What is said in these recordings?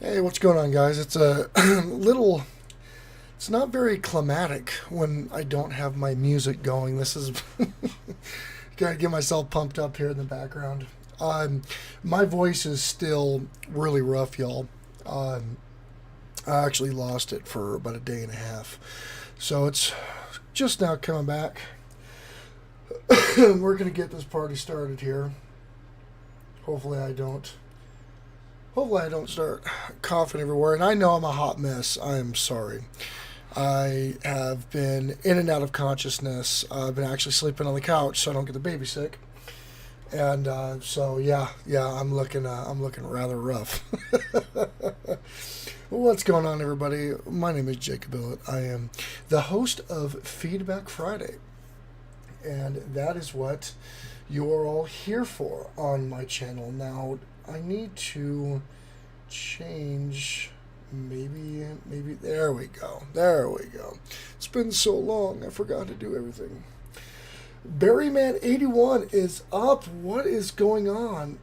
Hey, what's going on, guys? It's a little. It's not very climatic when I don't have my music going. This is gotta get myself pumped up here in the background. Um, my voice is still really rough, y'all. Um, I actually lost it for about a day and a half, so it's just now coming back. We're gonna get this party started here. Hopefully, I don't. Hopefully, I don't start coughing everywhere. And I know I'm a hot mess. I am sorry. I have been in and out of consciousness. I've been actually sleeping on the couch so I don't get the baby sick. And so yeah, I'm looking rather rough. What's going on, everybody? My name is Jacob Billett. I am the host of Feedback Friday, and that is what you are all here for on my channel. Now, I need to change. Maybe there we go. There we go. It's been so long, I forgot to do everything. Berryman81 is up. What is going on?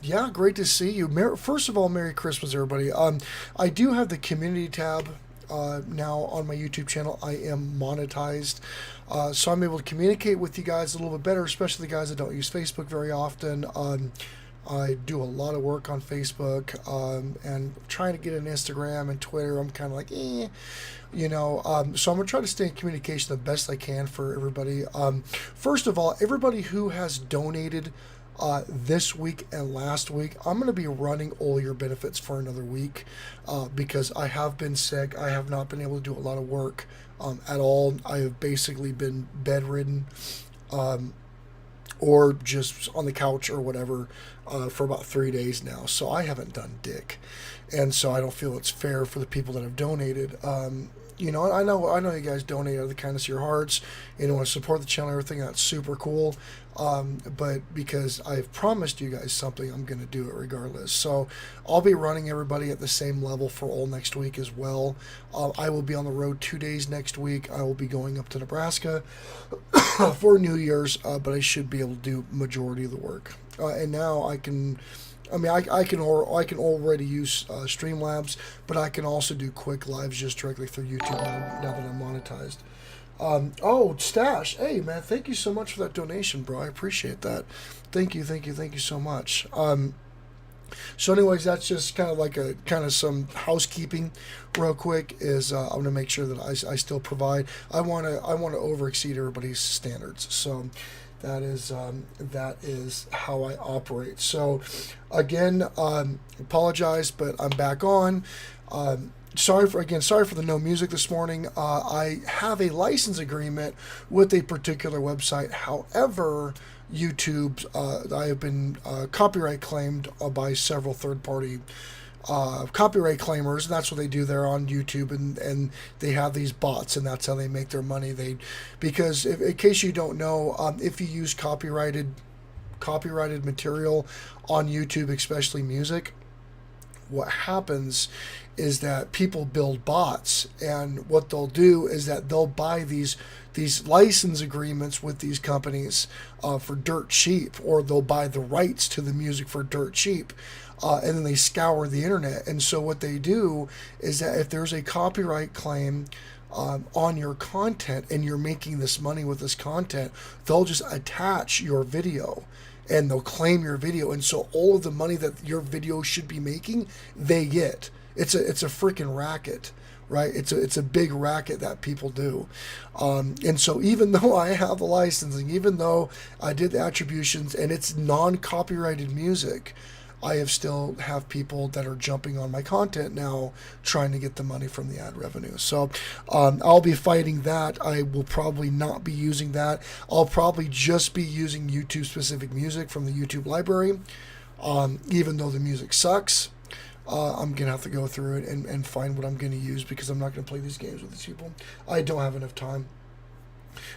Yeah, great to see you. First of all, Merry Christmas, everybody. I do have the community tab now on my YouTube channel. I am monetized, so I'm able to communicate with you guys a little bit better, especially the guys that don't use Facebook very often. I do a lot of work on Facebook, and trying to get an Instagram and Twitter. I'm kind of like, so I'm gonna try to stay in communication the best I can for everybody. First of all, everybody who has donated this week and last week, I'm gonna be running all your benefits for another week because I have been sick. I have not been able to do a lot of work at all. I have basically been bedridden. Or just on the couch or whatever for about 3 days now. So I haven't done dick, and so I don't feel it's fair for the people that have donated. I know you guys donate out of the kindness of your hearts. You want to support the channel, everything. That's super cool. But because I've promised you guys something, I'm going to do it regardless. So I'll be running everybody at the same level for all next week as well. I will be on the road 2 days next week. I will be going up to Nebraska for New Year's, but I should be able to do majority of the work. And now I can. I can already use Streamlabs, but I can also do quick lives just directly through YouTube now that I'm monetized. Stash, hey man, thank you so much for that donation, bro. I appreciate that. Thank you so much. So, anyways, that's just kind of like some housekeeping, real quick. Is I'm gonna make sure that I still provide. I wanna over exceed everybody's standards. So that is how I operate. So, again, apologize, but I'm back on. Sorry for the no music this morning. I have a license agreement with a particular website. However, YouTube, I have been copyright claimed by several third-party copyright claimers, and that's what they do there on YouTube, and they have these bots, and that's how they make their money. Because in case you don't know, if you use copyrighted material on YouTube, especially music, what happens is that people build bots, and what they'll do is that they'll buy these license agreements with these companies for dirt cheap, or they'll buy the rights to the music for dirt cheap, and then they scour the internet. And so what they do is that if there's a copyright claim on your content and you're making this money with this content, they'll just attach your video and they'll claim your video, and so all of the money that your video should be making, they get. It's a freaking racket, right? It's a big racket that people do, and so even though I have the licensing, even though I did the attributions and it's non-copyrighted music, I still have people that are jumping on my content now, trying to get the money from the ad revenue. So I'll be fighting that. I will probably not be using that. I'll probably just be using YouTube specific music from the YouTube library, even though the music sucks. I'm going to have to go through it and find what I'm going to use, because I'm not going to play these games with these people. I don't have enough time.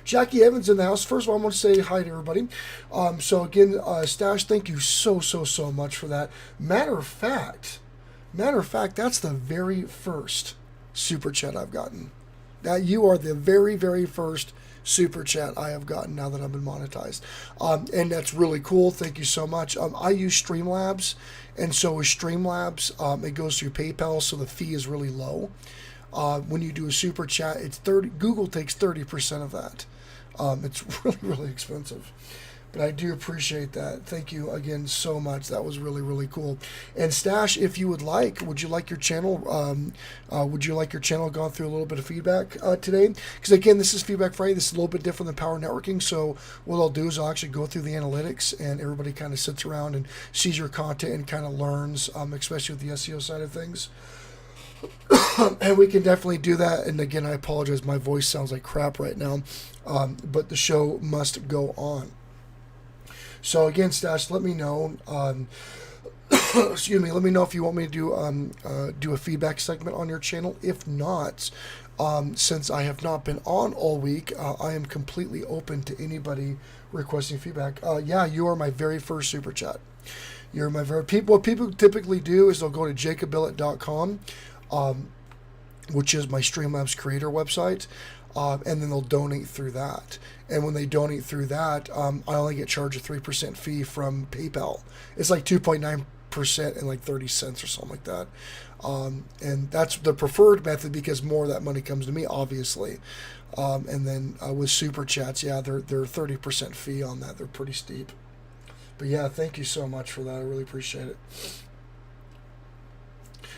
Jackie Evans in the house. First of all, I want to say hi to everybody. So again, Stash, thank you so much for that. Matter of fact, that's the very first super chat I've gotten. That you are the very first super chat I have gotten now that I've been monetized. And that's really cool. Thank you so much. I use Streamlabs, and so with Streamlabs, it goes through PayPal, so the fee is really low. When you do a super chat, it's 30. Google takes 30% of that. It's really, really expensive. But I do appreciate that. Thank you again so much. That was really, really cool. And Stash, if you would you like your channel? Would you like your channel gone through a little bit of feedback today? Because again, this is Feedback Friday. This is a little bit different than Power Networking. So what I'll do is I'll actually go through the analytics, and everybody kind of sits around and sees your content and kind of learns, especially with the SEO side of things. And we can definitely do that. And again, I apologize. My voice sounds like crap right now. But the show must go on. So again, Stash, let me know. Excuse me. Let me know if you want me to do a feedback segment on your channel. If not, since I have not been on all week, I am completely open to anybody requesting feedback. Yeah, you are my very first super chat. You're my very people. What people typically do is they'll go to jacobillett.com, which is my Streamlabs creator website. And then they'll donate through that. And when they donate through that, I only get charged a 3% fee from PayPal. It's like 2.9% and like 30 cents or something like that. And that's the preferred method because more of that money comes to me, obviously. And then with super chats, yeah, they're 30% fee on that. They're pretty steep. But yeah, thank you so much for that. I really appreciate it.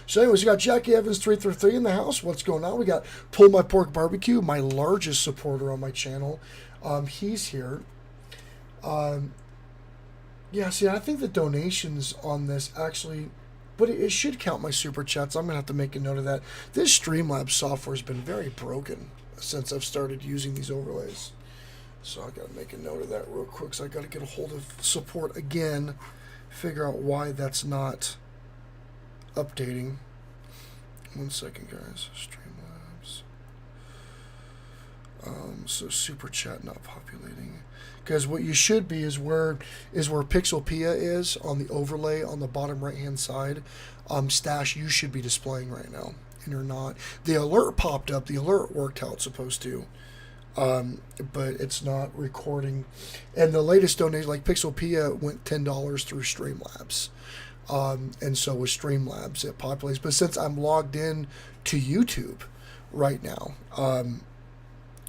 So anyways, we got Jackie Evans 333 in the house. What's going on? We got Pull My Pork Barbecue, my largest supporter on my channel. He's here. Yeah, see, I think the donations on this actually, but it should count my super chats. I'm going to have to make a note of that. This Streamlabs software has been very broken since I've started using these overlays. So I got to make a note of that real quick. So I got to get a hold of support again, figure out why that's not updating. 1 second, guys. Streamlabs. So super chat not populating. Because what you should be is where Pixelpia is on the overlay on the bottom right hand side. Stash you should be displaying right now, and you're not. The alert popped up. The alert worked how it's supposed to. But it's not recording. And the latest donation, like Pixelpia, went $10 through Streamlabs. And so with Streamlabs, it populates. But since I'm logged in to YouTube right now,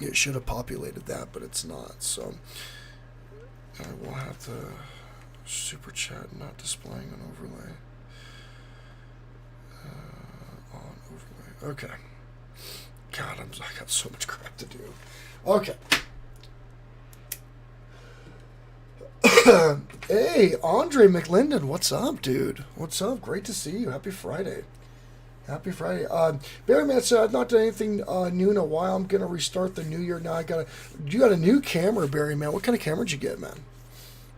it should have populated that, but it's not. So I will have to super chat not displaying an overlay. On overlay. Okay. God, I got so much crap to do. Okay. Hey, Andre McLinden, what's up, dude? What's up? Great to see you. Happy Friday. Happy Friday. Barry Man said, I've not done anything new in a while. I'm going to restart the new year now. You got a new camera, Barry Man. What kind of camera did you get, man?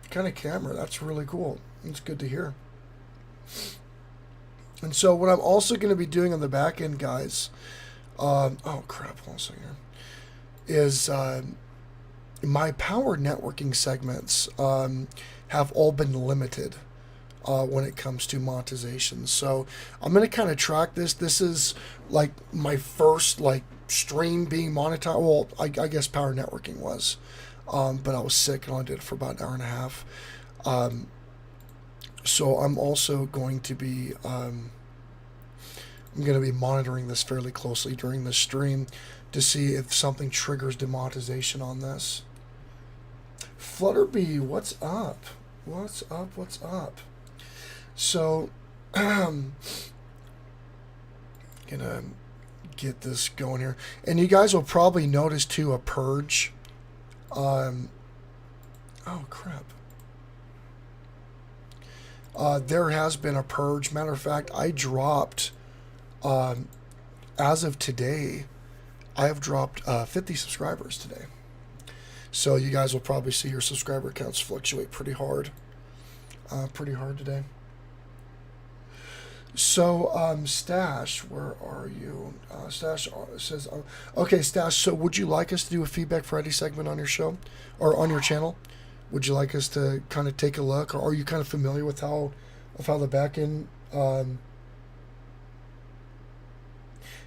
What kind of camera? That's really cool. It's good to hear. And so what I'm also going to be doing on the back end, guys, oh, crap, hold on a second here, is my power networking segments have all been limited when it comes to monetization. So I'm going to kind of track this. This is like my first like stream being monetized. Well, I guess power networking was, but I was sick and I did it for about an hour and a half. So I'm also going to be monitoring this fairly closely during the stream to see if something triggers demonetization on this. Flutterbee, what's up? What's up? What's up? So, gonna get this going here, and you guys will probably notice too a purge. Oh crap! There has been a purge. Matter of fact, I dropped, as of today, I have dropped 50 subscribers today. So you guys will probably see your subscriber counts fluctuate pretty hard today. So, Stash, where are you? Stash says, okay, Stash, so would you like us to do a Feedback Friday segment on your show or on your channel? Would you like us to kind of take a look, or are you kind of familiar with how the back end,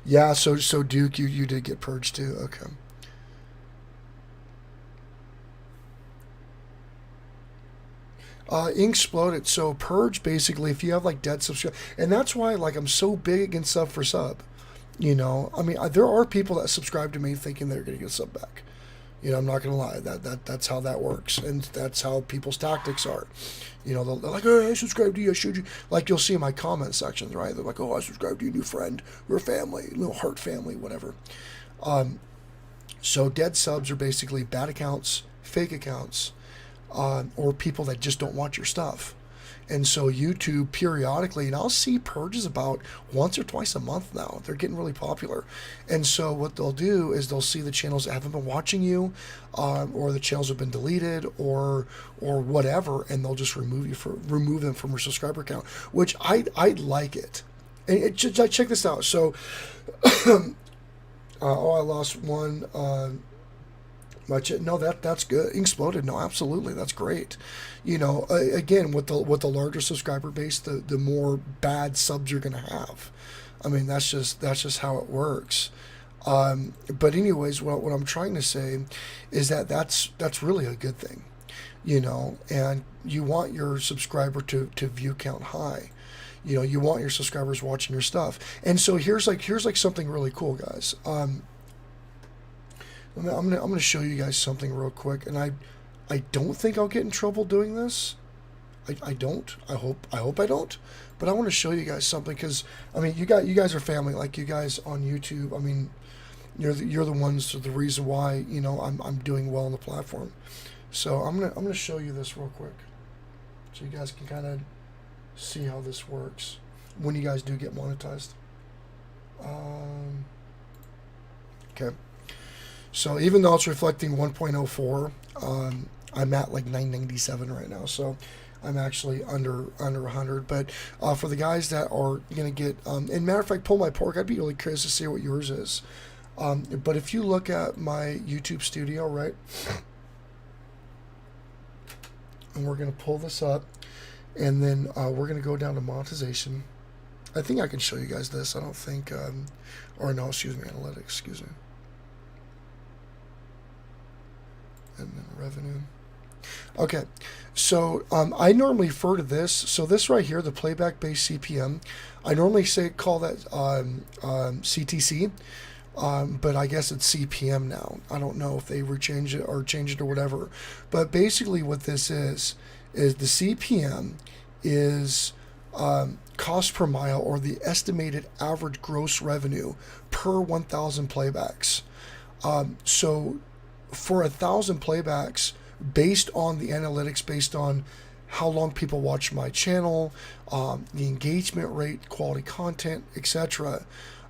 yeah, so Duke, you did get purged too. Okay. Ink exploded. So purge basically, if you have like dead subscribe, and that's why like I'm so big against sub for sub. You know, I mean, there are people that subscribe to me thinking they're going to get sub back. You know, I'm not gonna lie. That's how that works, and that's how people's tactics are. You know, they're like, "Oh, I subscribe to you. I showed you." Like you'll see in my comment sections, right? They're like, "Oh, I subscribe to you, new friend. We're a family, little heart family, whatever." So dead subs are basically bad accounts, fake accounts, or people that just don't want your stuff. And so YouTube periodically, and I'll see purges about once or twice a month now. They're getting really popular. And so what they'll do is they'll see the channels that haven't been watching you, or the channels have been deleted, or whatever, and they'll just remove them from your subscriber count, which I like it. And check this out. So, oh, I lost one. No, that's good. Ink exploded. No, absolutely, that's great. You know, again, with the larger subscriber base, the more bad subs you're gonna have. I mean, that's just how it works. But anyways, what I'm trying to say is that that's really a good thing. You know, and you want your subscriber to view count high. You know, you want your subscribers watching your stuff. And so here's like something really cool, guys. I'm gonna show you guys something real quick, and I don't think I'll get in trouble doing this. I don't. I hope I don't. But I want to show you guys something because I mean you guys are family. Like you guys on YouTube. I mean, you're the ones the reason why I'm doing well on the platform. So I'm gonna show you this real quick, so you guys can kind of see how this works when you guys do get monetized. Okay. So even though it's reflecting 1.04, I'm at like 997 right now. So I'm actually under 100. But for the guys that are gonna get, and matter of fact, pull my pork. I'd be really curious to see what yours is. But if you look at my YouTube studio, right, and we're gonna pull this up, and then we're gonna go down to monetization. I think I can show you guys this. I don't think, or no, excuse me, analytics. Excuse me. And then revenue. Okay, so I normally refer to this. So this right here, the playback based CPM, I normally call that CTC, but I guess it's CPM now. I don't know if they change it or whatever. But basically, what this is the CPM is cost per mile, or the estimated average gross revenue per 1,000 playbacks. So for 1,000 playbacks, based on the analytics, based on how long people watch my channel, the engagement rate, quality content, etc.,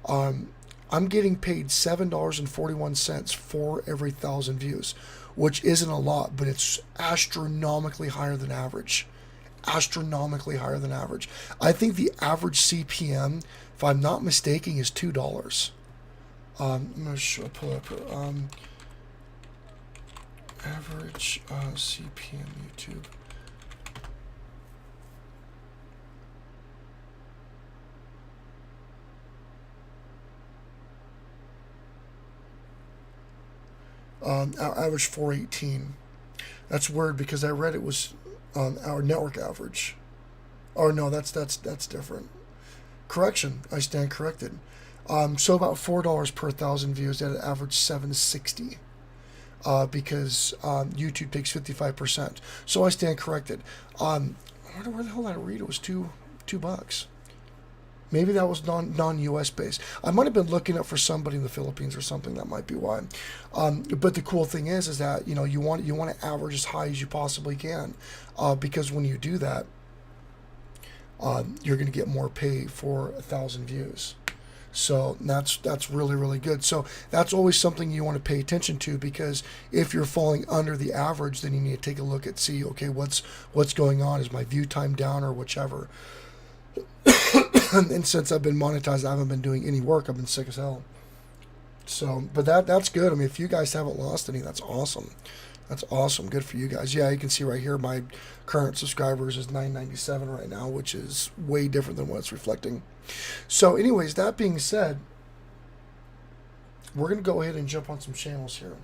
I'm getting paid $7.41 for every 1,000 views, which isn't a lot, but it's astronomically higher than average. Astronomically higher than average. I think the average CPM, if I'm not mistaken, is $2. I'm going to pull up average CPM YouTube. Average 418. That's weird because I read it was our network average. Or no, that's different. Correction, I stand corrected. So about $4 per 1,000 views at an average 760. Because YouTube takes 55%. So I stand corrected. I wonder where the hell did I read it was $2. Maybe that was non-US based. I might have been looking up for somebody in the Philippines or something. That might be why. But the cool thing is that you want to average as high as you possibly can, because when you do that, you're going to get more pay for 1,000 views. So that's really, really good. So that's always something you want to pay attention to, because if you're falling under the average, then you need to take a look at okay, what's going on? Is my view time down or whichever? And since I've been monetized, I haven't been doing any work. I've been sick as hell. So, but that's good. I mean, if you guys haven't lost any, that's awesome. That's awesome. Good for you guys. Yeah, you can see right here my current subscribers is 997 right now, which is way different than what it's reflecting. So anyways, that being said, we're going to go ahead and jump on some channels here.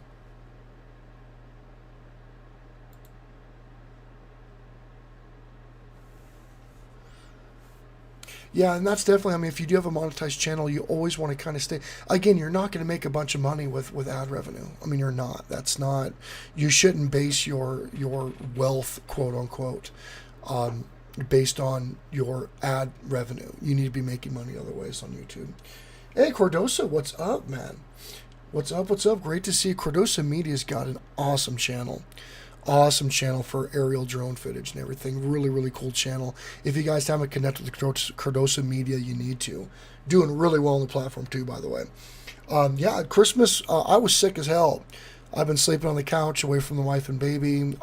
Yeah, and that's definitely. I mean, if you do have a monetized channel, you always want to kind of stay. Again, you're not going to make a bunch of money with ad revenue. I mean, you're not. That's not. You shouldn't base your wealth, quote unquote, um, based on your ad revenue. You need to be making money other ways on YouTube. Hey, Cordosa, what's up, man? What's up? What's up? Great to see you. Cordosa Media's got an awesome channel. Awesome channel for aerial drone footage and everything. Really, really cool channel. If you guys haven't connected with Cardoso Media, you need to. Doing really well on the platform too, by the way. Yeah, Christmas, I was sick as hell. I've been sleeping on the couch away from the wife and baby.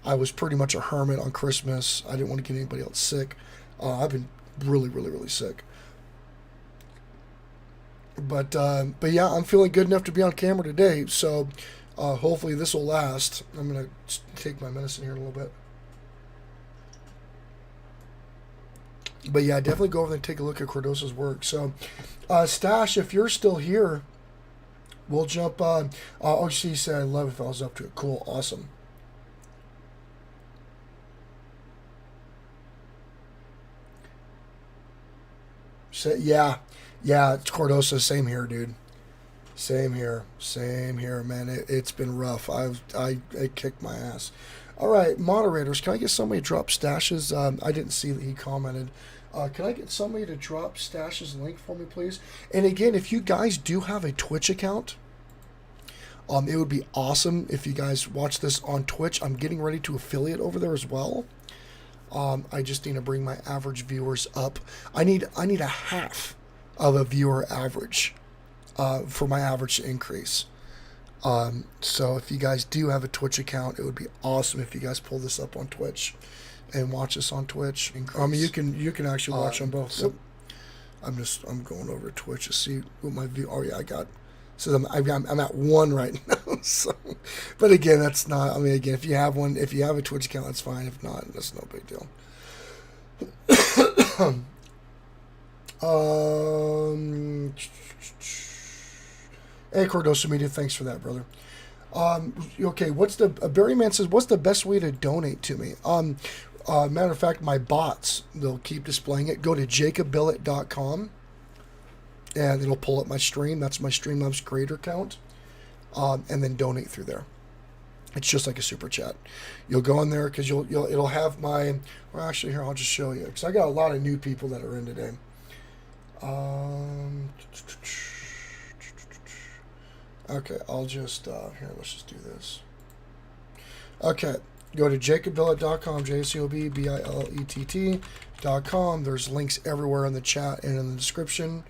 I was pretty much a hermit on Christmas. I didn't want to get anybody else sick. I've been really, really, really sick. But yeah, I'm feeling good enough to be on camera today. So hopefully this will last. I'm going to take my medicine here in a little bit. But yeah, definitely go over there and take a look at Cordosa's work. So, Stash, if you're still here, we'll jump on. Oh, she said, I love if I was up to it. Cool, awesome. So, yeah, it's Cordosa. Same here, dude. Same here, man. It's been rough. I kicked my ass. All right, moderators, can I get somebody to drop Stash's? I didn't see that he commented. Can I get somebody to drop Stash's link for me, please? And again, if you guys do have a Twitch account, it would be awesome if you guys watch this on Twitch. I'm getting ready to affiliate over there as well. I just need to bring my average viewers up. I need a half of a viewer average. For my average to increase. So if you guys do have a Twitch account, it would be awesome if you guys pull this up on Twitch and watch us on Twitch. I mean, you can actually watch on both. So I'm going over to Twitch to see what my view. Oh yeah, I got. So I'm at 1 right now. So, but again, that's not. I mean, again, if you have a Twitch account, that's fine. If not, that's no big deal. Hey, Cordosa Media, thanks for that, brother. Okay, Barryman says, what's the best way to donate to me? Matter of fact, my bots, they'll keep displaying it. Go to jacobbillett.com, and it'll pull up my stream. That's my Streamlabs creator account, and then donate through there. It's just like a super chat. You'll go in there because it'll have my. Well, actually, here I'll just show you because I got a lot of new people that are in today. Okay, I'll just, here, let's just do this. Okay, go to jacobbillett.com, JACOBBILLETT.com. There's links everywhere in the chat and in the description.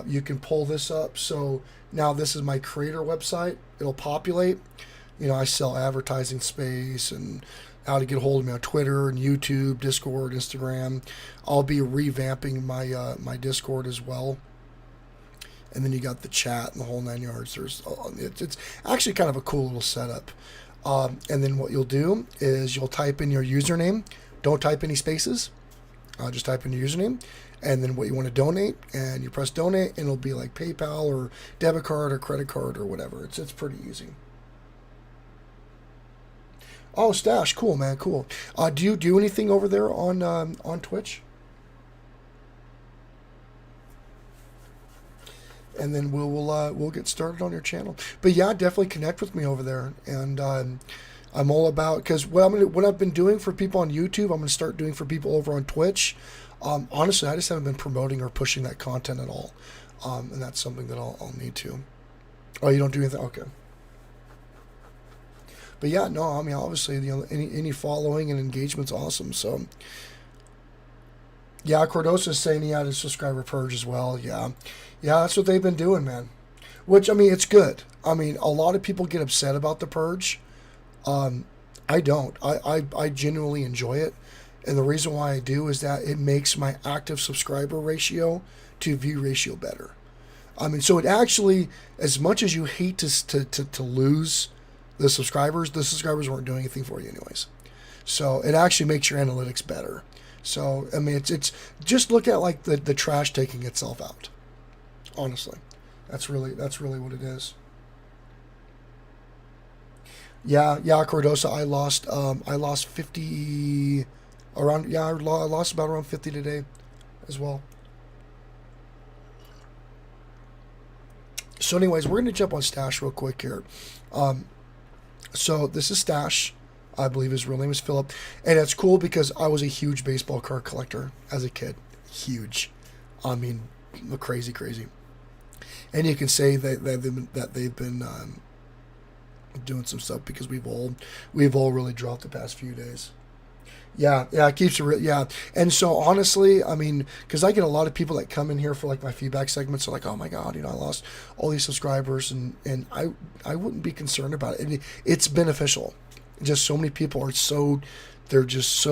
You can pull this up. So now this is my creator website. It'll populate. You know, I sell advertising space and how to get a hold of me on Twitter and YouTube, Discord, Instagram. I'll be revamping my my Discord as well. And then you got the chat and the whole 9 yards. It's actually kind of a cool little setup. And then what you'll do is you'll type in your username. Don't type any spaces. Just type in your username. And then what you want to donate. And you press donate. And it'll be like PayPal or debit card or credit card or whatever. It's pretty easy. Oh, Stash. Cool, man. Cool. Do you do anything over there on Twitch? And then we'll get started on your channel. But yeah, definitely connect with me over there. And I'm all about, because what I've been doing for people on YouTube, I'm going to start doing for people over on Twitch. Honestly, I just haven't been promoting or pushing that content at all. And that's something that I'll need to. Oh, you don't do anything? Okay. But yeah, no, I mean, obviously, any following and engagement's awesome. So yeah, Cordosa is saying he had a subscriber purge as well. Yeah, that's what they've been doing, man. Which, I mean, it's good. I mean, a lot of people get upset about the purge. I don't. I genuinely enjoy it. And the reason why I do is that it makes my active subscriber ratio to view ratio better. I mean, so it actually, as much as you hate to lose the subscribers weren't doing anything for you anyways. So it actually makes your analytics better. So, I mean, it's just look at like the trash taking itself out. Honestly, that's really what it is. Yeah, Cordosa, I lost 50 around. Yeah, I lost about around 50 today. as well. So anyways, we're going to jump on Stash real quick here. So this is Stash. I believe his real name is Philip. And it's cool because I was a huge baseball card collector as a kid. Huge. I mean, crazy, crazy. And you can say that they've been doing some stuff because we've all really dropped the past few days. Yeah, it keeps it real. Yeah, and so honestly, I mean, because I get a lot of people that come in here for like my feedback segments, are like, "Oh my God, I lost all these subscribers," and I wouldn't be concerned about it. It's beneficial. Just so many people are they're just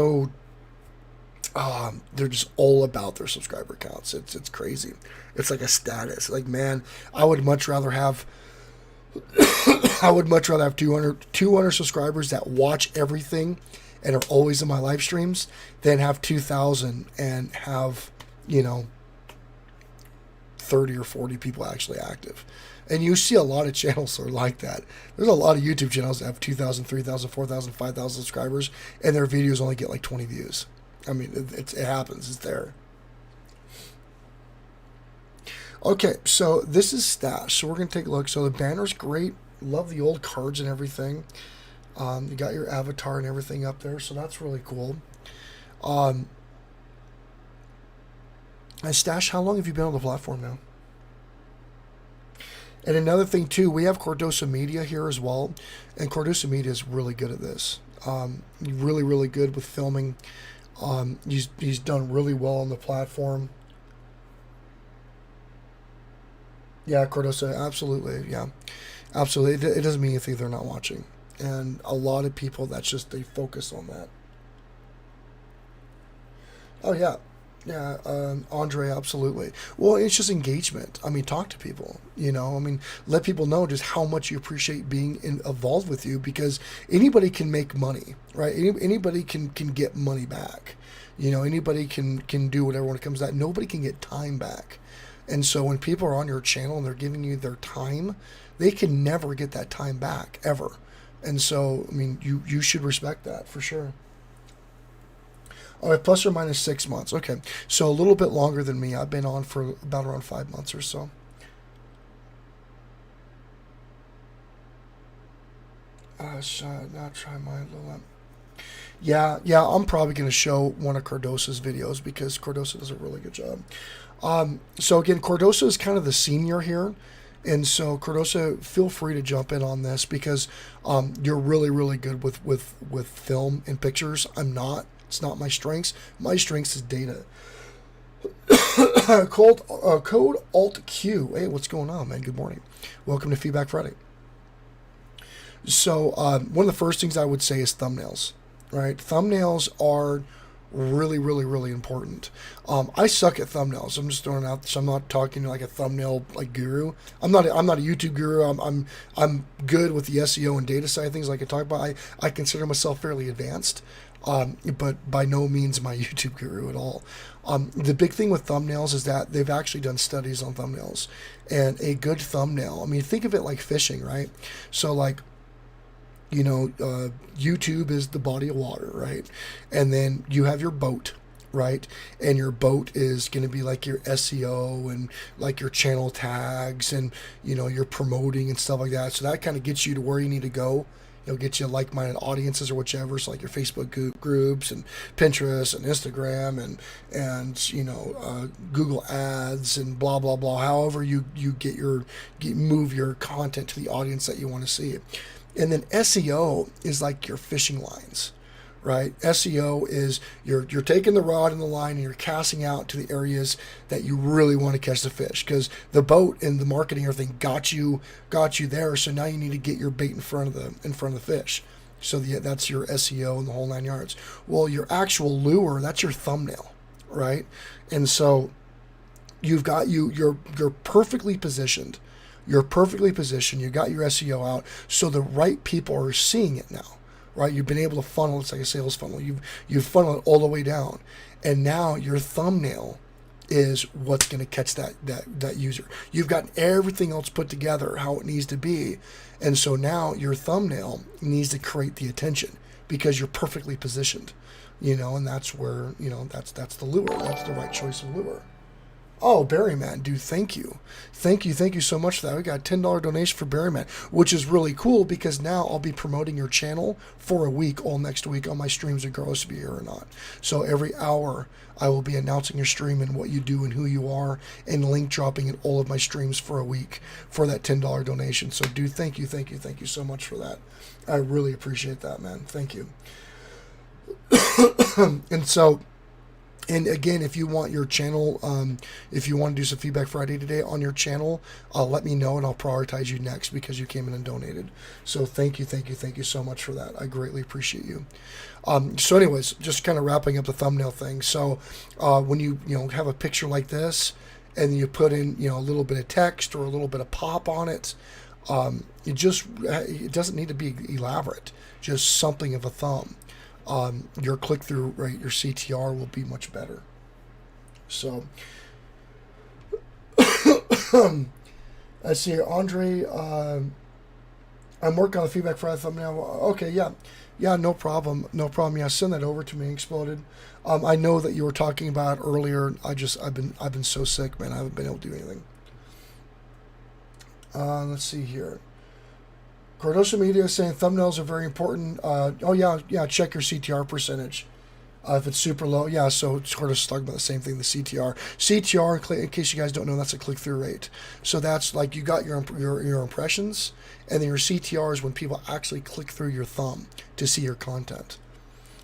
all about their subscriber counts. It's crazy. It's like a status. Like, man, I would much rather have 200 subscribers that watch everything and are always in my live streams than have 2,000 and have, 30 or 40 people actually active. And you see a lot of channels that are like that. There's a lot of YouTube channels that have 2,000, 3,000, 4,000, 5,000 subscribers, and their videos only get like 20 views. I mean, it happens. It's there. Okay, so this is Stash. So we're going to take a look. So the banner's great. Love the old cards and everything. You got your avatar and everything up there, so that's really cool. And Stash, how long have you been on the platform now? And another thing too, we have Cordosa Media here as well, and Cordosa Media is really good at this. Really, really good with filming. He's done really well on the platform. Yeah, Cordosa, absolutely, yeah, absolutely. It doesn't mean anything they're not watching, and a lot of people, that's just, they focus on that. Oh yeah, yeah, Andre, absolutely. Well, it's just engagement. I mean, talk to people. I mean, let people know just how much you appreciate being involved with you, because anybody can make money, right? Anybody can get money back. Anybody can do whatever when it comes to that. Nobody can get time back. And so when people are on your channel and they're giving you their time, they can never get that time back, ever. And so, I mean, you should respect that for sure. All right, plus or minus 6 months. Okay, so a little bit longer than me. I've been on for about around 5 months or so. Should not try my little. Yeah, I'm probably going to show one of Cordosa's videos because Cordosa does a really good job. So again, Cordosa is kind of the senior here. And so Cordosa, feel free to jump in on this because you're really, really good with film and pictures. I'm not. It's not my strengths. My strengths is data. Code Alt Q. Hey, what's going on, man? Good morning. Welcome to Feedback Friday. So one of the first things I would say is thumbnails. Right? Thumbnails are really, really, really important. I suck at thumbnails. I'm just throwing out. So I'm not talking like a thumbnail like guru. I'm not a YouTube guru. I'm good with the SEO and data side of things. Like I talk about, I consider myself fairly advanced, but by no means my YouTube guru at all. The big thing with thumbnails is that they've actually done studies on thumbnails, and a good thumbnail. I mean, think of it like fishing, right? So like, YouTube is the body of water, right? And then you have your boat, right? And your boat is going to be like your SEO and like your channel tags and, your promoting and stuff like that. So that kind of gets you to where you need to go. Get you like-minded audiences or whichever. So like your Facebook groups and Pinterest and Instagram and Google Ads and blah, blah, blah. However you move your content to the audience that you want to see. And then SEO is like your fishing lines, right? SEO is you're taking the rod and the line and you're casting out to the areas that you really want to catch the fish, because the boat and the marketing and everything got you there. So now you need to get your bait in front of the fish. So that's your SEO and the whole 9 yards. Well, your actual lure, that's your thumbnail, right? And so you've got you're perfectly positioned. You're perfectly positioned. You got your SEO out, so the right people are seeing it now, right? You've been able to funnel. It's like a sales funnel. You've funneled it all the way down, and now your thumbnail is what's going to catch that user. You've got everything else put together how it needs to be, and so now your thumbnail needs to create the attention because you're perfectly positioned. and that's where, that's the lure. That's the right choice of lure. Oh, Berryman, dude, thank you. Thank you so much for that. We got a $10 donation for Berryman, which is really cool because now I'll be promoting your channel for a week, all next week on my streams, regardless if you're here or not. So every hour I will be announcing your stream and what you do and who you are and link dropping in all of my streams for a week for that $10 donation. So, dude, thank you so much for that. I really appreciate that, man. Thank you. And again, if you want your channel, if you want to do some Feedback Friday today on your channel, let me know and I'll prioritize you next because you came in and donated. So thank you so much for that. I greatly appreciate you. So anyways, just kind of wrapping up the thumbnail thing. So when you have a picture like this and you put in a little bit of text or a little bit of pop on it, it doesn't need to be elaborate. Just something of a thumb. Your click-through rate, your CTR will be much better. So, let's see here. Andre, I'm working on the Feedback Friday thumbnail. Okay, yeah, no problem. Yeah, send that over to me, Exploded. I know that you were talking about it earlier. I've been so sick, man. I haven't been able to do anything. Let's see here. Cardoso Media is saying thumbnails are very important. Oh yeah, check your CTR percentage. If it's super low, yeah, so Cardoso's talking about the same thing, the CTR. CTR, in case you guys don't know, that's a click-through rate. So that's like you got your impressions, and then your CTR is when people actually click through your thumb to see your content.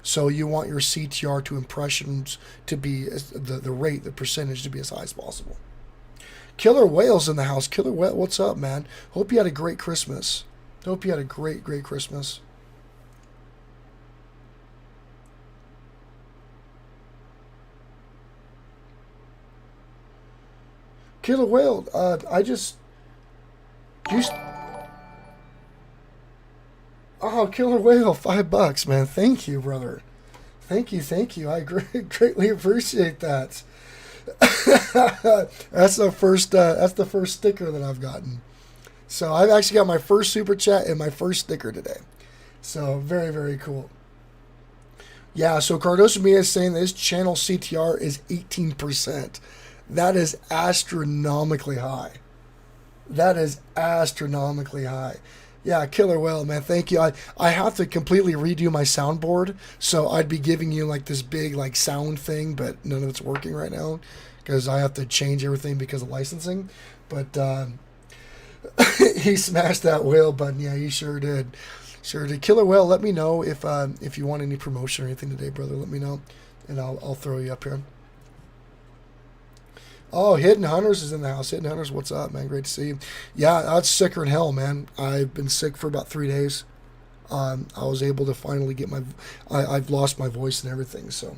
So you want your CTR to impressions to be, the rate, the percentage to be as high as possible. Killer Whale's in the house. Killer Whale, what's up, man? Hope you had a great Christmas. Hope you had a great Christmas. Killer Whale, Killer Whale, $5, man. Thank you, brother. Thank you. I greatly appreciate that. That's the first sticker that I've gotten. So I've actually got my first super chat and my first sticker today. So very cool. Yeah, so Cardoso Mia is saying that his channel CTR is 18%. That is astronomically high. Yeah, Killer Whale, man, thank you. I have to completely redo my soundboard, so I'd be giving you like this big like sound thing, but none of it's working right now because I have to change everything because of licensing. But he smashed that whale button. Yeah, he sure did. Killer Whale, let me know if you want any promotion or anything today, brother. Let me know, and I'll throw you up here. Oh, Hidden Hunters is in the house. Hidden Hunters, what's up, man? Great to see you. Yeah, that's sicker than hell, man. I've been sick for about 3 days. I was able to finally get I've lost my voice and everything, so.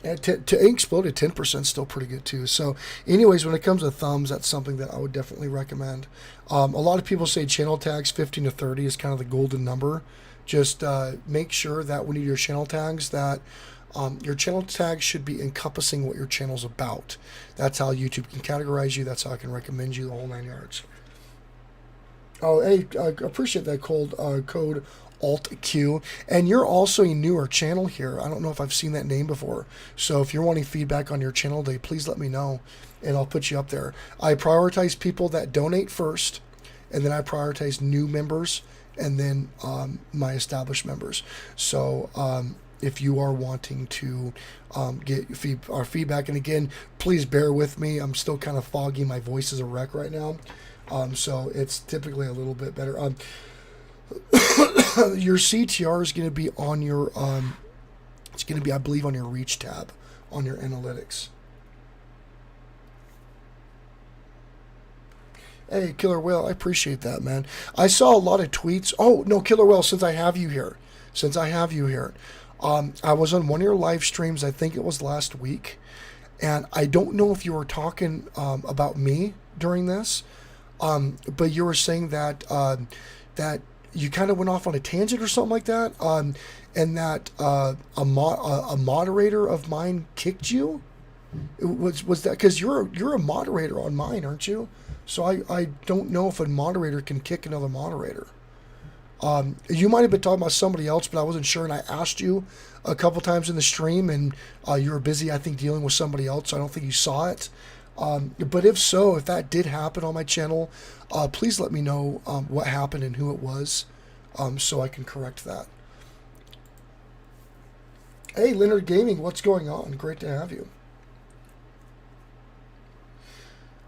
And to Exploded, 10% still pretty good too. So anyways, when it comes to thumbs, that's something that I would definitely recommend. A lot of people say channel tags 15 to 30 is kind of the golden number. Just make sure that when you do your channel tags that your channel tags should be encompassing what your channel's about. That's how YouTube can categorize you. That's how I can recommend you the whole 9 yards. Oh, hey, I appreciate that code Alt-Q. And you're also a newer channel here. I don't know if I've seen that name before. So if you're wanting feedback on your channel today, please let me know, and I'll put you up there. I prioritize people that donate first, and then I prioritize new members, and then my established members. So if you are wanting to get our feedback, and again, please bear with me. I'm still kind of foggy. My voice is a wreck right now. So it's typically a little bit better. Your CTR is going to be on your, it's going to be, I believe, on your reach tab, on your analytics. Hey, Killer Whale, I appreciate that, man. I saw a lot of tweets. Oh, no, Killer Whale, since I have you here, I was on one of your live streams, I think it was last week, and I don't know if you were talking about me during this, but you were saying that that you kind of went off on a tangent or something like that, and that a moderator of mine kicked you. Was that because you're a moderator on mine, aren't you? So I don't know if a moderator can kick another moderator. You might have been talking about somebody else, but I wasn't sure, and I asked you a couple times in the stream, and you were busy, I think, dealing with somebody else, so I don't think you saw it. But if so, if that did happen on my channel, please let me know what happened and who it was, so I can correct that. Hey, Leonard Gaming, what's going on? Great to have you.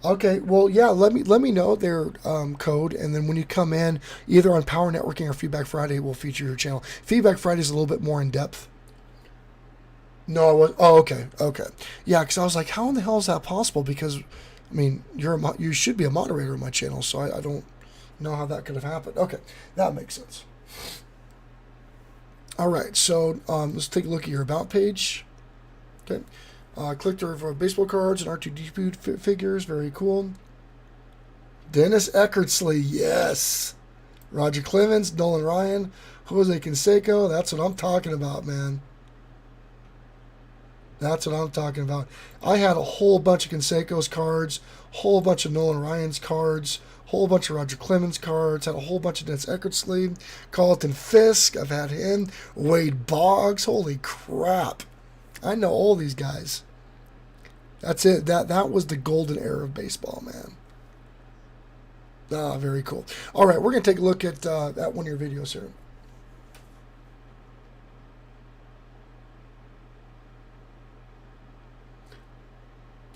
Okay, well, yeah, let me know their code, and then when you come in, either on Power Networking or Feedback Friday, we'll feature your channel. Feedback Friday is a little bit more in depth. No, I was. Oh, okay, okay, yeah, because I was like, how in the hell is that possible? Because, I mean, you should be a moderator on my channel, so I don't know how that could have happened. Okay, that makes sense. All right, so let's take a look at your About page. Okay. Click for baseball cards and R2D2 figures. Very cool. Dennis Eckersley, yes. Roger Clemens, Nolan Ryan, Jose Canseco. That's what I'm talking about, man. That's what I'm talking about. I had a whole bunch of Canseco's cards, whole bunch of Nolan Ryan's cards, whole bunch of Roger Clemens cards, had a whole bunch of Dennis Eckersley, Carlton Fisk, I've had him, Wade Boggs, holy crap. I know all these guys. That's it. That was the golden era of baseball, man. Ah, very cool. All right, we're going to take a look at one of your videos here.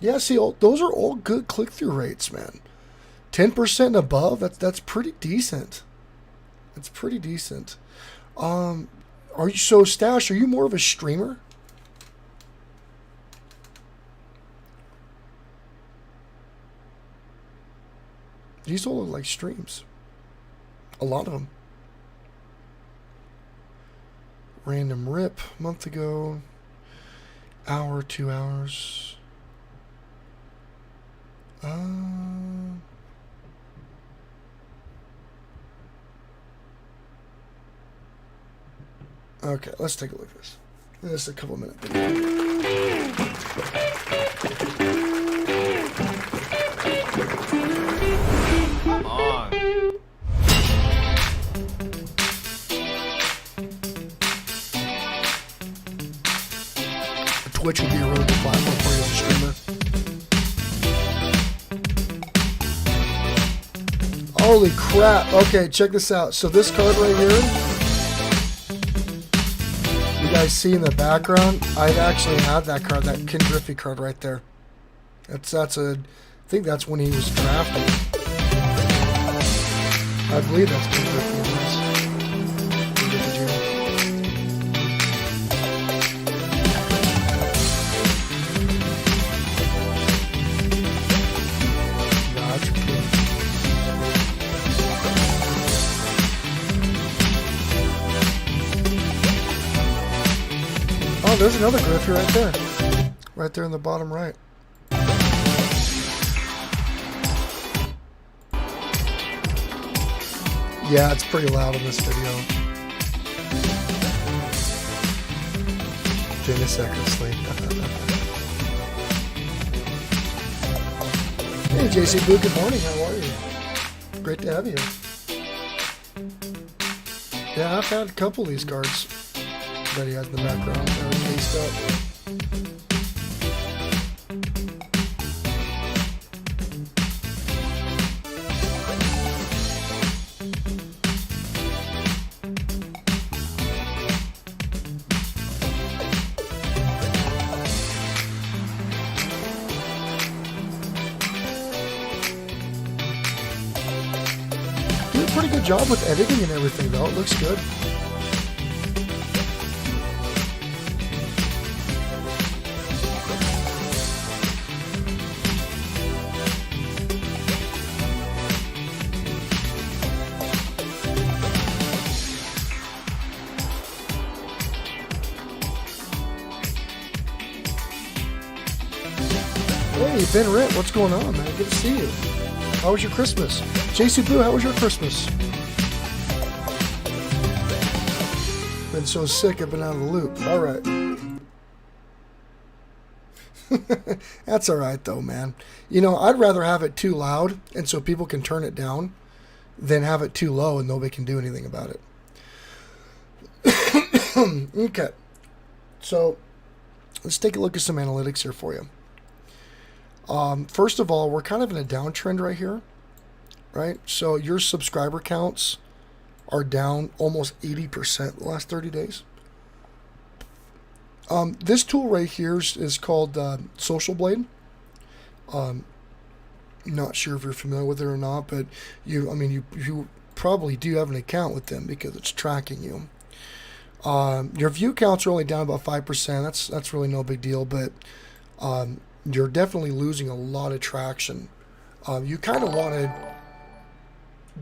Yeah, see, those are all good click-through rates, man. 10% and above, that's pretty decent. That's pretty decent. Are you so Stash? Are you more of a streamer? These all look like streams. A lot of them. Random rip, a month ago. Hour, 2 hours. Okay, let's take a look at this. This is a couple minute video. Come on. Twitch would be a really good platform for you as a streamer. Holy crap. Okay, check this out. So this card right here, you guys see in the background, I've actually had that card, that Ken Griffey card right there. I think that's when he was drafted. I believe that's Ken Griffey. Oh, there's another Griffey right there. Right there in the bottom right. Yeah, it's pretty loud in this video. Dennis Eckersley. Hey, JC Boo, good morning. How are you? Great to have you. Yeah, I've had a couple of these cards that he has in the background that are cased up. Did a pretty good job with editing and everything, though. It looks good. Hey, Ben Ritt, what's going on, man? Good to see you. How was your Christmas? JC Blue, how was your Christmas? Been so sick, I've been out of the loop. All right. That's all right, though, man. You know, I'd rather have it too loud, and so people can turn it down, than have it too low and nobody can do anything about it. Okay, so let's take a look at some analytics here for you. First of all, we're kind of in a downtrend right here, right? So your subscriber counts are down almost 80% the last 30 days. This tool right here is called Social Blade. Not sure if you're familiar with it or not, but you probably do have an account with them because it's tracking you. Your view counts are only down about 5%. That's really no big deal, but you're definitely losing a lot of traction. You kind of wanted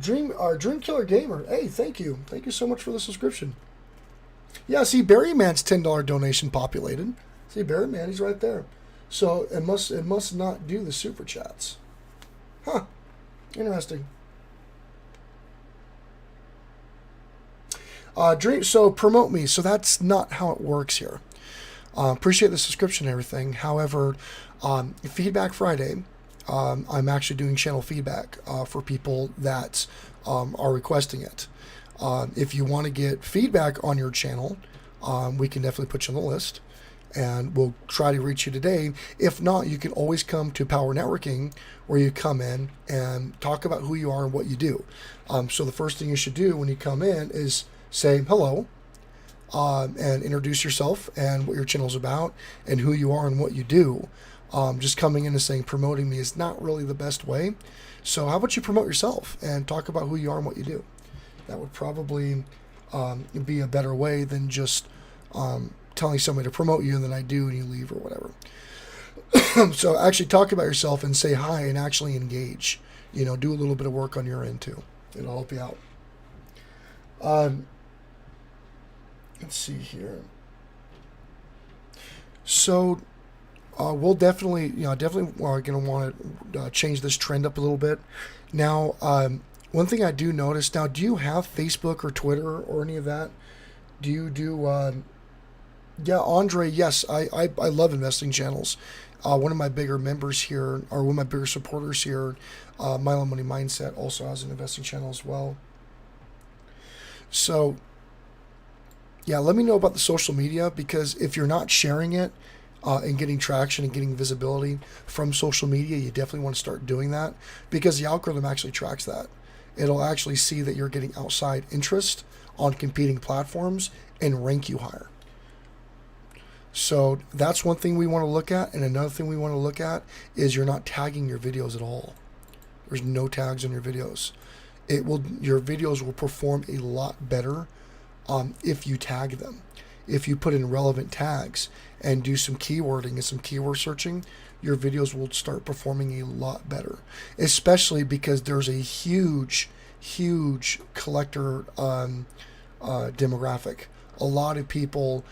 Dream Killer Gamer. Hey, thank you so much for the subscription. Yeah, see, Barryman's $10 donation populated. See, Barryman, he's right there. So it must not do the super chats. Huh? Interesting. So promote me. So that's not how it works here. Appreciate the subscription and everything. However, Feedback Friday, I'm actually doing channel feedback for people that are requesting it. If you want to get feedback on your channel, we can definitely put you on the list, and we'll try to reach you today. If not, you can always come to Power Networking, where you come in and talk about who you are and what you do. So the first thing you should do when you come in is say hello, and introduce yourself and what your channel's about and who you are and what you do. Just coming in and saying promoting me is not really the best way. So how about you promote yourself and talk about who you are and what you do? That would probably be a better way than just telling somebody to promote you and then I do and you leave or whatever. So actually talk about yourself and say hi and actually engage. Do a little bit of work on your end too. It'll help you out. Let's see here. So we'll definitely going to want to change this trend up a little bit. Now, one thing I do notice now, do you have Facebook or Twitter or any of that? Do you do, yeah, Andre, yes, I love investing channels. One of my bigger members here, or one of my bigger supporters here, Milo Money Mindset, also has an investing channel as well. So, yeah, let me know about the social media, because if you're not sharing it and getting traction and getting visibility from social media, you definitely want to start doing that, because the algorithm actually tracks that. It'll actually see that you're getting outside interest on competing platforms and rank you higher. So that's one thing we want to look at. And another thing we want to look at is you're not tagging your videos at all. There's no tags on your videos. Your videos will perform a lot better if you tag them. If you put in relevant tags and do some keywording and some keyword searching, your videos will start performing a lot better, especially because there's a huge collector demographic. A lot of people,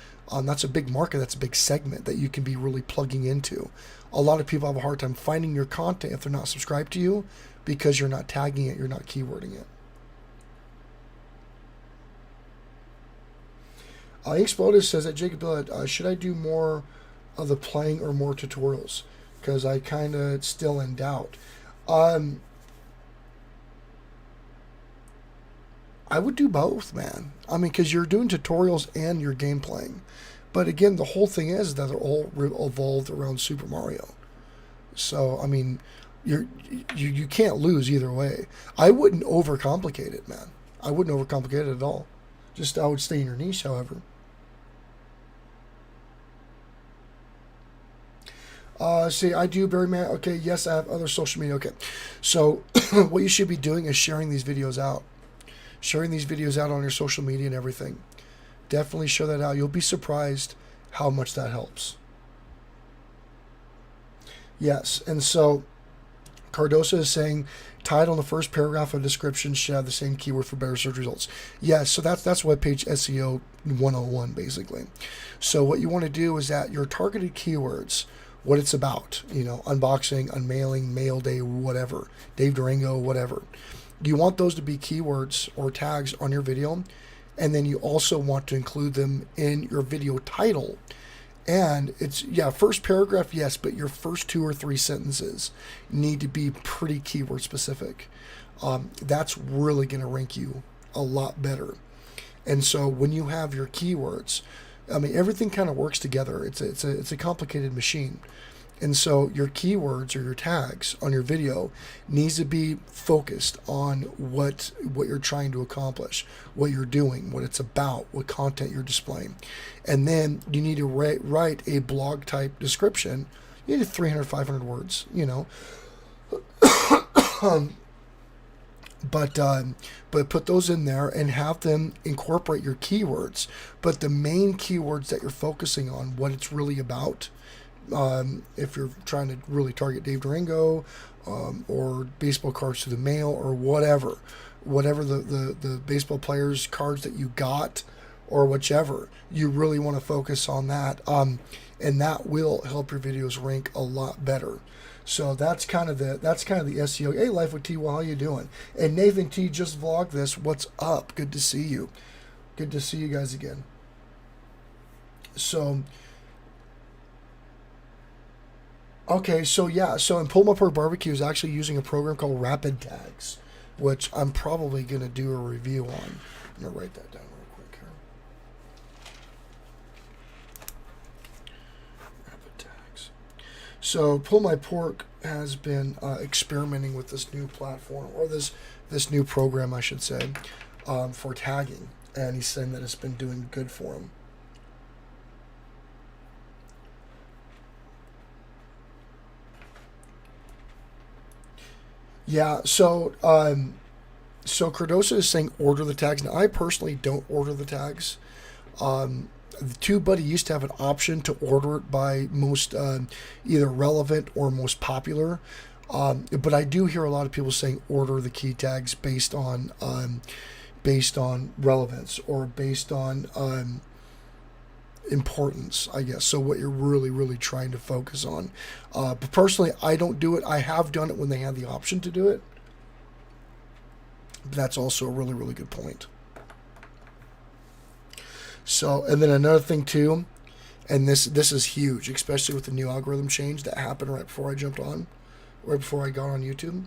that's a big market, that's a big segment that you can be really plugging into. A lot of people have a hard time finding your content if they're not subscribed to you, because you're not tagging it, you're not keywording it. Exploded says that Jacob Billett, should I do more of the playing or more tutorials? Because I kind of still in doubt. I would do both, man. I mean, because you're doing tutorials and you're game playing. But again, the whole thing is that they're all evolved around Super Mario. So, I mean, you can't lose either way. I wouldn't overcomplicate it, man. I wouldn't overcomplicate it at all. Just I would stay in your niche, however. See, I do, Barryman. Okay, yes, I have other social media. Okay, so what you should be doing is sharing these videos out. Sharing these videos out on your social media and everything. Definitely share that out. You'll be surprised how much that helps. Yes, and so Cardosa is saying, title in the first paragraph of description should have the same keyword for better search results. Yes, so that's webpage SEO 101, basically. So what you want to do is that your targeted keywords, what it's about, unboxing, unmailing, mail day, whatever, Dave Durango, whatever. You want those to be keywords or tags on your video, and then you also want to include them in your video title. And it's, first paragraph, yes, but your first 2 or 3 sentences need to be pretty keyword specific. That's really going to rank you a lot better. And so when you have your keywords, I mean, everything kind of works together. It's a complicated machine. And so your keywords or your tags on your video needs to be focused on what you're trying to accomplish, what you're doing, what it's about, what content you're displaying. And then you need to write a blog type description. You need 300, 500 words, you know. But put those in there and have them incorporate your keywords. But the main keywords that you're focusing on, what it's really about. If you're trying to really target Dave Durango, or baseball cards through the mail, or whatever the baseball players cards that you got, or whichever, you really want to focus on that, and that will help your videos rank a lot better. So that's kind of the SEO. Hey, Life with T, well, how you doing? And Nathan T just vlogged this. What's up? Good to see you. Good to see you guys again. So. Okay, so yeah, so in Pulled Pork Barbecue is actually using a program called Rapid Tags, which I'm probably going to do a review on. I'm going to write that down real quick here. Rapid Tags. So Pull My Pork has been experimenting with this new platform, or this new program, I should say, for tagging, and he's saying that it's been doing good for him. Yeah, so Cardosa is saying order the tags. Now, I personally don't order the tags. TubeBuddy used to have an option to order it by most either relevant or most popular. But I do hear a lot of people saying order the key tags based on relevance, or based on importance, I guess. So what you're really trying to focus on. But personally, I don't do it. I have done it when they had the option to do it. But that's also a really good point. So, and then another thing too, and this is huge, especially with the new algorithm change that happened right before I jumped on, right before I got on YouTube,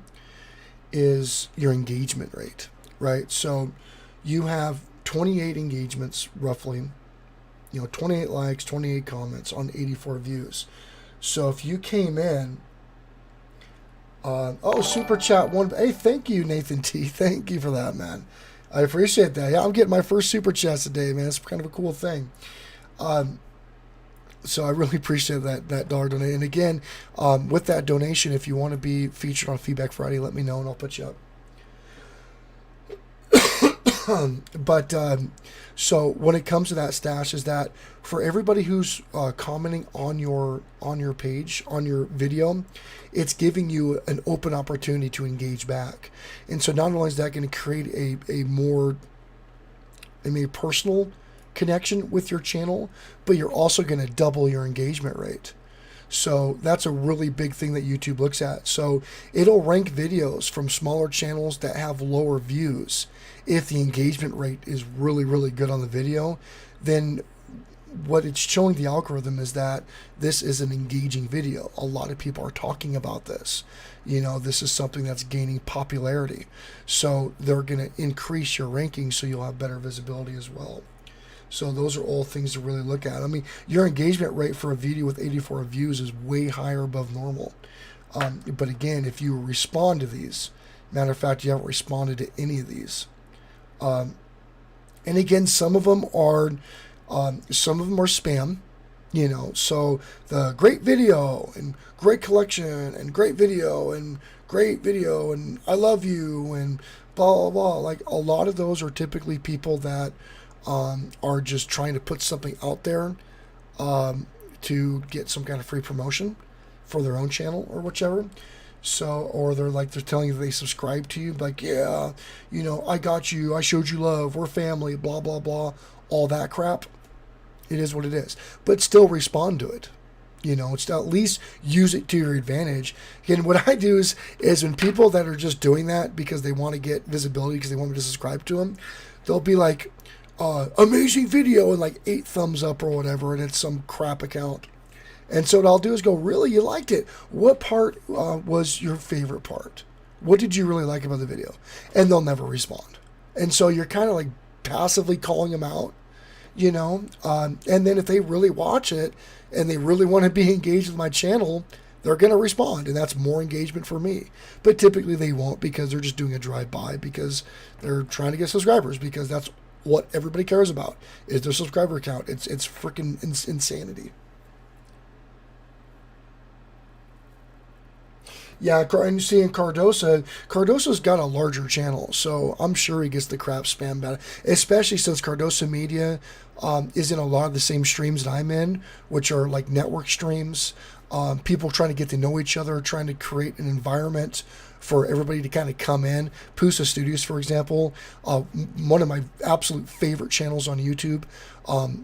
is your engagement rate, right? So you have 28 engagements roughly, 28 likes, 28 comments on 84 views. So if you came in, super chat one, hey, thank you, Nathan T. Thank you for that, man. I appreciate that. Yeah, I'm getting my first super chats today, man. It's kind of a cool thing. So I really appreciate that dollar donation. And again, with that donation, if you want to be featured on Feedback Friday, let me know and I'll put you up. So when it comes to that stash, is that for everybody who's commenting on your page, on your video, it's giving you an open opportunity to engage back. And so not only is that going to create a more personal connection with your channel, but you're also going to double your engagement rate. So that's a really big thing that YouTube looks at. So it'll rank videos from smaller channels that have lower views. If the engagement rate is really good on the video, then what it's showing the algorithm is that this is an engaging video. A lot of people are talking about this. This is something that's gaining popularity. So they're going to increase your ranking so you'll have better visibility as well. So those are all things to really look at. I mean, your engagement rate for a video with 84 views is way higher above normal. But again, if you respond to these, matter of fact, you haven't responded to any of these. And again, some of them are spam, so the great video and great collection and great video and I love you and blah, blah, blah. Like a lot of those are typically people that are just trying to put something out there to get some kind of free promotion for their own channel or whichever. So, or they're telling you they subscribe to you, like, yeah, I got you, I showed you love, we're family, blah, blah, blah, all that crap. It is what it is. But still respond to it. It's at least use it to your advantage. Again, what I do is when people that are just doing that because they want to get visibility, because they want me to subscribe to them, they'll be like, amazing video, and 8 thumbs up or whatever, and it's some crap account. And so what I'll do is go, really, you liked it? What part was your favorite part? What did you really like about the video? And they'll never respond. And so you're kind of passively calling them out, you know. And then if they really watch it and they really want to be engaged with my channel, they're going to respond, and that's more engagement for me. But typically they won't, because they're just doing a drive-by, because they're trying to get subscribers, because that's what everybody cares about, is their subscriber count. It's freaking insanity. Yeah, and you see in Cardoso's got a larger channel, so I'm sure he gets the crap spam about it, especially since Cardoso Media is in a lot of the same streams that I'm in, which are like network streams. People trying to get to know each other, trying to create an environment for everybody to kind of come in. Pusa Studios, for example, one of my absolute favorite channels on YouTube.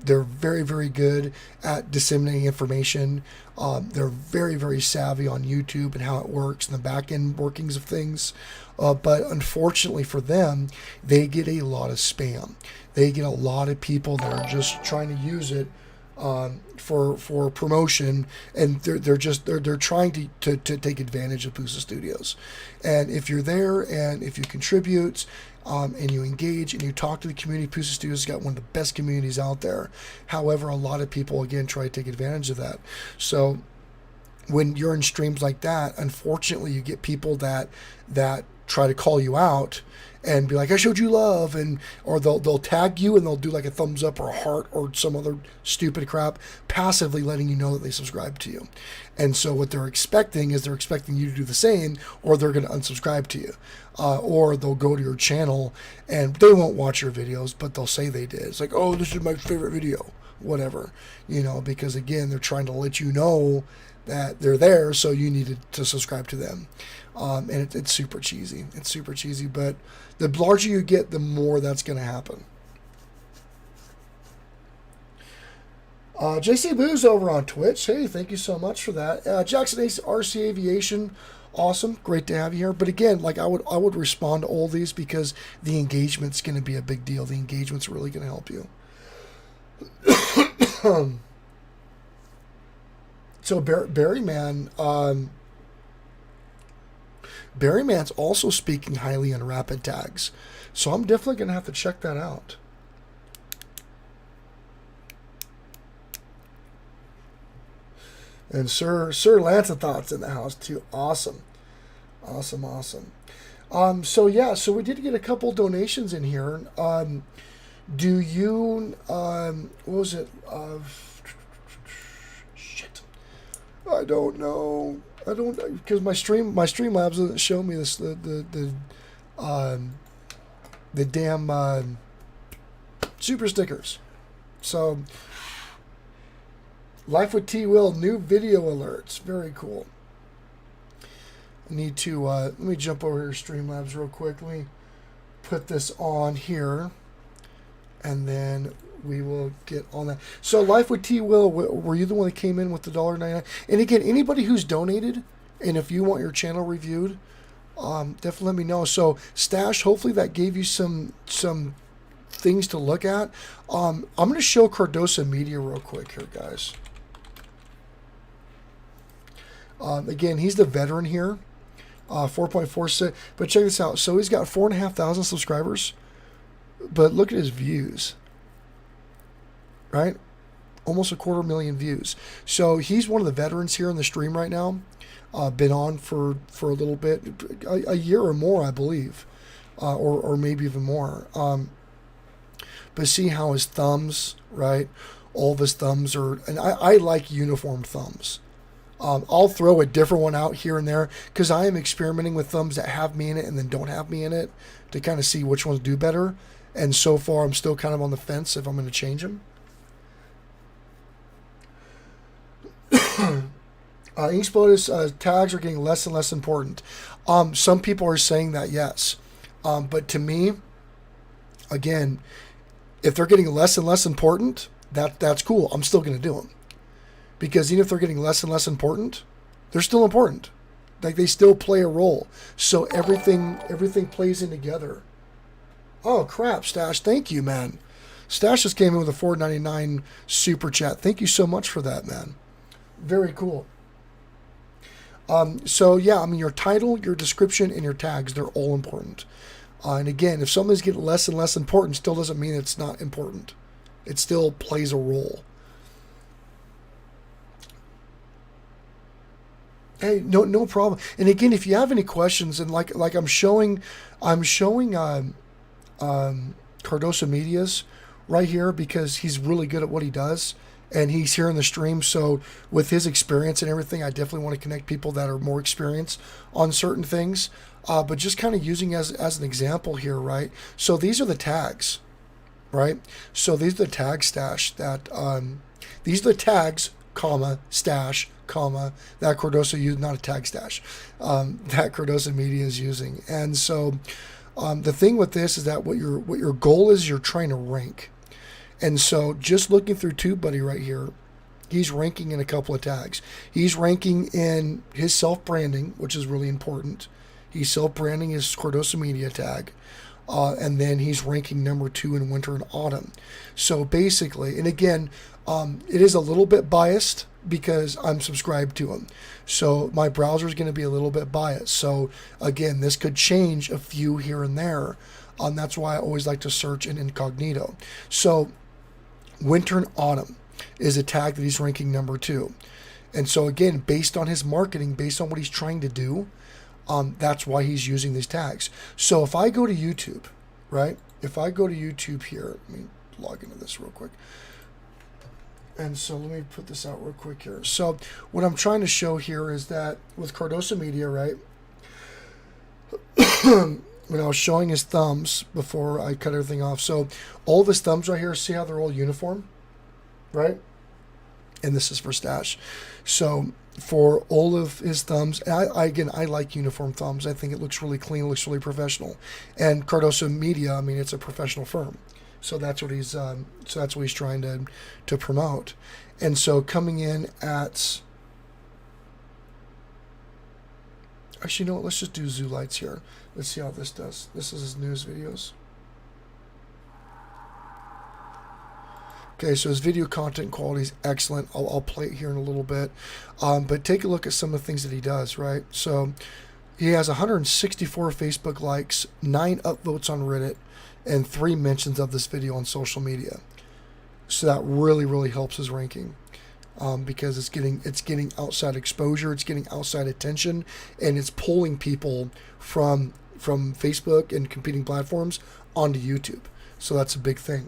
They're very, very good at disseminating information. They're very, very savvy on YouTube and how it works and the back end workings of things. But unfortunately for them, they get a lot of spam. They get a lot of people that are just trying to use it for promotion, and they're trying to take advantage of Pusa Studios. And if you're there and if you contribute and you engage and you talk to the community, Pusa Studios has got one of the best communities out there. However, a lot of people again try to take advantage of that. So when you're in streams like that, unfortunately you get people that try to call you out and be like, I showed you love, or they'll tag you and they'll do like a thumbs up or a heart or some other stupid crap, passively letting you know that they subscribe to you. And so what they're expecting is they're expecting you to do the same, or they're going to unsubscribe to you. Or they'll go to your channel and they won't watch your videos, but they'll say they did. It's like, oh, this is my favorite video, whatever, because again, they're trying to let you know that they're there, so you need to subscribe to them. And it's super cheesy. It's super cheesy, but the larger you get, the more that's going to happen. JC Boo's over on Twitch. Hey, thank you so much for that. Jackson Ace RC Aviation, awesome, great to have you here. But again, like I would respond to all these, because the engagement's going to be a big deal. The engagement's really going to help you. So Barryman's also speaking highly on rapid tags, so I'm definitely going to have to check that out. And Sir Lancelot's in the house too. Awesome. So yeah, so we did get a couple donations in here. Do you what was it? Shit. I don't know, because my Streamlabs doesn't show me this the damn super stickers. So Life with T Will, new video alerts, very cool. I need to let me jump over here to Streamlabs real quick. Let me put this on here, and then we will get on that. So Life with T Will, were you the one that came in with the $1.99? And again, anybody who's donated, and if you want your channel reviewed, definitely let me know. So Stash, hopefully that gave you some things to look at. I'm going to show Cardoso Media real quick here, guys. Again, he's the veteran here, 4.46. But check this out. So he's got 4,500 subscribers, but look at his views. Right? Almost 250,000 views. So he's one of the veterans here in the stream right now. Been on for a little bit, a year or more, I believe, or maybe even more. But see how his thumbs, right? All of his thumbs are, and I like uniform thumbs. I'll throw a different one out here and there, because I am experimenting with thumbs that have me in it and then don't have me in it, to kind of see which ones do better. And so far, I'm still kind of on the fence if I'm going to change them. Inksploder's tags are getting less and less important. Some people are saying that, yes. But to me, again, if they're getting less and less important, that's cool. I'm still going to do them. Because even if they're getting less and less important, they're still important. Like, they still play a role. So everything plays in together. Oh, crap, Stash. Thank you, man. Stash just came in with a $4.99 super chat. Thank you so much for that, man. Very cool. So, yeah, I mean, your title, your description, and your tags, they're all important. And again, if something's getting less and less important, still doesn't mean it's not important. It still plays a role. Hey, no problem. And again, if you have any questions, and like I'm showing Cardoso Media's right here because he's really good at what he does, and he's here in the stream. So with his experience and everything, I definitely want to connect people that are more experienced on certain things. But just kind of using as an example here, right? So these are the tags, right? So these are the tag stash that these are the tags, comma, stash, comma, that Cardoso used, not a tag stash, that Cardoso Media is using. And so the thing with this is that what your goal is, you're trying to rank. And so just looking through TubeBuddy right here, he's ranking in a couple of tags. He's ranking in his self-branding, which is really important. He's self-branding his Cardoso Media tag. And then he's ranking number 2 in winter and autumn. So basically, and again, it is a little bit biased because I'm subscribed to him. So my browser is going to be a little bit biased. So again, this could change a few here and there. That's why I always like to search in incognito. So winter and autumn is a tag that he's ranking number 2. And so again, based on his marketing, based on what he's trying to do, that's why he's using these tags. So if I go to YouTube, right? If I go to YouTube here, let me log into this real quick. And so let me put this out real quick here. So what I'm trying to show here is that with Cardoso Media, right? When I was showing his thumbs before I cut everything off. So all of his thumbs right here, see how they're all uniform, right? And this is for stash. So for all of his thumbs, and I like uniform thumbs. I think it looks really clean, looks really professional. And Cardoso Media, I mean, it's a professional firm. So that's what he's trying to promote. And so coming in at, actually, you know what? Let's just do Zoo Lights here. Let's see how this does. This is his news videos. Okay, so his video content quality is excellent. I'll play it here in a little bit. But take a look at some of the things that he does, right? So he has 164 Facebook likes, 9 upvotes on Reddit, and 3 mentions of this video on social media. So that really, really helps his ranking. Because it's getting outside exposure, it's getting outside attention, and it's pulling people from Facebook and competing platforms onto YouTube. So that's a big thing.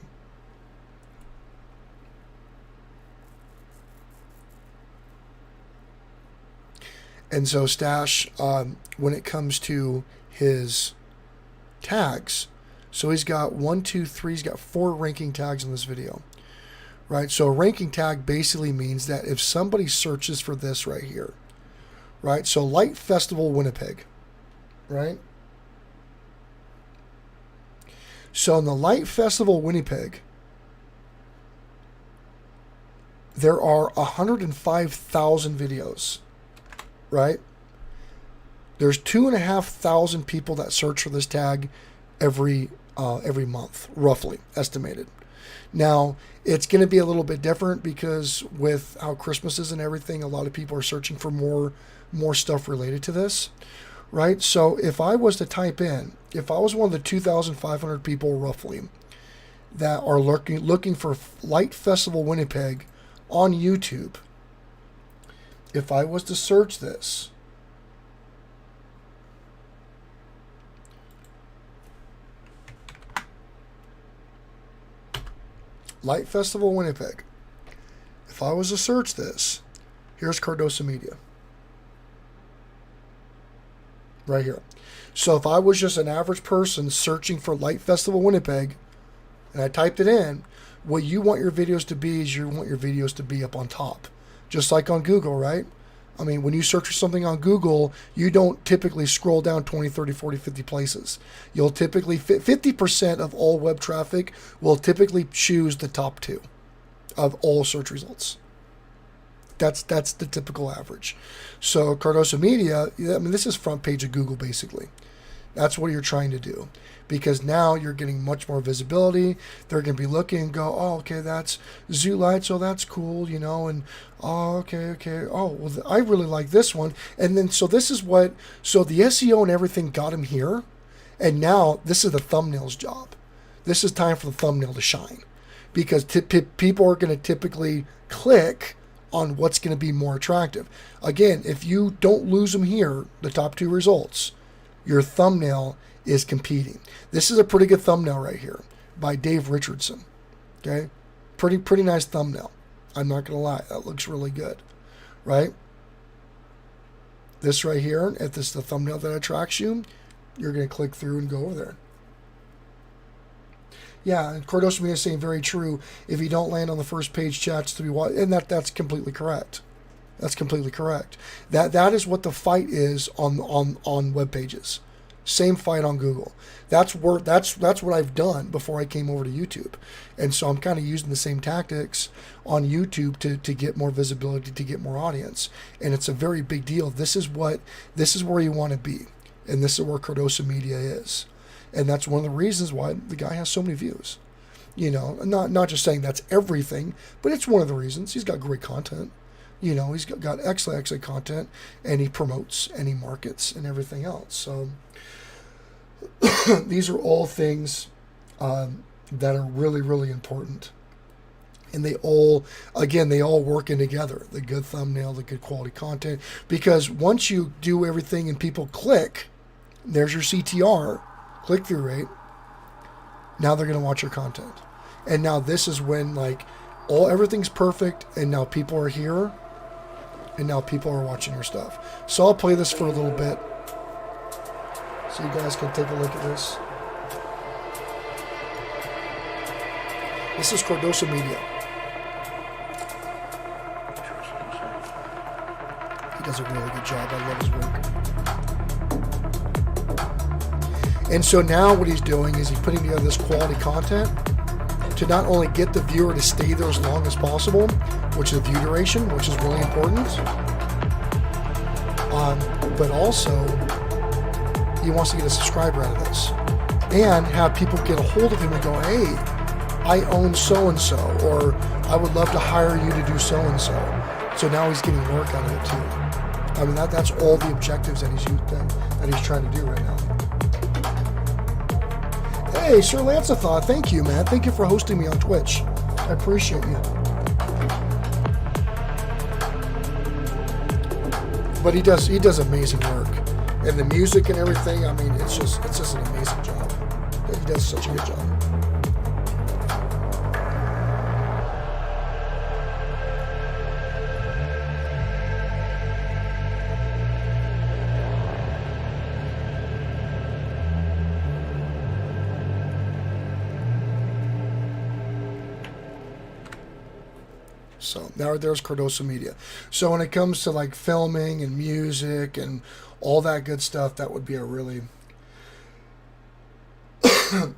And so Stash, when it comes to his tags, so he's got 1, 2, 3, he's got 4 ranking tags in this video. Right, so a ranking tag basically means that if somebody searches for this right here, right, so Light Festival Winnipeg, right? So in the Light Festival Winnipeg, there are 105,000 videos, right? There's 2,500 people that search for this tag every month, roughly estimated. Now, it's going to be a little bit different because with how Christmas is and everything, a lot of people are searching for more stuff related to this, right? So if I was to type in, if I was one of the 2,500 people roughly that are looking for Light Festival Winnipeg on YouTube, if I was to search this, Light Festival Winnipeg. If I was to search this, here's Cardoso Media. Right here. So if I was just an average person searching for Light Festival Winnipeg, and I typed it in, what you want your videos to be is you want your videos to be up on top. Just like on Google, right? I mean, when you search for something on Google, you don't typically scroll down 20, 30, 40, 50 places. You'll typically, 50% of all web traffic will typically choose the top 2 of all search results. That's the typical average. So Cardoso Media, I mean, this is front page of Google basically. That's what you're trying to do. Because now you're getting much more visibility. They're going to be looking and go, oh, okay, that's Zoo Lights, oh, that's cool, you know, and oh, okay, oh, well, I really like this one. And then, so this is what, so the SEO and everything got him here, And now this is the thumbnail's job. This is time for the thumbnail to shine, because people are going to typically click on what's going to be more attractive. Again, if you don't lose them here, the top 2 results, your thumbnail is competing. This is a pretty good thumbnail right here by Dave Richardson. Okay, pretty nice thumbnail. I'm not going to lie, that looks really good, right? This right here, if this is the thumbnail that attracts you, you're going to click through and go over there. Yeah, and Cordosa Media is saying very true. If you don't land on the first page, chats to be watched, and that's completely correct. That's completely correct. That is what the fight is on web pages. Same fight on Google. That's what I've done before I came over to YouTube, and so I'm kind of using the same tactics on YouTube to get more visibility, to get more audience, and it's a very big deal. This is where you want to be, and this is where Cordosa Media is. And that's one of the reasons why the guy has so many views. You know, not just saying that's everything, but it's one of the reasons. He's got great content. You know, he's got excellent content, and he promotes and he markets and everything else. So these are all things that are really, really important. And they all working together. The good thumbnail, the good quality content. Because once you do everything and people click, there's your CTR, click-through rate. Now they're going to watch your content. And now this is when, like, everything's perfect, and now people are here, and now people are watching your stuff. So I'll play this for a little bit so you guys can take a look at this. This is Cordosa Media. He does a really good job. I love his work. And so now what he's doing is he's putting together this quality content to not only get the viewer to stay there as long as possible, which is view duration, which is really important, but also he wants to get a subscriber out of this and have people get a hold of him and go, hey, I own so-and-so, or I would love to hire you to do so-and-so. So now he's getting work out of it too. I mean, that's all the objectives that he's trying to do right now. Hey, Sir Lanceathon, thank you, man. Thank you for hosting me on Twitch. I appreciate you. But he does amazing work. And the music and everything, I mean, it's just an amazing job. He does such a good job. So now there's Cordosa Media. So when it comes to like filming and music and all that good stuff, that would be a really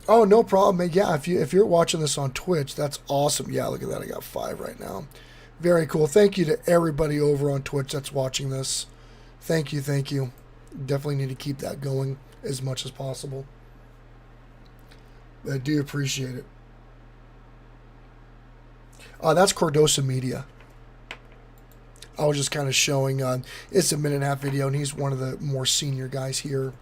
oh, no problem, man. Yeah, if you're watching this on Twitch, that's awesome. Yeah, look at that. I got 5 right now. Very cool. Thank you to everybody over on Twitch that's watching this. Thank you. Definitely need to keep that going as much as possible. I do appreciate it. That's Cordosa Media. I was just kind of showing, it's a 1.5-minute video, and he's one of the more senior guys here,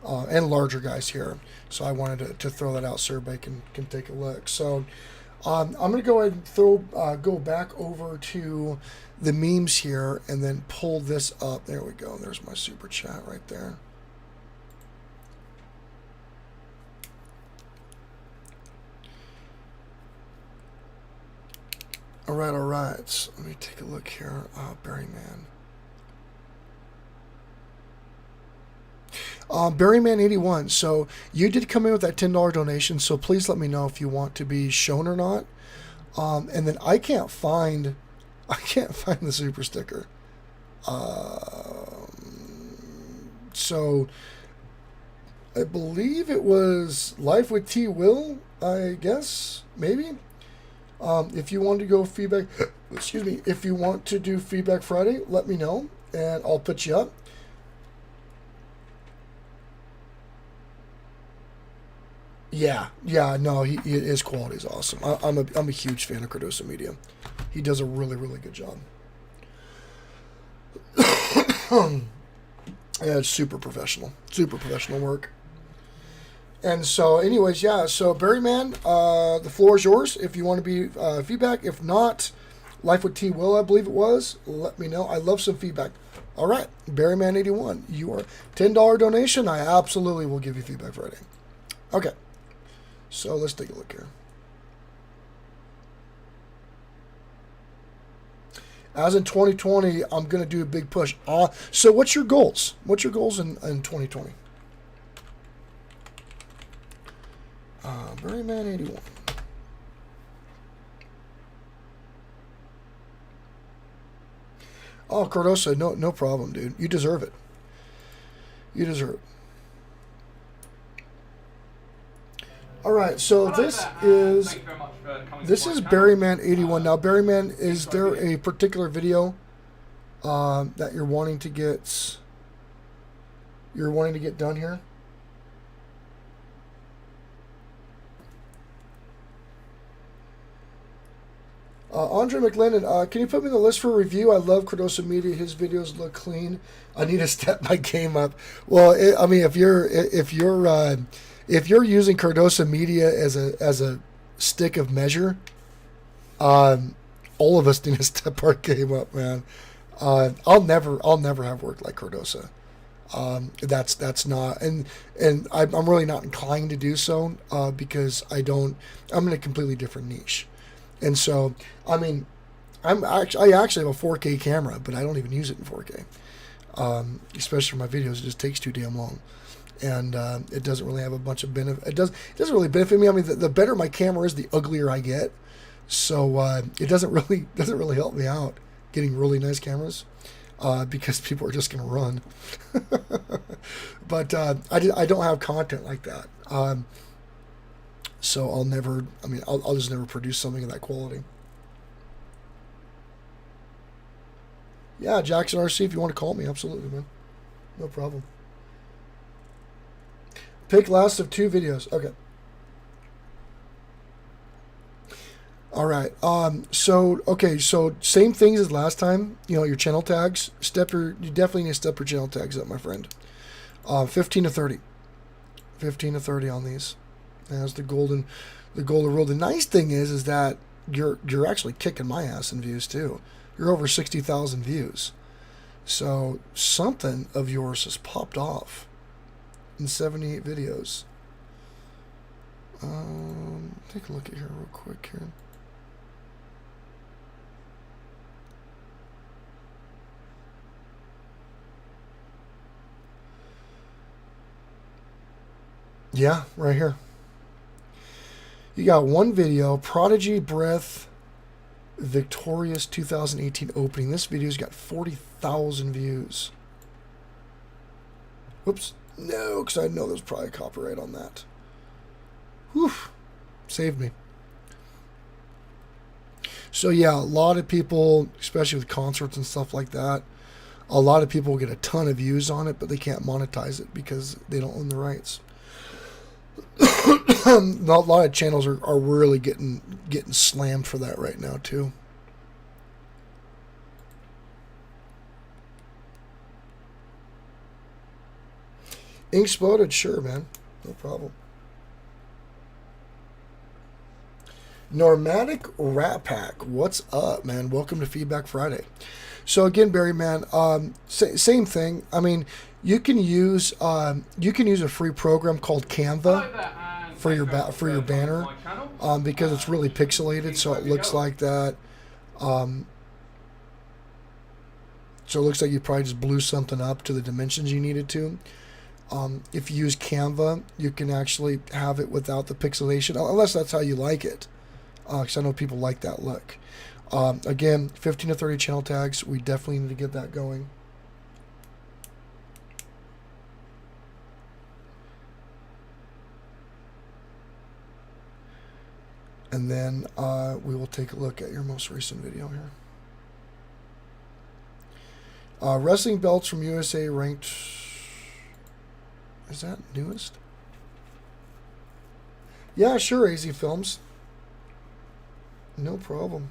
and larger guys here. So I wanted to throw that out so everybody can take a look. So I'm going to go ahead and go back over to the memes here and then pull this up. There we go. There's my super chat right there. All right. So let me take a look here. Berryman. Berryman81. So you did come in with that $10 donation. So please let me know if you want to be shown or not. And then I can't find the super sticker. So I believe it was Life with T. Will. I guess maybe. If you want to go feedback, excuse me, if you want to do Feedback Friday, let me know, and I'll put you up. Yeah, no, his quality is awesome. I'm a huge fan of Cordosa Media. He does a really, really good job. Yeah, it's super professional work. And so, anyways, yeah. So, Barryman, the floor is yours. If you want to be feedback, if not, Life with T. Will, I believe it was. Let me know. I love some feedback. All right, Barryman81, you are $10 donation. I absolutely will give you feedback Friday. Okay, so let's take a look here. As in 2020, I'm going to do a big push. So what's your goals? What's your goals in 2020? Barryman81. Oh, Cardoso, no problem, dude. You deserve it. You deserve it. All right, so this is Barryman81. Now, Barryman, is there a particular video that you're wanting to get done here? Andre McLennan, can you put me on the list for a review? I love Cardoso Media. His videos look clean. I need to step my game up. Well, I mean, if you're using Cardoso Media as a stick of measure, all of us need to step our game up, man. I'll never have work like Cardoso. That's not, and I'm really not inclined to do so because I'm in a completely different niche. And so, I mean, I actually have a 4K camera, but I don't even use it in 4K. Especially for my videos, it just takes too damn long, and it doesn't really have a bunch of benefit. It doesn't really benefit me. I mean, the better my camera is, the uglier I get. So it doesn't really help me out getting really nice cameras because people are just going to run. But I don't have content like that. So I'll just never produce something of that quality. Yeah, Jackson RC, if you want to call me, absolutely, man. No problem. Pick last of 2 videos. Okay. All right. So same things as last time. You know, your channel tags. You definitely need to step your channel tags up, my friend. 15 to 30. 15 to 30 on these. That's the golden rule. The nice thing is that you're actually kicking my ass in views too. You're over 60,000 views. So something of yours has popped off in 78 videos. Take a look at here real quick here. Yeah, right here. You got one video, Prodigy Breath Victorious 2018 opening. This video's got 40,000 views. Whoops. No, because I know there's probably copyright on that. Whew. Saved me. So yeah, a lot of people, especially with concerts and stuff like that, a lot of people get a ton of views on it, but they can't monetize it because they don't own the rights. A lot of channels are really getting slammed for that right now too. Ink Exploded, sure, man, no problem. Normatic Rat Pack, what's up, man? Welcome to Feedback Friday. So again, Barry, man, same thing. I mean, you can use a free program called Canva for your banner because it's really pixelated, so it looks like that. So it looks like you probably just blew something up to the dimensions you needed to. If you use Canva, you can actually have it without the pixelation, unless that's how you like it. Because I know people like that look. Again, 15 to 30 channel tags. We definitely need to get that going. And then we will take a look at your most recent video here. Wrestling belts from USA ranked. Is that newest? Yeah, sure, AZ Films. No problem.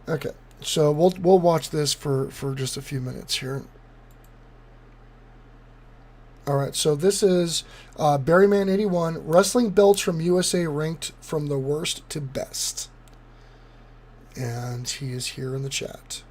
Okay, So we'll watch this for just a few minutes here. All right, so this is Berryman81, wrestling belts from USA ranked from the worst to best. And he is here in the chat.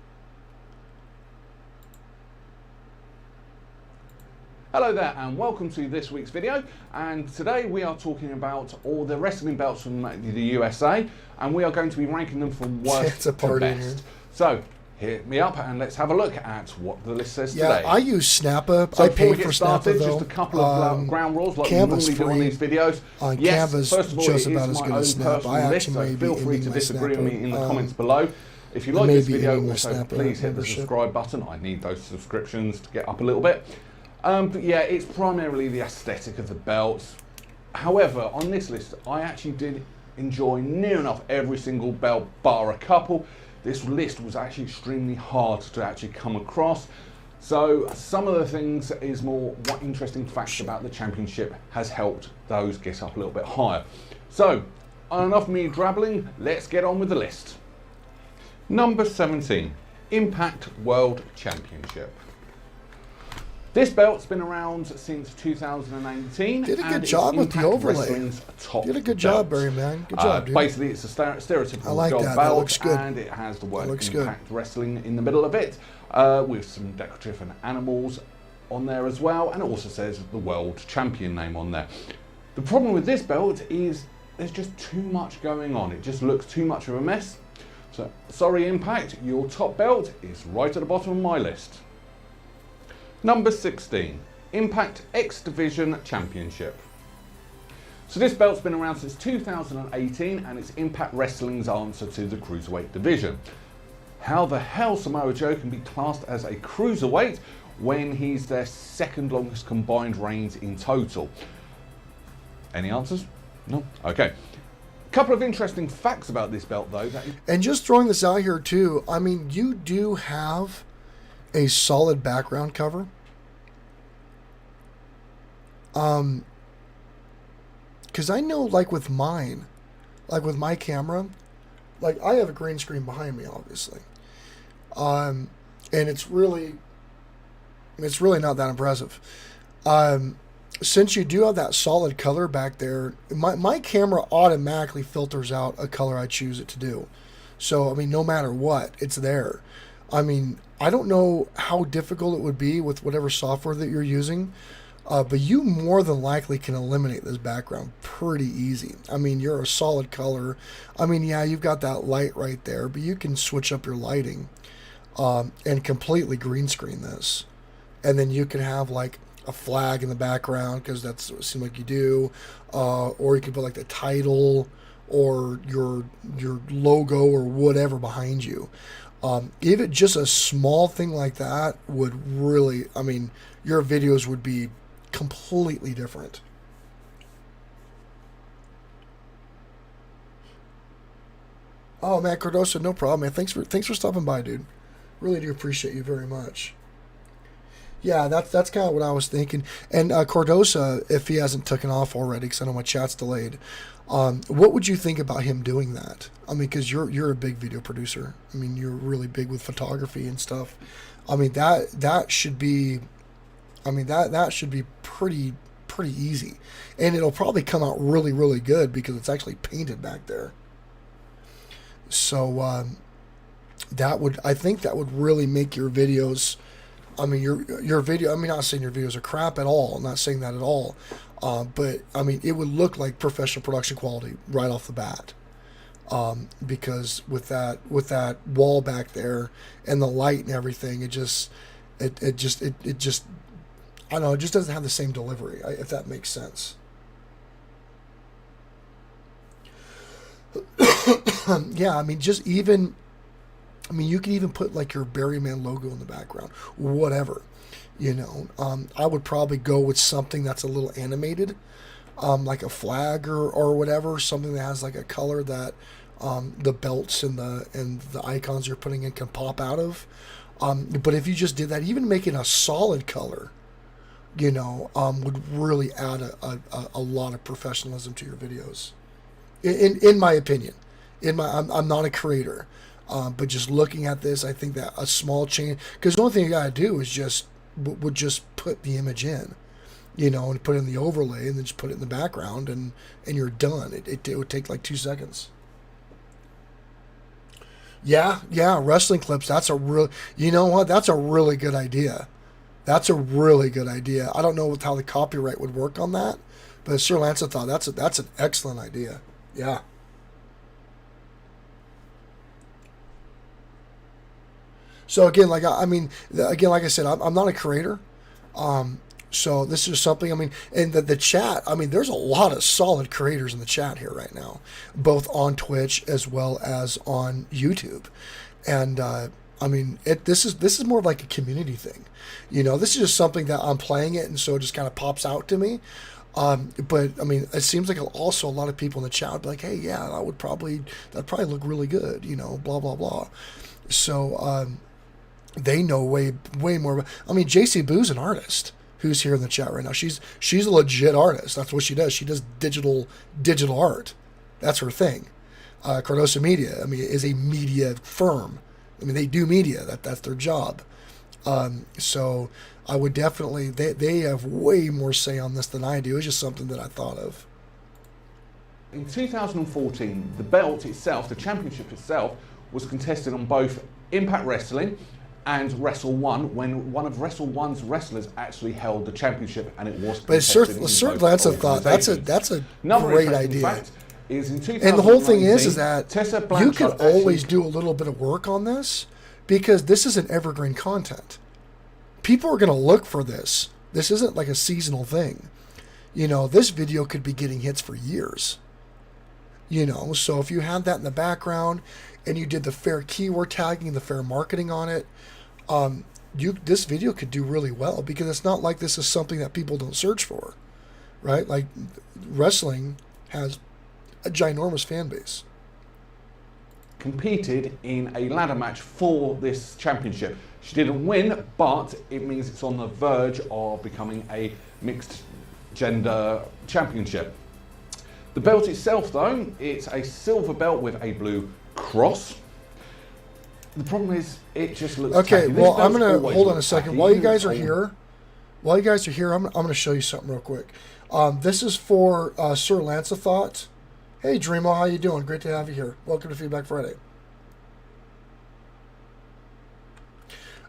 Hello there and welcome to this week's video, and today we are talking about all the wrestling belts from the USA, and we are going to be ranking them from worst to best. So hit me up and let's have a look at what the list says today. I use Snappa. So I before pay we get for started, Snappa, just a couple of ground rules like we Canva's normally do on free. these videos. Yes, Canva's first of all, just it about is as my good own as Snap. personal I list, actually so may be feel free to ending my disagree with me in the Snappa, comments below. If you like may this be video, ending my also Snappa please hit the membership. subscribe button. I need those subscriptions to get up a little bit. But yeah, it's primarily the aesthetic of the belts. However, on this list, I actually did enjoy near enough every single belt bar a couple. This list was actually extremely hard to actually come across. So some of the things is more what interesting facts about the championship has helped those get up a little bit higher. So enough me drabbling, let's get on with the list. Number 17, Impact World Championship. This belt's been around since 2018. Did a good job with the overlay. Did a good job, Berryman. Good job, dude. Basically, it's a stereotypical gold that. That belt, looks good. and it has the word looks Impact Wrestling in the middle of it, with some decorative and animals on there as well, and it also says the World Champion name on there. The problem with this belt is there's just too much going on. It just looks too much of a mess. So, sorry Impact, your top belt is right at the bottom of my list. Number 16, Impact X Division Championship. So this belt's been around since 2018 and it's Impact Wrestling's answer to the Cruiserweight division. How the hell Samoa Joe can be classed as a Cruiserweight when he's their second longest combined reigns in total? Any answers? No? Okay. Couple of interesting facts about this belt though. And just throwing this out here too, I mean, you do have a solid background cover. Because I know, like with mine, like with my camera, like I have a green screen behind me, obviously, and it's really not that impressive. Since you do have that solid color back there, my camera automatically filters out a color I choose it to do. So I mean, no matter what, it's there. I mean, I don't know how difficult it would be with whatever software that you're using, but you more than likely can eliminate this background pretty easy. I mean, you're a solid color. I mean, yeah, you've got that light right there, but you can switch up your lighting and completely green screen this. And then you can have like a flag in the background because that's what it seems like you do, or you can put like the title or your logo or whatever behind you. Even just a small thing like that would really, I mean, your videos would be completely different. Oh man, Cardoso, no problem, man. Thanks for stopping by, dude. Really do appreciate you very much. Yeah, that's kind of what I was thinking. And Cardosa, if he hasn't taken off already, because I know my chat's delayed, what would you think about him doing that? I mean, because you're a big video producer. I mean, you're really big with photography and stuff. I mean, that should be, I mean, that should be pretty easy, and it'll probably come out really, really good because it's actually painted back there. So I think that would really make your videos. I mean, your video. I mean, not saying your videos are crap at all. I'm not saying that at all. But I mean, it would look like professional production quality right off the bat. Because with that wall back there and the light and everything, it just I don't know, it just doesn't have the same delivery, if that makes sense. Yeah, I mean, you can even put like your Berryman logo in the background, whatever, you know. I would probably go with something that's a little animated, like a flag or whatever, something that has like a color that the belts and the icons you're putting in can pop out of. But if you just did that, even making a solid color, you know, would really add a lot of professionalism to your videos. In my opinion, I'm not a creator. But just looking at this, I think that a small change, because the only thing you got to do is would just put the image in, and put in the overlay and then just put it in the background and you're done. It would take like 2 seconds. Yeah, wrestling clips. That's a that's a really good idea. That's a really good idea. I don't know how the copyright would work on that, but Sir Lance thought that's an excellent idea. Yeah. So again, like I said, I'm not a creator. So this is something, and the chat, there's a lot of solid creators in the chat here right now, both on Twitch as well as on YouTube. And, this is more of like a community thing. This is just something that I'm playing it, and so it just kind of pops out to me. But it seems like also a lot of people in the chat would be like, hey, yeah, that'd probably look really good, blah, blah, blah. So, they know way more. JC Boo's an artist who's here in the chat right now. She's a legit artist. That's what she does. She does digital art. That's her thing. Cardoso Media, is a media firm. They do media. That's their job. So I would definitely, they have way more say on this than I do. It's just something that I thought of. In 2014, the belt itself, the championship itself, was contested on both Impact Wrestling and Wrestle One, when one of Wrestle One's wrestlers actually held the championship, and it was. But Sir Lance thought that's a great idea. Fact is and the whole thing is that you can always do a little bit of work on this, because this isn't evergreen content. People are going to look for this. This isn't like a seasonal thing. This video could be getting hits for years. So if you had that in the background and you did the fair keyword tagging, the fair marketing on it, this video could do really well, because it's not like this is something that people don't search for, right? Like, wrestling has a ginormous fan base. Competed in a ladder match for this championship. She didn't win, but it means it's on the verge of becoming a mixed gender championship. The belt itself, though, it's a silver belt with a blue cross. The problem is, it just looks okay. tacky. Well, I'm gonna hold on a second. While you guys are here, I'm gonna show you something real quick. This is for Sir Lanceathot. Hey, Dreamo, how you doing? Great to have you here. Welcome to Feedback Friday.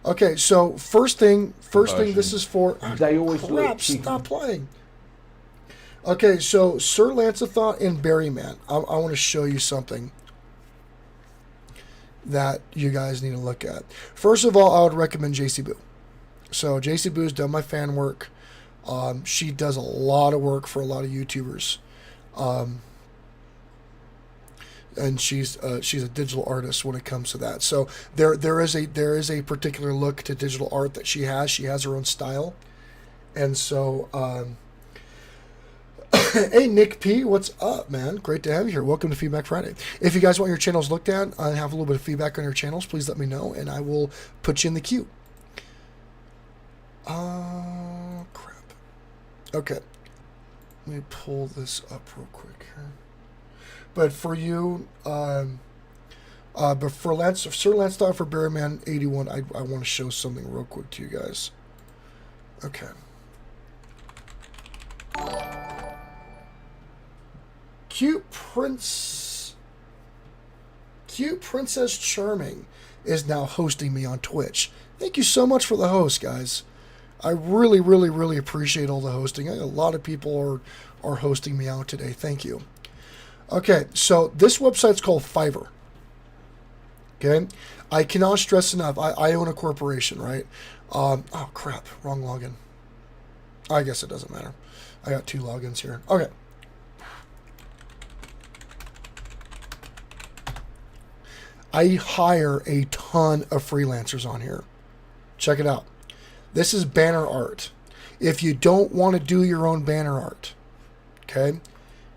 Okay, so first thing, this is for. They always crap! Stop playing. Okay, so Sir Lanceathot and Berryman. I want to show you something that you guys need to look at. First of all, I would recommend JC Boo. So JC Boo's done my fan work. She does a lot of work for a lot of YouTubers. And she's a digital artist when it comes to that. So there is a particular look to digital art that she has. She has her own style. And so hey, Nick P, what's up, man? Great to have you here. Welcome to Feedback Friday. If you guys want your channels looked at and have a little bit of feedback on your channels, please let me know, and I will put you in the queue. Crap. Okay. Let me pull this up real quick here. But for you, but for Sir Lanceathot, for Berryman 81, I want to show something real quick to you guys. Okay. Cute Princess Charming is now hosting me on Twitch. Thank you so much for the host, guys. I really, really, really appreciate all the hosting. A lot of people are hosting me out today. Thank you. Okay, so this website's called Fiverr. Okay, I cannot stress enough. I own a corporation, right? Oh crap, wrong login. I guess it doesn't matter. I got 2 logins here. Okay. I hire a ton of freelancers on here. Check it out. This is banner art. If you don't want to do your own banner art, okay?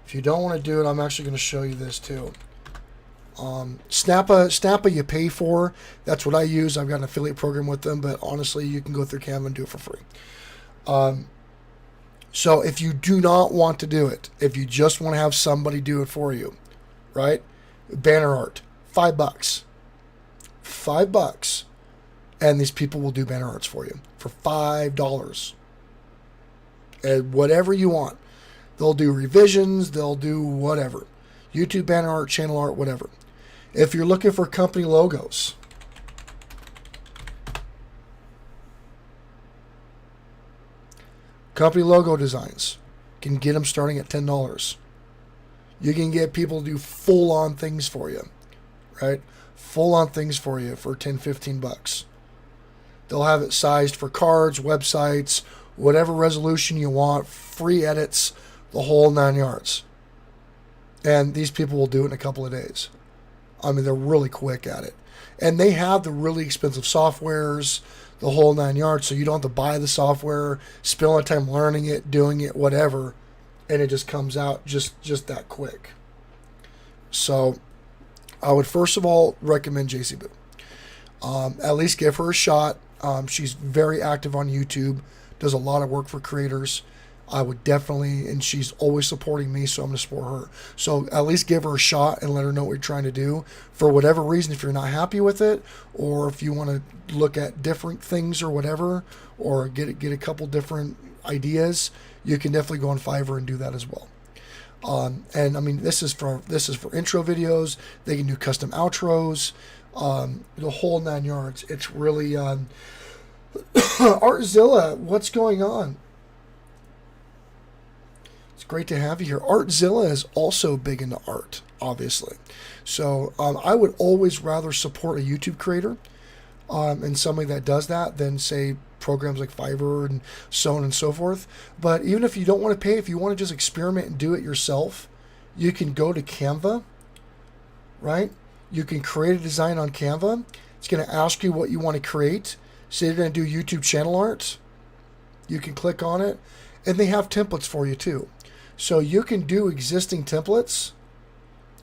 If you don't want to do it, I'm actually going to show you this too. Snappa you pay for. That's what I use. I've got an affiliate program with them, but honestly, you can go through Canva and do it for free. So if you do not want to do it, if you just want to have somebody do it for you, right? Banner art, $5. $5, and these people will do banner arts for you for $5. And whatever you want. They'll do revisions, they'll do whatever. YouTube banner art, channel art, whatever. If you're looking for company logos, company logo designs, can get them starting at $10. You can get people to do full-on things for you, right? Full-on things for you for $10, $15. They'll have it sized for cards, websites, whatever resolution you want, free edits, the whole 9 yards. And these people will do it in a couple of days. I mean, they're really quick at it. And they have the really expensive softwares, the whole 9 yards, so you don't have to buy the software, spend a lot of time learning it, doing it, whatever, and it just comes out just that quick. So I would first of all recommend JC Boo. At least give her a shot. She's very active on YouTube, does a lot of work for creators. I would definitely, and she's always supporting me, so I'm going to support her. So at least give her a shot and let her know what you're trying to do. For whatever reason, if you're not happy with it, or if you want to look at different things or whatever, or get a couple different ideas, you can definitely go on Fiverr and do that as well. And I mean, this is for intro videos. They can do custom outros, the whole 9 yards. It's really Artzilla. What's going on? Great to have you here. Artzilla is also big into art, obviously. So I would always rather support a YouTube creator and somebody that does that than, say, programs like Fiverr and so on and so forth. But even if you don't want to pay, if you want to just experiment and do it yourself, you can go to Canva, right? You can create a design on Canva. It's going to ask you what you want to create. Say you're going to do YouTube channel art. You can click on it. And they have templates for you too. So you can do existing templates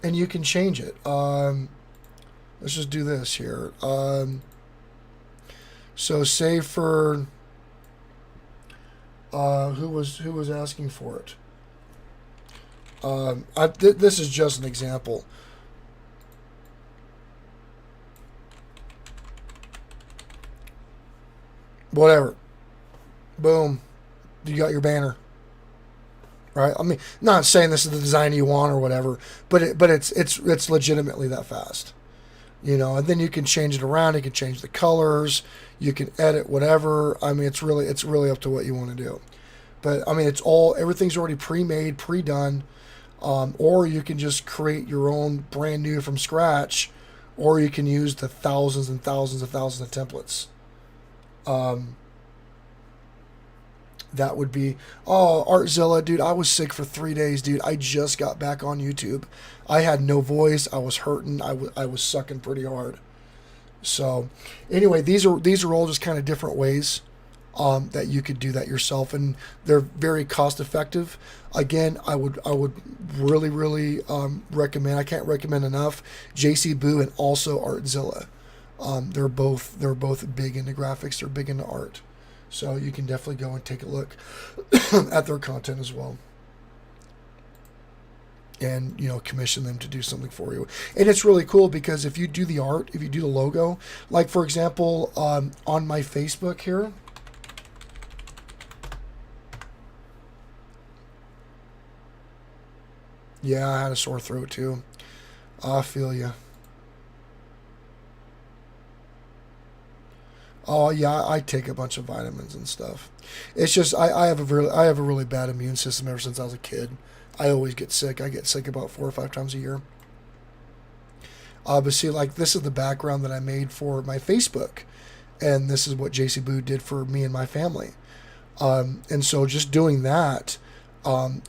and you can change it. Let's just do this here. So say for who was asking for it? This is just an example. Whatever. Boom. You got your banner. Right? I mean, not saying this is the design you want or whatever, but it's legitimately that fast. You know, and then you can change it around, you can change the colors, you can edit whatever. I mean, it's really up to what you want to do. But I mean, everything's already pre-made, pre-done. Or you can just create your own brand new from scratch, or you can use the thousands and thousands of templates. That would be, Artzilla, dude, I was sick for 3 days, dude. I just got back on YouTube. I had no voice. I was hurting. I was sucking pretty hard. So anyway, these are all just kind of different ways that you could do that yourself, and they're very cost effective. Again, I would really recommend, I can't recommend enough, JC Boo and also Artzilla. They're both big into graphics. They're big into art. So you can definitely go and take a look at their content as well. And, you know, commission them to do something for you. And it's really cool because if you do the art, if you do the logo, like for example, on my Facebook here, yeah, I had a sore throat too. I feel you. Oh yeah, I take a bunch of vitamins and stuff. It's just I have a really bad immune system ever since I was a kid. I always get sick. I get sick about 4 or 5 times a year. But see, like this is the background that I made for my Facebook, and this is what JC Boo did for me and my family. And so just doing that,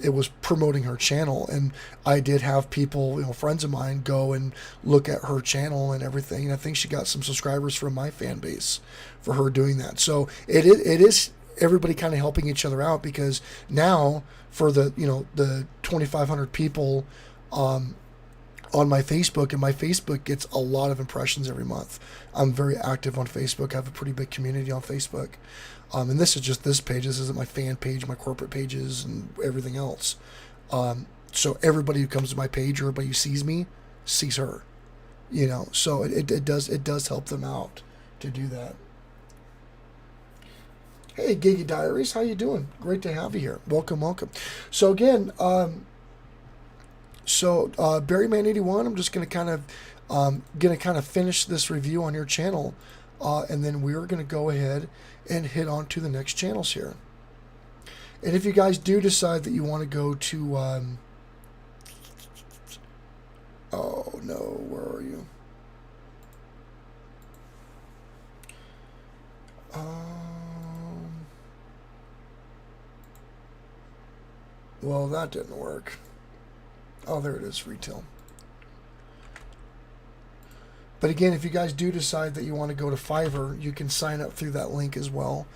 it was promoting her channel, and I did have people, you know, friends of mine go and look at her channel and everything. And I think she got some subscribers from my fan base for her doing that. So it is everybody kind of helping each other out, because now for the 2,500 people on my Facebook, and my Facebook gets a lot of impressions every month. I'm very active on Facebook. I have a pretty big community on Facebook. And this is just this page. This isn't my fan page, my corporate pages, and everything else. So everybody who comes to my page, or everybody who sees me, sees her. You know, so it does help them out to do that. Hey, Giggy Diaries, how you doing? Great to have you here. Welcome, welcome. So again, Barryman81, I'm just gonna kind of finish this review on your channel, and then we're gonna go ahead and hit on to the next channels here. And if you guys do decide that you want to go to, oh no, where are you? Well, that didn't work. Oh, there it is, retail. But again, if you guys do decide that you want to go to Fiverr, you can sign up through that link as well,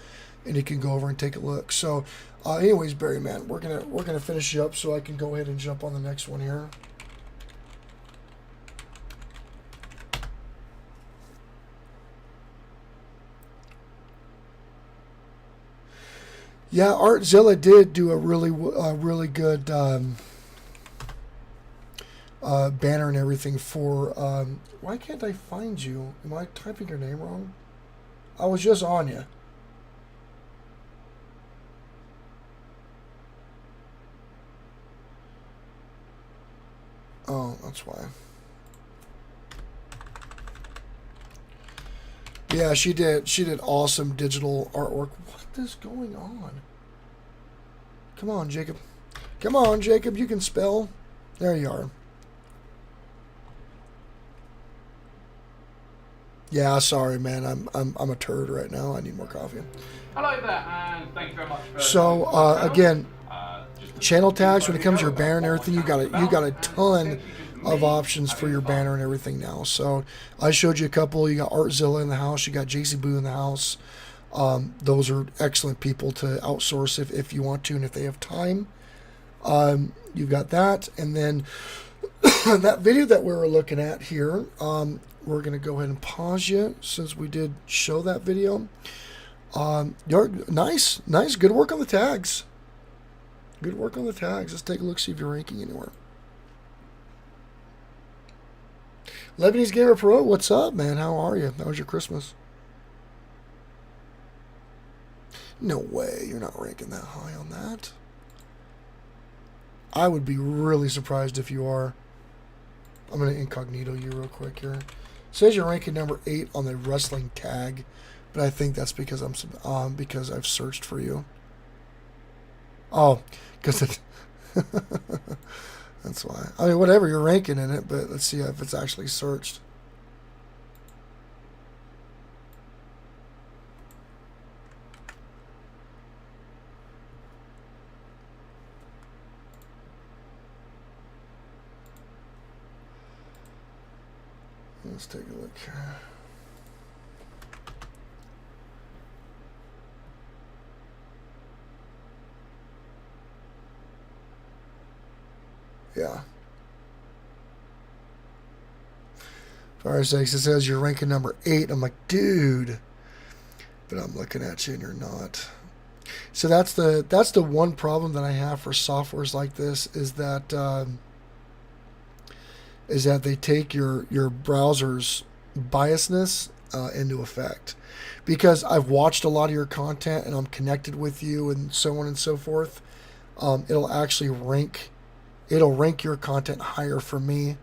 and you can go over and take a look. So, anyways, Barry, man, we're gonna finish you up so I can go ahead and jump on the next one here. Yeah, Artzilla did do a really good banner and everything for. Why can't I find you? Am I typing your name wrong? I was just on you. Oh, that's why. Yeah, she did awesome digital artwork. What is going on? Come on, Jacob. Come on, Jacob. You can spell. There you are. Yeah, sorry, man. I'm a turd right now. I need more coffee. Hello there, and thank you very much for... So again, channel tags. When it comes to your banner and everything, you got a ton of options for your banner and everything now. So I showed you a couple. You got Artzilla in the house. You got JC Boo in the house. Those are excellent people to outsource if you want to and if they have time. You've got that, and then that video that we were looking at here. We're gonna go ahead and pause you since we did show that video. Nice, good work on the tags. Good work on the tags. Let's take a look, see if you're ranking anywhere. Lebanese Gamer Pro, what's up, man? How are you? How was your Christmas? No way, you're not ranking that high on that. I would be really surprised if you are. I'm going to incognito you real quick here. It says you're ranking number 8 on the wrestling tag, but I think that's because because I've searched for you. Oh, because it... That's why. I mean, whatever, you're ranking in it, but let's see if it's actually searched. Let's take a look here. Yeah. Fire sakes, it says you're ranking number 8. I'm like, dude. But I'm looking at you and you're not. So that's the one problem that I have for softwares like this is that they take your browser's biasness into effect. Because I've watched a lot of your content and I'm connected with you and so on and so forth. It'll actually rank your content higher for me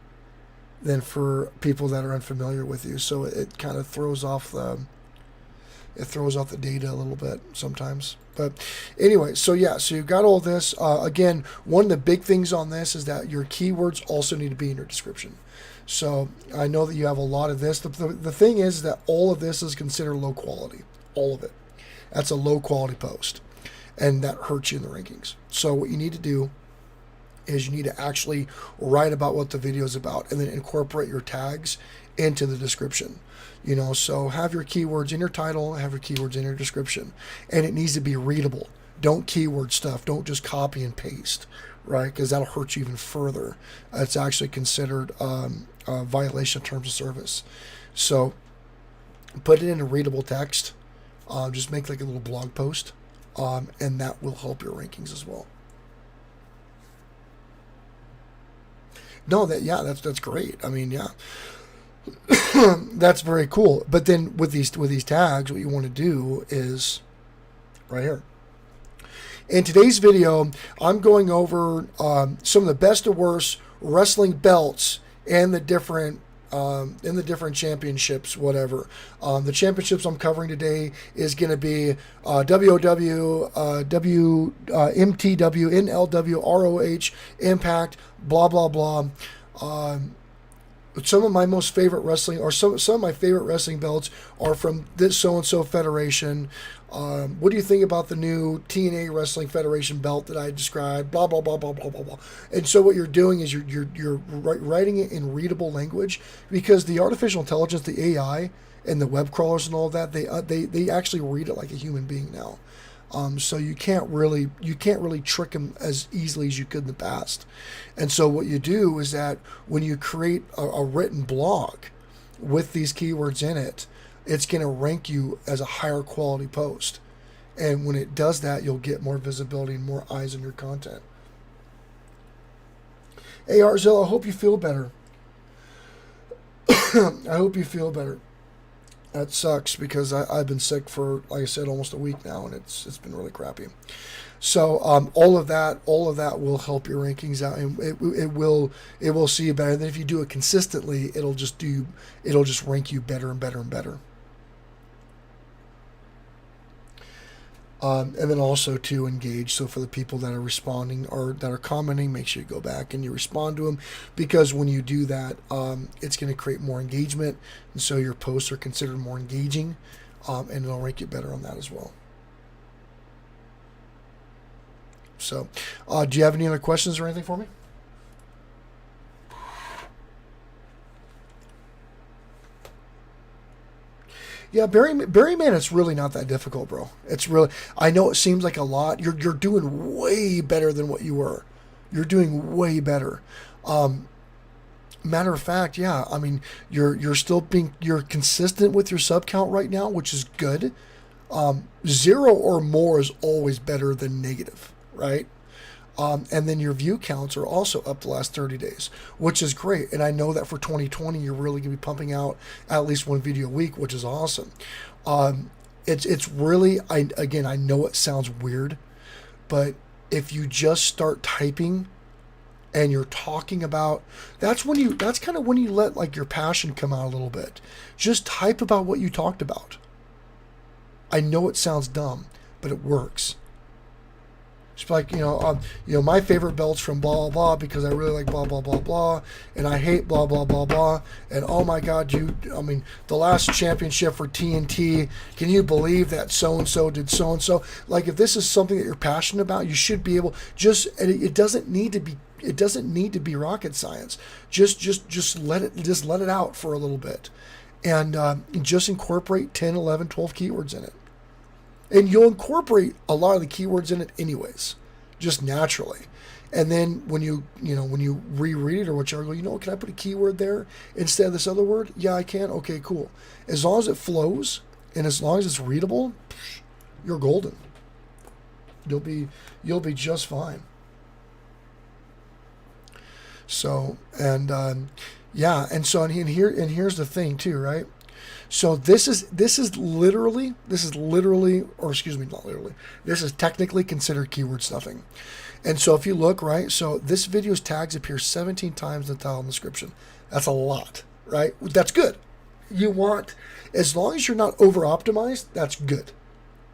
than for people that are unfamiliar with you. So it kind of throws off the data a little bit sometimes. But anyway, so yeah, so you've got all this. Again, one of the big things on this is that your keywords also need to be in your description. So I know that you have a lot of this. The thing is that all of this is considered low quality. All of it. That's a low quality post. And that hurts you in the rankings. So what you need to do is you need to actually write about what the video is about and then incorporate your tags into the description. You know, so have your keywords in your title, have your keywords in your description, and it needs to be readable. Don't keyword stuff. Don't just copy and paste, right? Because that'll hurt you even further. It's actually considered a violation of terms of service. So put it in a readable text. Just make like a little blog post, and that will help your rankings as well. No, that's great. I mean, yeah. That's very cool. But then with these tags, what you want to do is right here. In today's video, I'm going over some of the best and worst wrestling belts and the different championships, whatever. The championships I'm covering today is going to be WOW, MTW, NLW, ROH, Impact, blah, blah, blah. Some of my most favorite wrestling, or some of my favorite wrestling belts are from this so-and-so federation. What do you think about the new TNA Wrestling Federation belt that I described? Blah, blah, blah, blah, blah, blah, blah. And so what you're doing is you're writing it in readable language, because the artificial intelligence, the AI, and the web crawlers and all of that, they actually read it like a human being now. So you can't really trick them as easily as you could in the past. And so what you do is that when you create a written blog with these keywords in it, it's going to rank you as a higher quality post. And when it does that, you'll get more visibility and more eyes on your content. Hey, Arzil, I hope you feel better. I hope you feel better. That sucks, because I've been sick for, like I said, almost a week now, and it's been really crappy. So all of that will help your rankings out, and it will see you better. And then if you do it consistently, it'll just rank you better and better and better. And then also to engage. So for the people that are responding or that are commenting, make sure you go back and you respond to them, because when you do that, it's going to create more engagement, and so your posts are considered more engaging, and it'll rank you better on that as well. So, do you have any other questions or anything for me? Yeah, Barryman, it's really not that difficult, bro. It's really, I know it seems like a lot. You're doing way better than what you were. You're doing way better. Matter of fact, yeah, I mean, you're consistent with your sub count right now, which is good. 0 or more is always better than negative, right? And then your view counts are also up the last 30 days, which is great. And I know that for 2020, you're really going to be pumping out at least one video a week, which is awesome. It's really, I know it sounds weird, but if you just start typing and you're talking about, that's kind of when you let like your passion come out a little bit. Just type about what you talked about. I know it sounds dumb, but it works. It's like, my favorite belt's from blah, blah, blah, because I really like blah, blah, blah, blah, and I hate blah, blah, blah, blah, and oh my God, the last championship for TNT, can you believe that so-and-so did so-and-so? Like, if this is something that you're passionate about, you should be able, it doesn't need to be rocket science. Just let it out for a little bit, and just incorporate 10, 11, 12 keywords in it. And you'll incorporate a lot of the keywords in it anyways, just naturally. And then when you reread it or whichever, can I put a keyword there instead of this other word? Yeah, I can. Okay, cool. As long as it flows and as long as it's readable, you're golden. You'll be just fine. So, and here's the thing too, right? So this is technically considered keyword stuffing. And so if you look, right, so this video's tags appear 17 times in the title and description. That's a lot, right? That's good. As long as you're not over-optimized, that's good.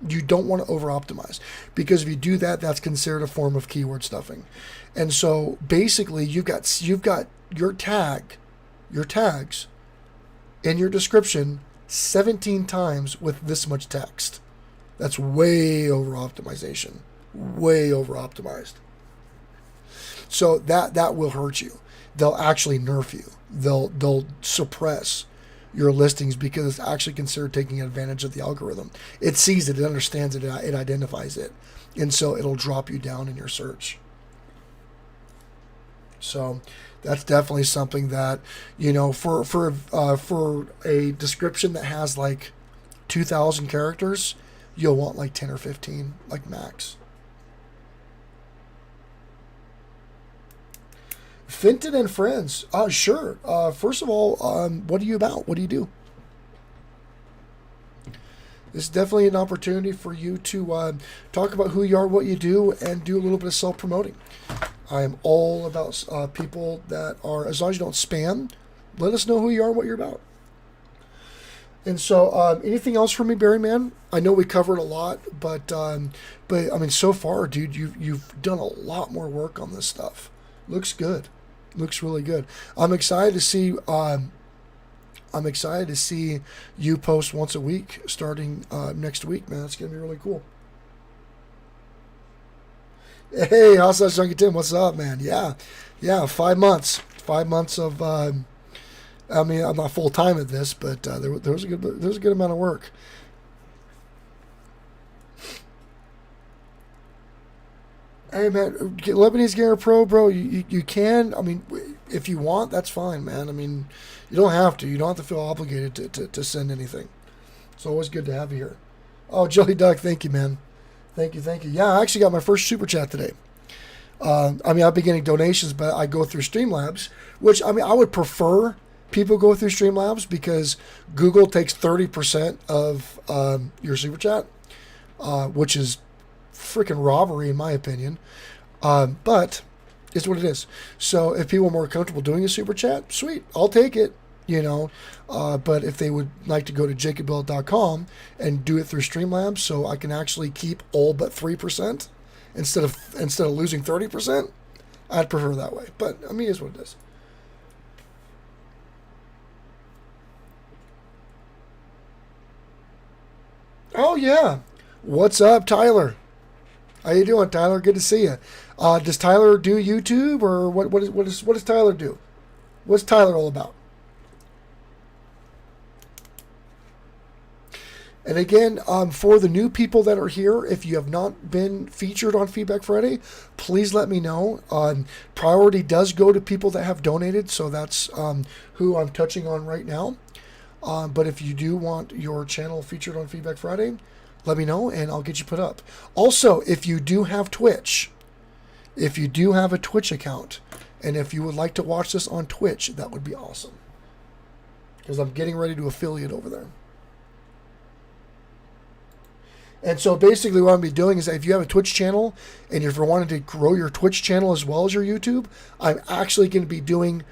You don't want to over-optimize, because if you do that, that's considered a form of keyword stuffing. And so basically you've got your tags in your description 17 times with this much text. That's way over optimization. Way over optimized. So that will hurt you. They'll actually nerf you. They'll suppress your listings because it's actually considered taking advantage of the algorithm. It sees it, it understands it, it identifies it. And so it'll drop you down in your search. So that's definitely something that, for a description that has like 2,000 characters, you'll want like 10 or 15, like max. Fenton and Friends. Sure. First of all, what are you about? What do you do? This is definitely an opportunity for you to talk about who you are, what you do, and do a little bit of self-promoting. I am all about people that are, as long as you don't spam, let us know who you are, what you're about. And so, anything else from me, Barry, man? I know we covered a lot, but I mean, so far, dude, you've done a lot more work on this stuff. Looks good. Looks really good. I'm excited to see. I'm excited to see you post once a week starting next week, man. That's gonna be really cool. Hey, how's that, Junkie Tim? What's up, man? Yeah. 5 months. 5 months of. I mean, I'm not full time at this, but there was a good amount of work. Hey, man, Lebanese Gamer Pro, bro. You can. I mean, if you want, that's fine, man. I mean, you don't have to. You don't have to feel obligated to send anything. It's always good to have you here. Oh, Jelly Duck, thank you, man. Thank you. Yeah, I actually got my first super chat today. I mean, I've been getting donations, but I go through Streamlabs, which, I mean, I would prefer people go through Streamlabs because Google takes 30% of your super chat, which is freaking robbery in my opinion. But it's what it is. So if people are more comfortable doing a super chat, sweet, I'll take it. You know, but if they would like to go to jacobbilett.com and do it through Streamlabs, so I can actually keep all but 3% instead of losing 30%, I'd prefer that way. But I mean, it's what it is. Oh yeah, what's up, Tyler? How you doing, Tyler? Good to see you. Does Tyler do YouTube, or what does Tyler do? What's Tyler all about? And again, for the new people that are here, if you have not been featured on Feedback Friday, please let me know. Priority does go to people that have donated, so that's who I'm touching on right now. But if you do want your channel featured on Feedback Friday, let me know and I'll get you put up. Also, if you do have Twitch, if you do have a Twitch account, and if you would like to watch this on Twitch, that would be awesome. Because I'm getting ready to affiliate over there. And so basically what I'm going to be doing is that if you have a Twitch channel and if you're wanting to grow your Twitch channel as well as your YouTube, I'm actually going to be doing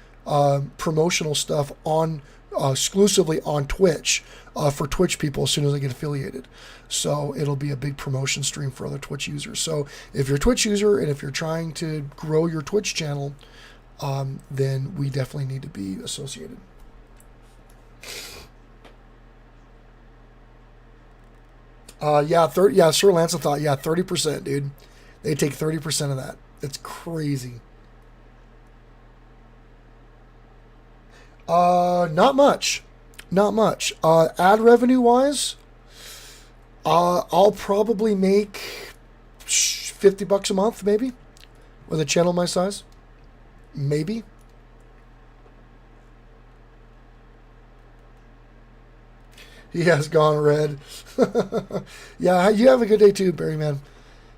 promotional stuff on exclusively on Twitch for Twitch people as soon as I get affiliated. So it'll be a big promotion stream for other Twitch users. So if you're a Twitch user and if you're trying to grow your Twitch channel, then we definitely need to be associated. Sir Lance thought, 30%, dude. They take 30% of that. It's crazy. Not much. Ad revenue wise, I'll probably make $50 a month, maybe, with a channel my size. Maybe. He has gone red. Yeah, you have a good day too, Barry, man.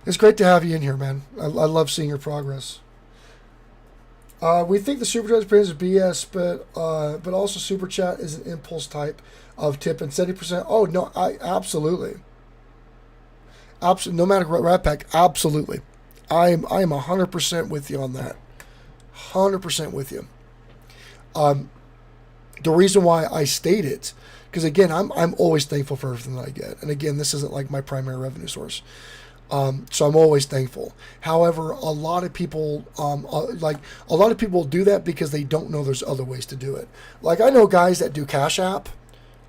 It's great to have you in here, man. I love seeing your progress. We think the Super Chat experience is BS, but also Super Chat is an impulse type of tip, and 70%. Oh, no, absolutely. No matter what, Rat Pack, absolutely. I am 100% with you on that. 100% with you. The reason why I state it, because again, I'm always thankful for everything that I get, and again, this isn't like my primary revenue source. So I'm always thankful. However, a lot of people do that because they don't know there's other ways to do it. Like I know guys that do Cash App,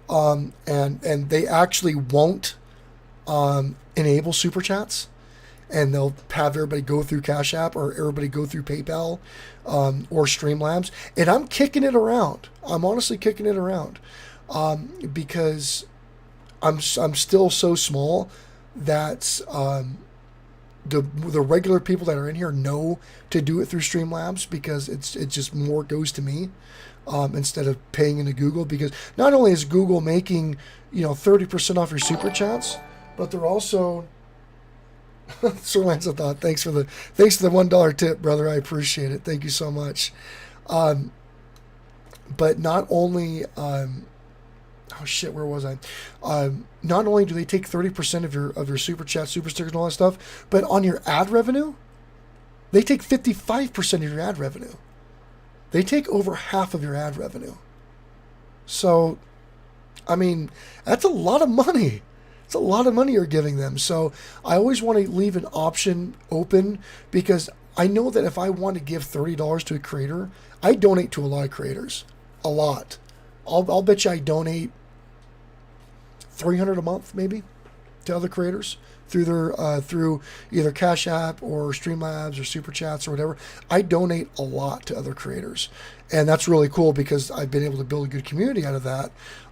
and they actually won't enable super chats, and they'll have everybody go through Cash App or everybody go through PayPal or Streamlabs. And I'm kicking it around. I'm honestly kicking it around because I'm still so small that the regular people that are in here know to do it through Streamlabs because it just more goes to me instead of paying into Google, because not only is Google making 30% off your super chats, but they're also Sir Lance, I thought. Thanks for the $1 tip, brother. I appreciate it. Thank you so much. But not only, oh shit, where was I? Not only do they take 30% of your super chat, super stickers, and all that stuff, but on your ad revenue, they take 55% of your ad revenue. They take over half of your ad revenue. So, I mean, that's a lot of money. It's a lot of money you're giving them. So I always want to leave an option open, because I know that if I want to give $30 to a creator, I donate to a lot of creators. A lot. I'll bet you I donate $300 a month maybe to other creators through their through either Cash App or Streamlabs or Super Chats or whatever. I donate a lot to other creators, and that's really cool because I've been able to build a good community out of that.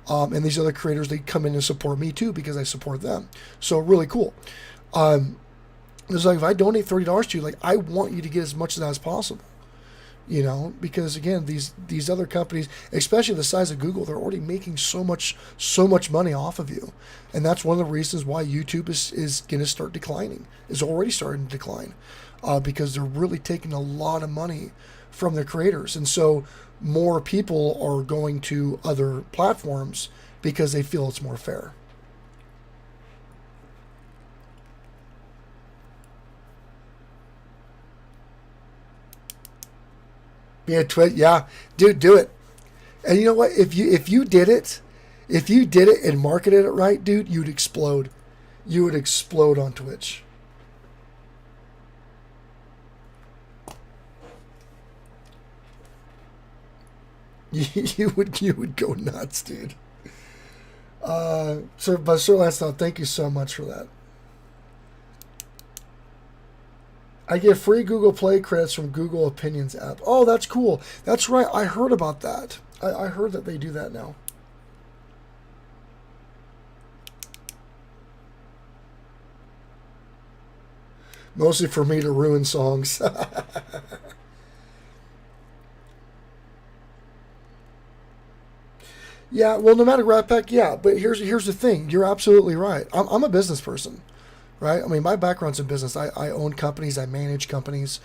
And these other creators, they come in and support me too because I support them. So really cool. It's like if I donate $30 to you, like I want you to get as much of that as possible. You know, because again, these other companies, especially the size of Google, they're already making so much money off of you, and that's one of the reasons why YouTube is going to start declining. Is already starting to decline, because they're really taking a lot of money from their creators, and so more people are going to other platforms because they feel it's more fair. Yeah, yeah, dude, do it. And you know what? If you did it and marketed it right, dude, you'd explode. You would explode on Twitch. You would go nuts, dude. Sir Lance, thank you so much for that. I get free Google Play credits from Google Opinions app. Oh, that's cool. That's right. I heard about that. I heard that they do that now. Mostly for me to ruin songs. Yeah, well, no matter Rat Pack, yeah. But here's the thing. You're absolutely right. I'm a business person. Right? I mean, my background's in business. I own companies. I manage companies.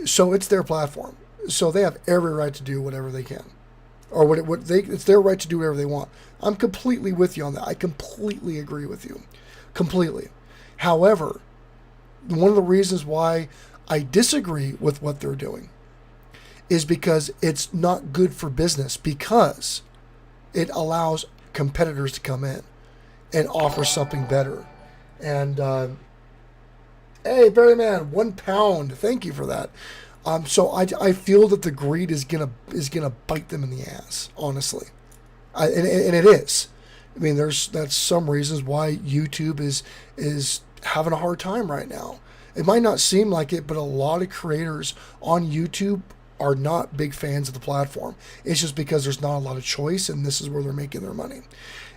So it's their platform. So they have every right to do whatever they can. Or it's their right to do whatever they want. I'm completely with you on that. I completely agree with you. Completely. However, one of the reasons why I disagree with what they're doing is because it's not good for business, because it allows competitors to come in and offer something better. And hey, Barryman, £1. Thank you for that. So I feel that the greed is gonna bite them in the ass, honestly, and it is. I mean, that's some reasons why YouTube is having a hard time right now. It might not seem like it, but a lot of creators on YouTube are not big fans of the platform. It's just because there's not a lot of choice, and this is where they're making their money.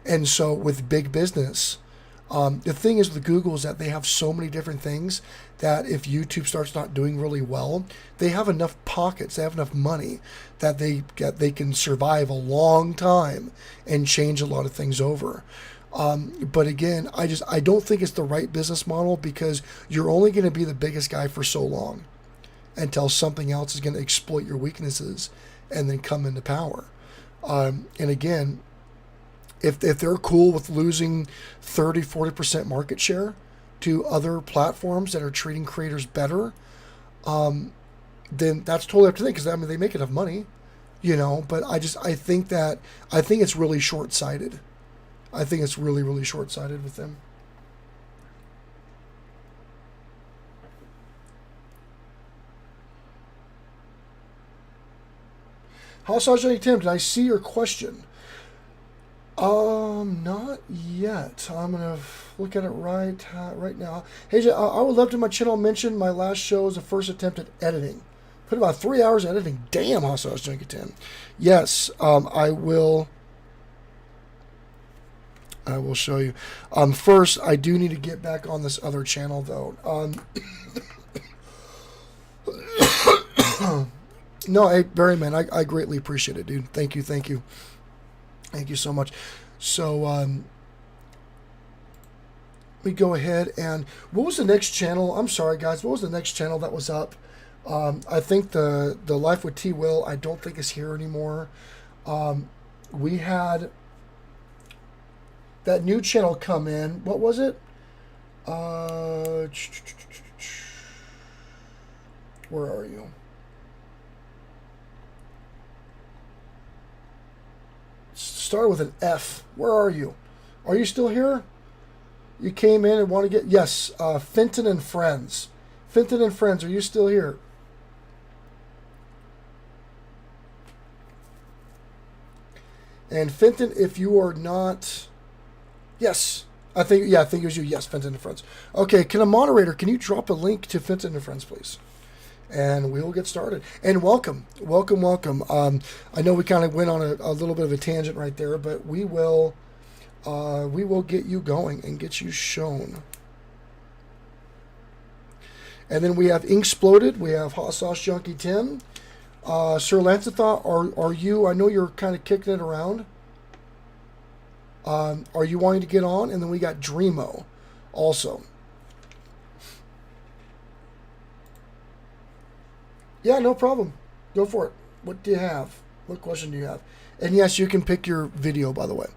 And so with big business. The thing is with Google is that they have so many different things that if YouTube starts not doing really well, they have enough pockets, they have enough money that they can survive a long time and change a lot of things over. But again, I don't think it's the right business model, because you're only going to be the biggest guy for so long until something else is going to exploit your weaknesses and then come into power. And again, if they're cool with losing 30-40% market share to other platforms that are treating creators better, then that's totally up to them, because I mean they make enough money, you know. But I think it's really short-sighted. I think it's really, really short-sighted with them. How Sergeant Tim, did I see your question? Not yet. I'm gonna look at it right now. Hey, Jay, I would love to my channel mention my last show was the first attempt at editing. Put about 3 hours editing. Damn, how so I was doing it, Tim. Yes, I will. I will show you. First, I do need to get back on this other channel though. No, hey, Barry, man, I greatly appreciate it, dude. Thank you. Thank you so much. So, me go ahead and what was the next channel? I'm sorry, guys. What was the next channel that was up? I think the Life with T Will. I don't think is here anymore. We had that new channel come in. What was it? Where are you? Start with an F. Where are you? Are you still here? You came in and want to get... Yes, Fenton and Friends. Fenton and Friends, are you still here? And Fenton, if you are not... Yes. I think it was you. Yes, Fenton and Friends. Okay, can a moderator, can you drop a link to Fenton and Friends, please? And we will get started. And welcome. I know we kind of went on a little bit of a tangent right there, but we will get you going and get you shown. And then we have Inksploded. We have Hot Sauce Junkie Tim. Sir Lancelot, are you, I know you're kind of kicking it around. Are you wanting to get on? And then we got Dreamo also. Yeah, no problem. Go for it. What do you have? What question do you have? And yes, you can pick your video, by the way.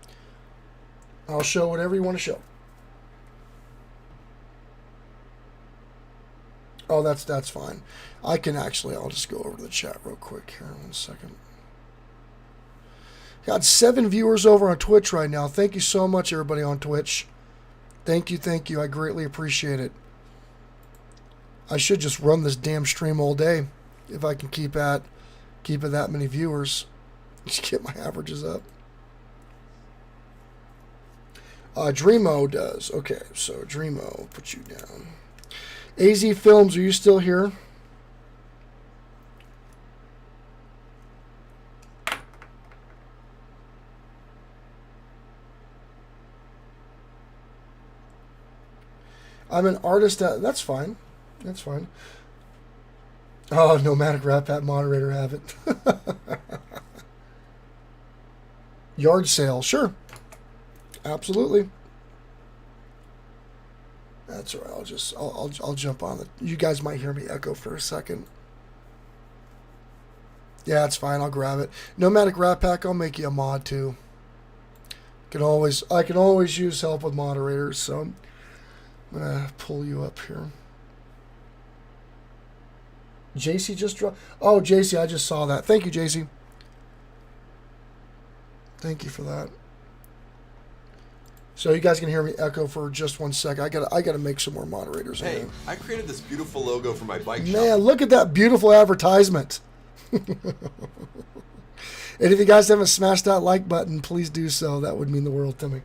I'll show whatever you want to show. Oh, that's fine. I can actually, I'll just go over to the chat real quick here. 1 second. Got 7 viewers over on Twitch right now. Thank you so much, everybody on Twitch. Thank you. I greatly appreciate it. I should just run this damn stream all day if I can keep it that many viewers. Just get my averages up. Dreamo does. Okay, so Dreamo, put you down. AZ Films, are you still here? I'm an artist. That's fine. That's fine. Oh, Nomadic Rat Pat moderator have it. Yard sale, sure. Absolutely. That's all right. I'll jump on it. You guys might hear me echo for a second. Yeah, it's fine. I'll grab it. Nomadic Rat Pack, I'll make you a mod too. I can always use help with moderators, so I'm gonna pull you up here. JC just dropped. Oh, JC, I just saw that. Thank you, JC. Thank you for that. So you guys can hear me echo for just 1 second. I gotta make some more moderators. Hey, I created this beautiful logo for my bike shop. Man, look at that beautiful advertisement. And if you guys haven't smashed that like button, please do so. That would mean the world to me.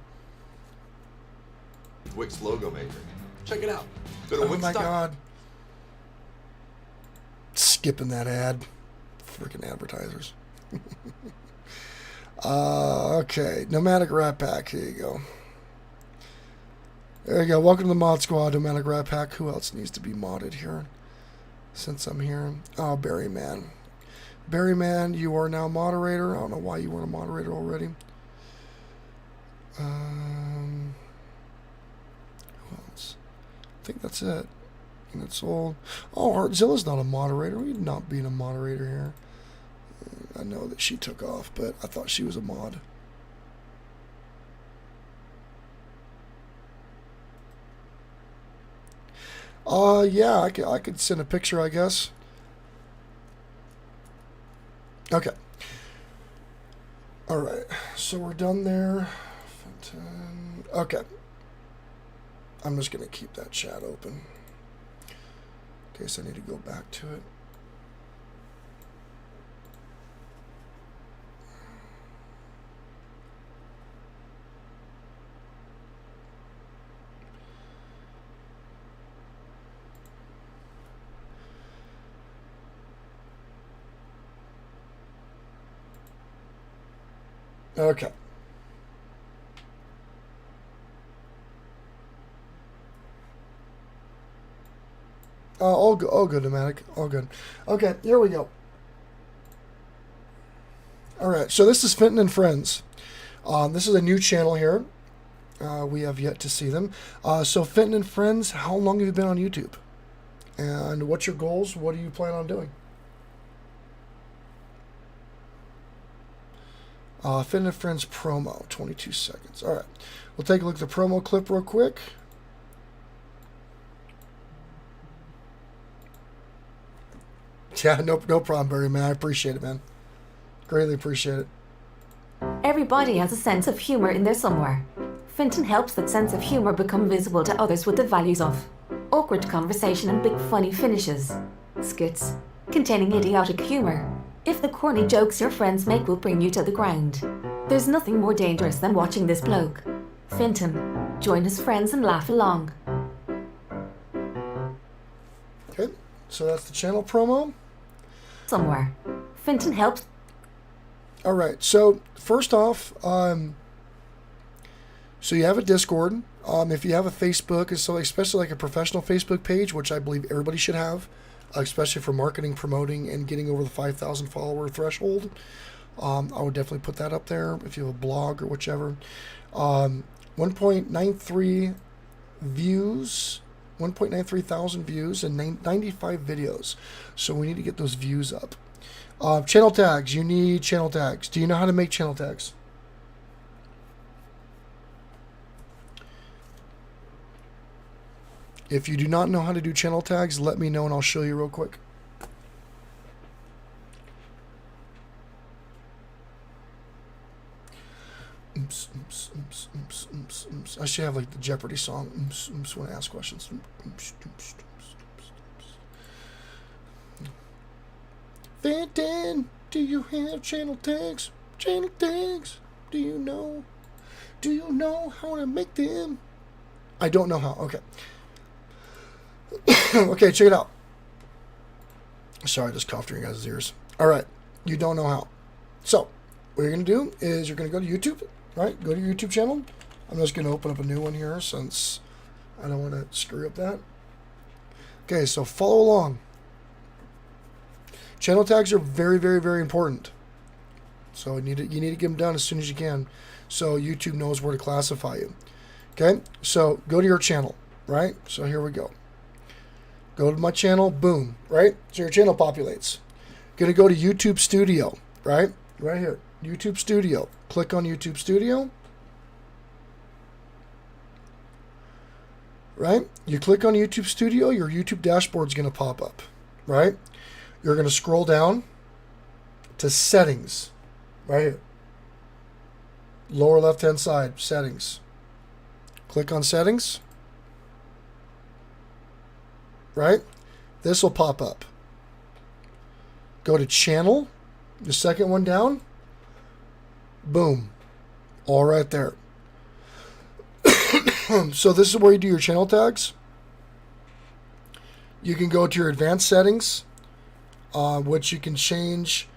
Wix logo maker. Check it out. Go to Oh Wix. my God. Skipping that ad. Freaking advertisers. Okay. Nomadic Rat Pack. Here you go. There you go. Welcome to the mod squad, Nomadic Rat Pack. Who else needs to be modded here? Since I'm here. Oh, Barryman. Barryman, you are now moderator. I don't know why you weren't a moderator already. Who else? I think that's it. That's all. Oh, Artzilla's not a moderator. We're not being a moderator here. I know that she took off, but I thought she was a mod. Yeah, I could send a picture, I guess. Okay. All right. So we're done there. Okay. I'm just going to keep that chat open in case I need to go back to it. Okay. All good, Nomadic. All good. Okay, here we go. All right, so this is Fenton and Friends. This is a new channel here. We have yet to see them. So Fenton and Friends, how long have you been on YouTube? And what's your goals? What do you plan on doing? Fenton and Friends promo, 22 seconds. All right. We'll take a look at the promo clip real quick. Yeah, no problem, Barry, man. I appreciate it, man. Greatly appreciate it. Everybody has a sense of humor in there somewhere. Fenton helps that sense of humor become visible to others with the values of awkward conversation and big funny finishes. Skits containing idiotic humor. If the corny jokes your friends make will bring you to the ground. There's nothing more dangerous than watching this bloke. Fenton, join his friends and laugh along. Okay, so that's the channel promo. Somewhere. Fenton helps. All right, so first off, so you have a Discord. If you have a Facebook, and so especially like a professional Facebook page, which I believe everybody should have, especially for marketing, promoting, and getting over the 5,000 follower threshold, I would definitely put that up there. If you have a blog or whichever, 1.93 views. 1.93 thousand views and 95 videos. So we need to get those views up. Channel tags. You need channel tags. Do you know how to make channel tags? If you do not know how to do channel tags, let me know and I'll show you real quick. Oops, oops, oops, oops, oops, oops. I should have like the Jeopardy song. Oops, oops, when I ask questions. Oops, oops, oops, oops, oops. Fenton, do you have channel tags? Channel tags. Do you know? Do you know how to make them? I don't know how. Okay. Okay, check it out. Sorry, I just coughed in your guys' ears. All right. You don't know how. So, what you're going to do is you're going to go to YouTube. Right, go to your YouTube channel. I'm just going to open up a new one here since I don't want to screw up that. Okay, so follow along. Channel tags are very, very, very important. So you need to get them done as soon as you can, so YouTube knows where to classify you. Okay, so go to your channel. Right, so here we go. Go to my channel. Boom. Right, so your channel populates. Going to go to YouTube Studio. Right here. YouTube Studio. Click on YouTube Studio. Right? You click on YouTube Studio, your YouTube dashboard is going to pop up. Right? You're going to scroll down to Settings. Right here. Lower left-hand side, Settings. Click on Settings. Right? This will pop up. Go to Channel. The second one down. Boom. All right there. So this is where you do your channel tags. You can go to your advanced settings, which you can change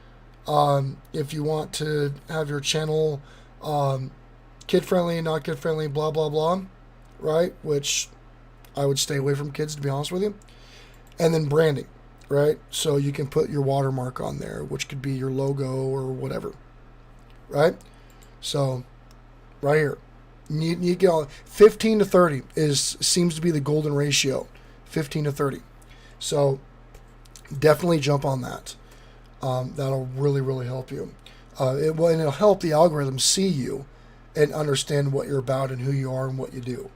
if you want to have your channel kid-friendly, not kid-friendly, blah, blah, blah. Right? Which I would stay away from kids, to be honest with you. And then branding. Right? So you can put your watermark on there, which could be your logo or whatever. Right? So, right here. You get all 15 to 30 seems to be the golden ratio. 15 to 30. So, definitely jump on that. That'll really, really help you. It'll help the algorithm see you and understand what you're about and who you are and what you do.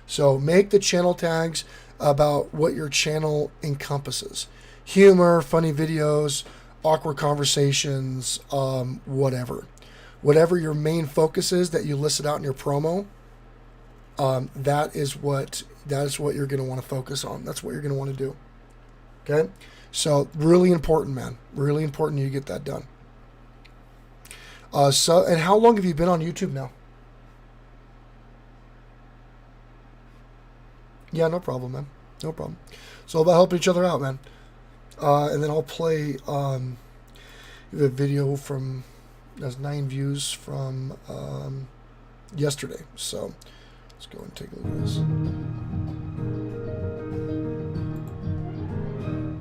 So, make the channel tags about what your channel encompasses. Humor, funny videos, awkward conversations, whatever. Whatever your main focus is that you listed out in your promo, that is what you're going to want to focus on. That's what you're going to want to do. Okay? So, really important, man. Really important you get that done. And how long have you been on YouTube now? Yeah, no problem, man. No problem. It's all about helping each other out, man. And then I'll play the video from... That's 9 views from yesterday. So let's go and take a look at this.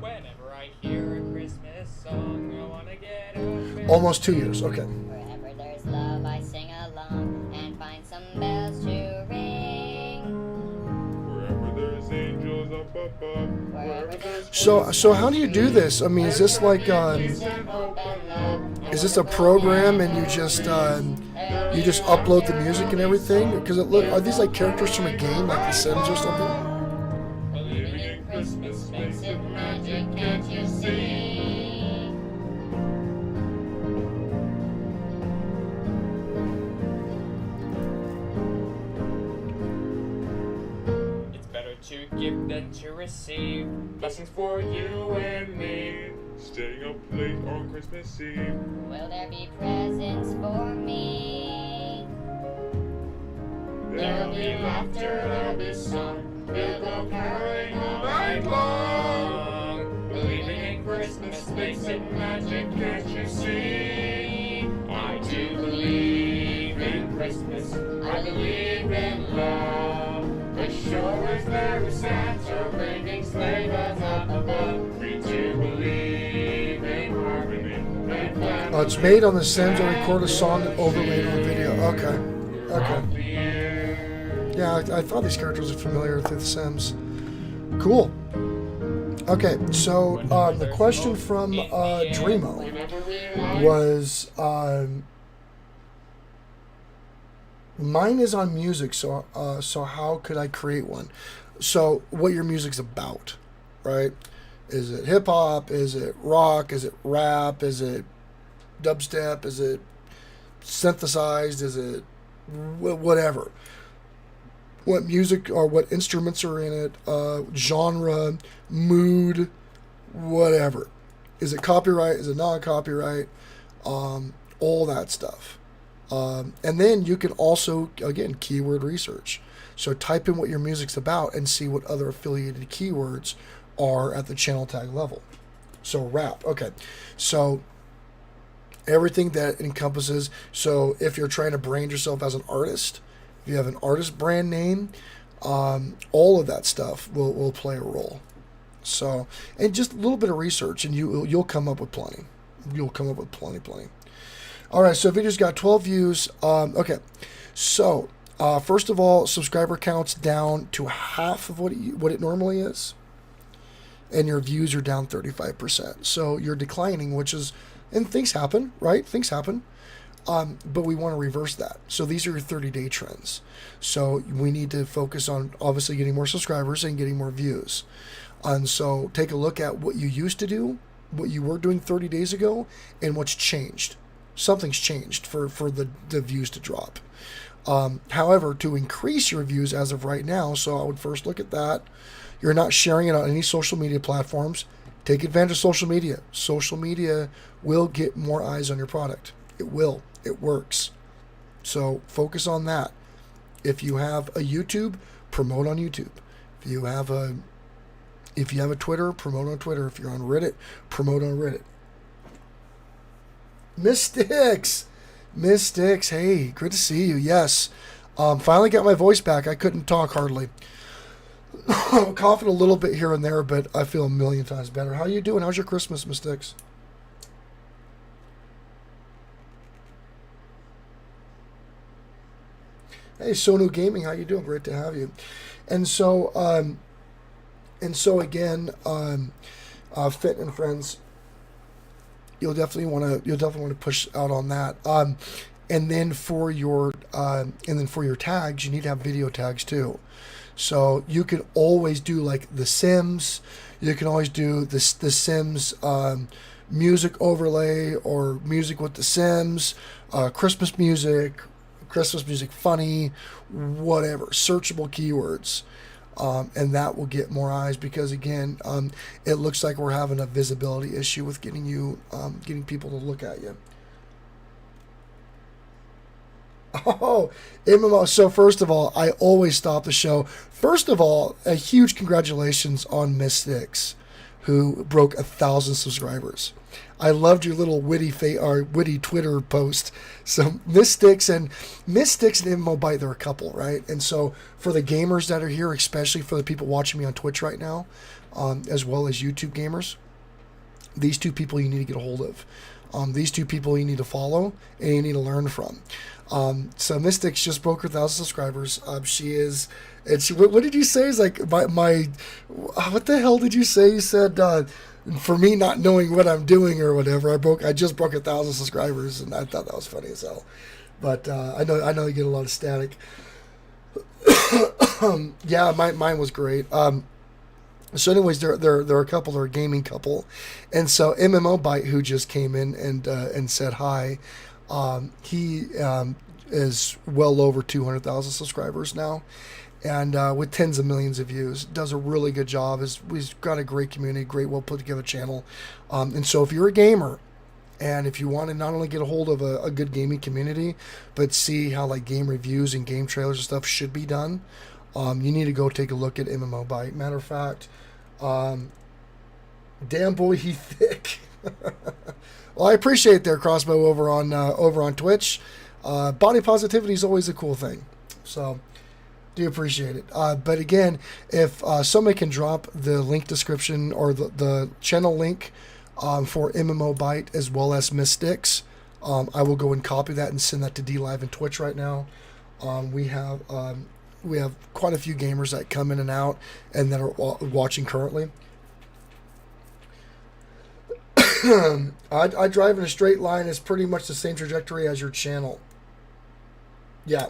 Whenever I hear a Christmas song, I wanna get up. Almost 2 years. Okay. Wherever there's love, I sing along and find some bells to So how do you do this? I mean, is this like is this a program and you just upload the music and everything? Because are these like characters from a game like The Sims or something? Believing in Christmas makes it magic, can't you see? It's better to give than to receive. Blessings for you and me. Staying up late on Christmas Eve. Will there be presents for me? There'll be laughter, there'll be song. We'll go caroling all night long. Believing in Christmas makes it magic, can't you see? I do believe in Christmas. I believe in love. The shore is there with Santa ringing sleigh bells up above. We do believe in harmony and family. It's made on The Sims. I record a song and overlay it on video. Okay. Yeah, I thought these characters were familiar through The Sims. Cool. Okay, so the question from Dreamo was, mine is on music, so how could I create one? So what your music's about, right? Is it hip hop? Is it rock? Is it rap? Is it dubstep? Is it synthesized? Is it whatever? What music or what instruments are in it? Genre, mood, whatever. Is it copyright? Is it non-copyright? All that stuff. And then you can also, again, keyword research. So type in what your music's about and see what other affiliated keywords are at the channel tag level. So rap, okay. So everything that encompasses, so if you're trying to brand yourself as an artist, if you have an artist brand name, all of that stuff will play a role. So, and just a little bit of research and you'll come up with plenty. You'll come up with plenty. All right, so video's got 12 views. Okay, so first of all, subscriber count's down to half of what it normally is, and your views are down 35%. So you're declining, which is, and things happen, right? Things happen, but we want to reverse that. So these are your 30-day trends. So we need to focus on obviously getting more subscribers and getting more views. And so take a look at what you used to do, what you were doing 30 days ago, and what's changed. Something's changed for the views to drop. However, to increase your views as of right now, so I would first look at that. You're not sharing it on any social media platforms. Take advantage of social media. Social media will get more eyes on your product. It will. It works. So focus on that. If you have a YouTube, promote on YouTube. If you have a Twitter, promote on Twitter. If you're on Reddit, promote on Reddit. Mystics, hey, good to see you. Yes, finally got my voice back. I couldn't talk hardly. I'm coughing a little bit here and there, but I feel a million times better. How you doing? How's your Christmas, Mystics? Hey, Sonu Gaming, how you doing? Great to have you. And so again, Fit and Friends. You'll definitely want to push out on that. And then for your tags, you need to have video tags too. So you can always do like The Sims. You can always do the Sims music overlay or music with The Sims, Christmas music funny, whatever, searchable keywords. And that will get more eyes because again, it looks like we're having a visibility issue with getting people to look at you. Oh, MMO. So first of all, I always stop the show. First of all, a huge congratulations on Mystics, who broke 1,000 subscribers. I loved your little witty Twitter post. So Mystics and MMO they're a couple, right? And so for the gamers that are here, especially for the people watching me on Twitch right now, as well as YouTube gamers, these two people you need to get a hold of. These two people you need to follow and you need to learn from. So Mystics just broke her 1,000 subscribers. She is, and she, what did you say? Is like my, what the hell did you say? You said, for me not knowing what I'm doing or whatever, I just broke 1,000 subscribers, and I thought that was funny as hell. But I know you get a lot of static. Yeah, mine was great. So anyways, there are a couple, they're a gaming couple, and so MMO Byte, who just came in and said hi, he is well over 200,000 subscribers now, and with tens of millions of views, does a really good job. He's got a great community, great, well put together channel, and so if you're a gamer, and if you want to not only get a hold of a good gaming community, but see how like game reviews and game trailers and stuff should be done, you need to go take a look at MMO Byte. Matter of fact, damn boy, he thick. Well, I appreciate their crossbow over on Twitch. Body positivity is always a cool thing, so do appreciate it. But again, if somebody can drop the link description or the channel link for MMO Byte as well as Mystics, I will go and copy that and send that to DLive and Twitch right now. We have quite a few gamers that come in and out and that are watching currently. I drive in a straight line is pretty much the same trajectory as your channel. Yeah.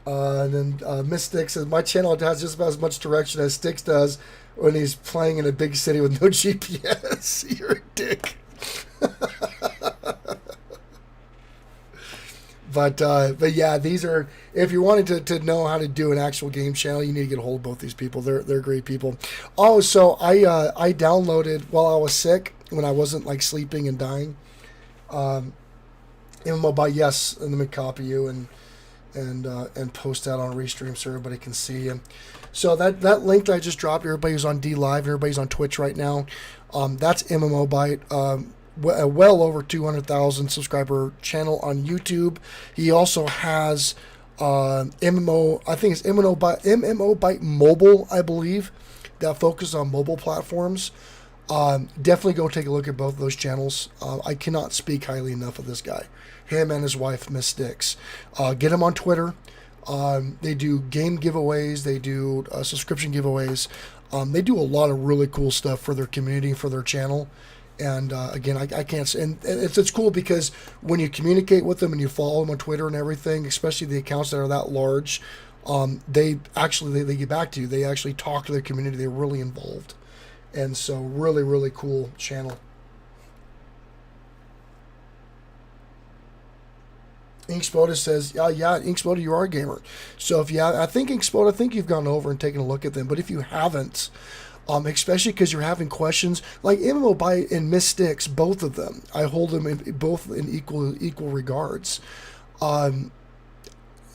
And then Mystics says, my channel has just about as much direction as Sticks does when he's playing in a big city with no GPS. You're a dick. But yeah, these are, if you wanted to know how to do an actual game channel, you need to get a hold of both these people. They're great people. Oh, so I downloaded while I was sick, when I wasn't like sleeping and dying. MMO Byte, yes, and let me copy you and post that on Restream so everybody can see you. So that link that I just dropped, everybody who's on DLive, everybody's on Twitch right now. That's MMO Byte. Well over 200,000 subscriber channel on YouTube. He also has MMO, I think it's MMO Byte Mobile, I believe, that focuses on mobile platforms. Definitely go take a look at both of those channels. I cannot speak highly enough of this guy. Him and his wife, Miss Sticks. Get him on Twitter. They do game giveaways. They do subscription giveaways. They do a lot of really cool stuff for their community, for their channel. And again, I can't say, and it's cool because when you communicate with them and you follow them on Twitter and everything, especially the accounts that are that large, they get back to you. They actually talk to their community. They're really involved, and so really cool channel. Inkspoda says, yeah, Inkspoda, you are a gamer. So if I think Inkspoda, I think you've gone over and taken a look at them. But if you haven't, especially because you're having questions like MMO Byte and Mystics, both of them, I hold them both in equal regards. When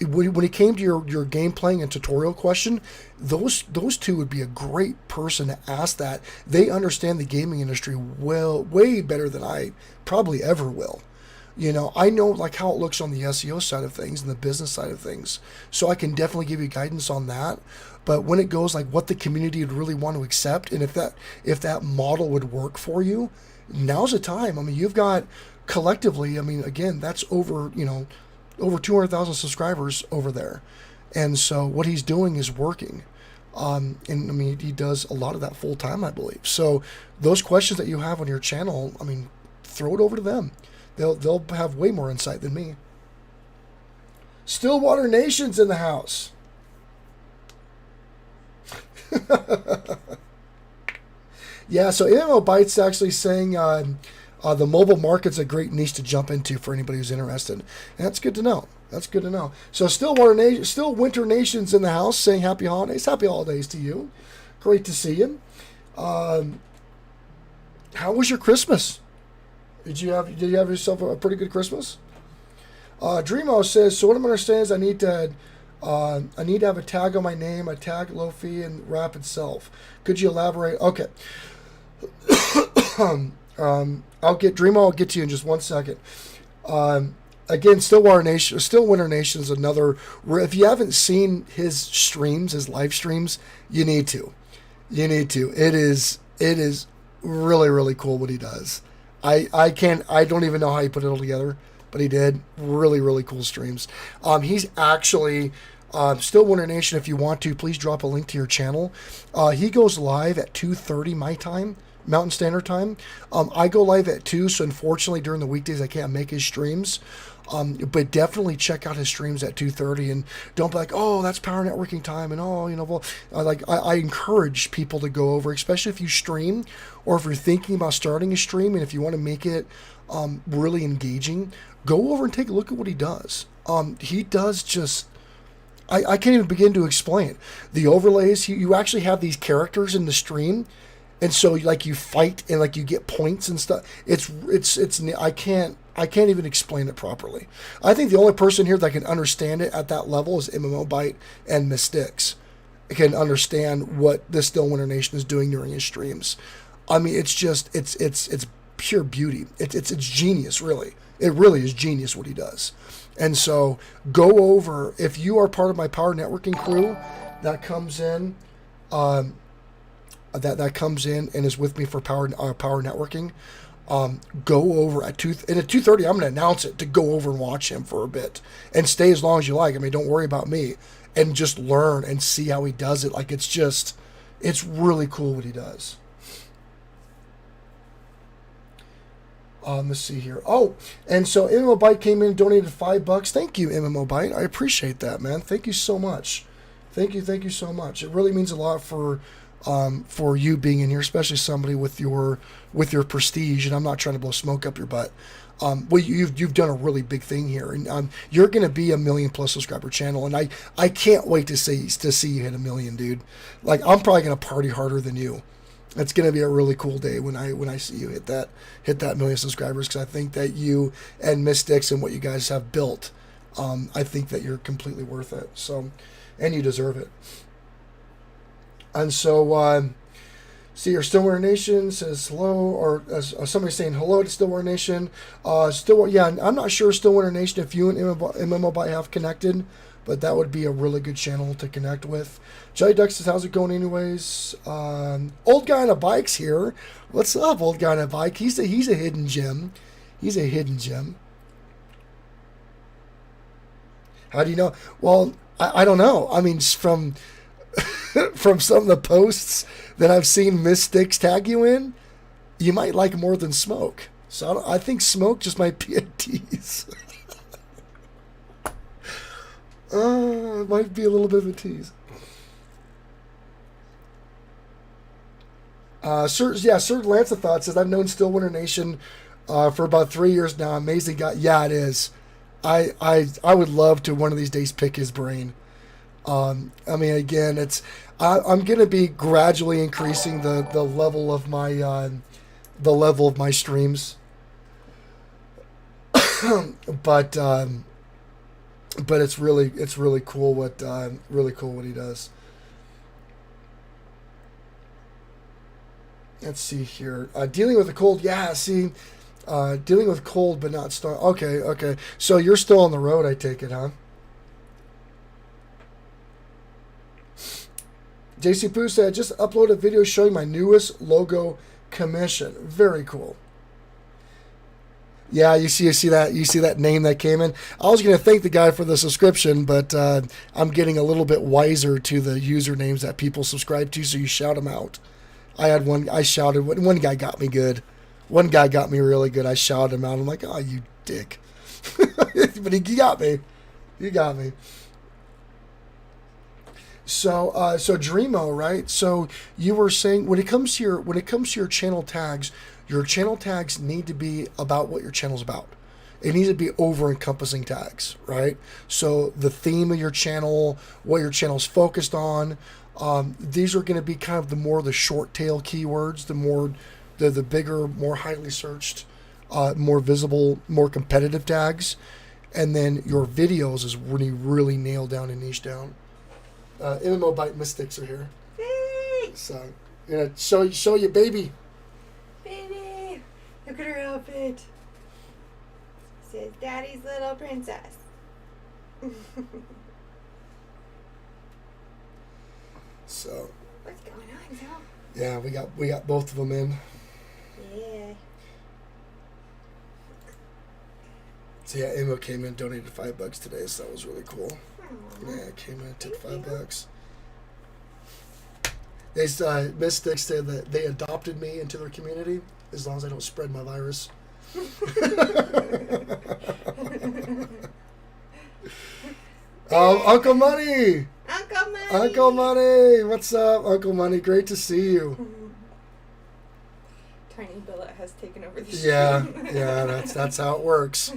it came to your game playing and tutorial question, those two would be a great person to ask that. They understand the gaming industry way better than I probably ever will. You know, I know like how it looks on the SEO side of things and the business side of things, so I can definitely give you guidance on that. But when it goes like what the community would really want to accept, and if that model would work for you, now's the time. I mean, you've got collectively, I mean, again, that's over 200,000 subscribers over there, and so what he's doing is working. And I mean, he does a lot of that full time, I believe. So those questions that you have on your channel, I mean, throw it over to them. They'll have way more insight than me. Stillwater Nation's in the house. Yeah, so MMO Byte's actually saying the mobile market's a great niche to jump into for anybody who's interested. And that's good to know. That's good to know. So Still Winter Nation's in the house saying happy holidays. Happy holidays to you. Great to see you. How was your Christmas? Did you have yourself a pretty good Christmas? Dreamo says, so what I'm understanding is I need to have a tag on my name, a tag Lofi and rap itself. Could you elaborate? Okay. I'll get to you in just 1 second. Again, Stillwinter Nation is another. If you haven't seen his streams, his live streams, you need to. It is really, really cool what he does. I don't even know how he put it all together, but he did. Really, really cool streams. He's actually, Still Wonder Nation, if you want to, please drop a link to your channel. He goes live at 2:30 my time, Mountain Standard Time. I go live at 2, so unfortunately during the weekdays I can't make his streams. But definitely check out his streams at 2:30, and don't be like, oh, that's power networking time, and oh, you know, well, I encourage people to go over, especially if you stream, or if you're thinking about starting a stream, and if you want to make it really engaging, go over and take a look at what he does. He does just, I can't even begin to explain it. The overlays, you actually have these characters in the stream, and so like you fight and like you get points and stuff. It's I can't even explain it properly. I think the only person here that can understand it at that level is MMOBite and Mystics. Can understand what the Still Winter Nation is doing during his streams. I mean, it's just it's pure beauty. It's genius, really. It really is genius what he does. And so go over, if you are part of my power networking crew that comes in, that comes in and is with me for power networking. Go over at 2:30. I'm going to announce it to go over and watch him for a bit and stay as long as you like. I mean, don't worry about me, and just learn and see how he does it. Like, it's really cool what he does. Let's see here. Oh, and so MMOBite came in and donated $5. Thank you, MMOBite. I appreciate that, man. Thank you so much. Thank you so much. It really means a lot for you being in here, especially somebody with your prestige. And I'm not trying to blow smoke up your butt. Well, you've done a really big thing here, and you're going to be a 1 million+ subscriber channel, and I can't wait to see you hit 1 million, dude. Like, I'm probably going to party harder than you. It's going to be a really cool day when I see you hit that 1 million subscribers, because I think that you and Mystics and what you guys have built, I think that you're completely worth it. So, and you deserve it. And so, see, your Still Winter Nation says hello, or somebody saying hello to Still Winter Nation. Yeah, I'm not sure, Still Winter Nation, if you and MMOBite have connected, but that would be a really good channel to connect with. Jelly Duck says, how's it going anyways? Old Guy on a Bike's here. What's up, Old Guy on a Bike? He's a hidden gem. He's a hidden gem. How do you know? Well, I don't know. I mean, from some of the posts that I've seen Mystics tag you in, you might like more than Smoke. So I think Smoke just might be a tease. It might be a little bit of a tease. Sir Lancelot says, I've known Still Winter Nation for about 3 years now. Amazing guy. Yeah, it is. I would love to one of these days pick his brain. I mean, again, I'm going to be gradually increasing the level of my streams. but it's really cool what he does. Let's see here. Dealing with a cold. Yeah, see, dealing with cold but not start. Okay. So you're still on the road, I take it, huh? JC Poo said, just upload a video showing my newest logo commission. Very cool. Yeah, you see that name that came in. I was going to thank the guy for the subscription, but I'm getting a little bit wiser to the usernames that people subscribe to, so you shout them out. I shouted. One guy got me good. One guy got me really good. I shouted him out. I'm like, oh, you dick. But he got me. You got me. So Dreamo, right? So you were saying when it comes to your channel tags need to be about what your channel's about. It needs to be over-encompassing tags, right? So the theme of your channel, what your channel's focused on, these are going to be kind of the short tail keywords, the bigger, more highly searched, more visible, more competitive tags, and then your videos is when you really nail down and niche down. MMOBite Mystics are here. Thanks. So, show you, baby. Baby, look at her outfit. It says Daddy's Little Princess. So. What's going on, Zal? Yeah, we got both of them in. Yeah. So yeah, Imo came in, donated $5 today, so that was really cool. Yeah, came in, took $5. They Mystics said that they adopted me into their community as long as I don't spread my virus. Oh, Uncle Money! Uncle Money! Uncle Money! What's up, Uncle Money? Great to see you. Tiny Billett has taken over the Yeah, stream. yeah, that's how it works.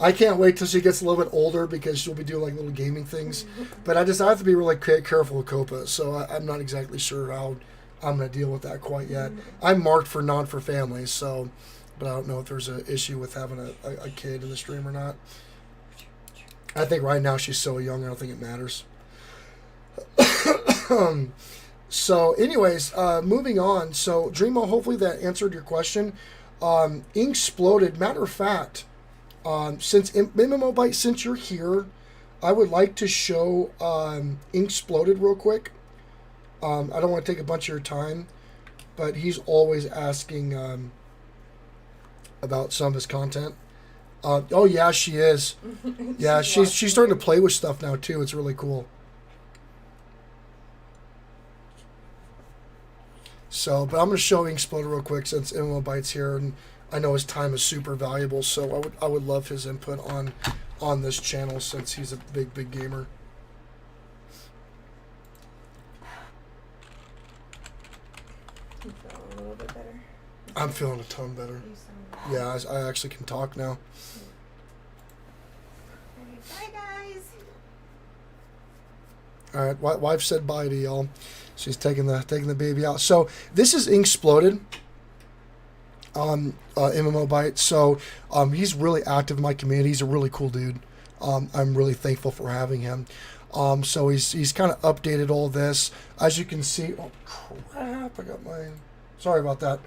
I can't wait till she gets a little bit older because she'll be doing like little gaming things. But I have to be really careful with Copa, so I'm not exactly sure how I'm going to deal with that quite yet. I'm marked for not for families, so, but I don't know if there's an issue with having a kid in the stream or not. I think right now she's so young, I don't think it matters. So, anyways, moving on. So, Dreamo, hopefully that answered your question. Inksploded. Matter of fact, since MMOBite, since you're here, I would like to show Inksploded real quick. I don't want to take a bunch of your time, but he's always asking about some of his content. Oh yeah, she is. Yeah, she's starting to play with stuff now too. It's really cool. So, but I'm going to show Inksploded real quick since MMOBite's here, and I know his time is super valuable. So I would love his input on this channel since he's a big gamer. You feel a little bit better. I'm feeling a ton better. You sound better. Yeah, I actually can talk now. Alright, bye guys. All right, wife said bye to y'all. She's taking the baby out. So this is Inksploded, MMOBite. So he's really active in my community. He's a really cool dude. I'm really thankful for having him. So he's kind of updated all this. As you can see, oh crap! I got my. Sorry about that.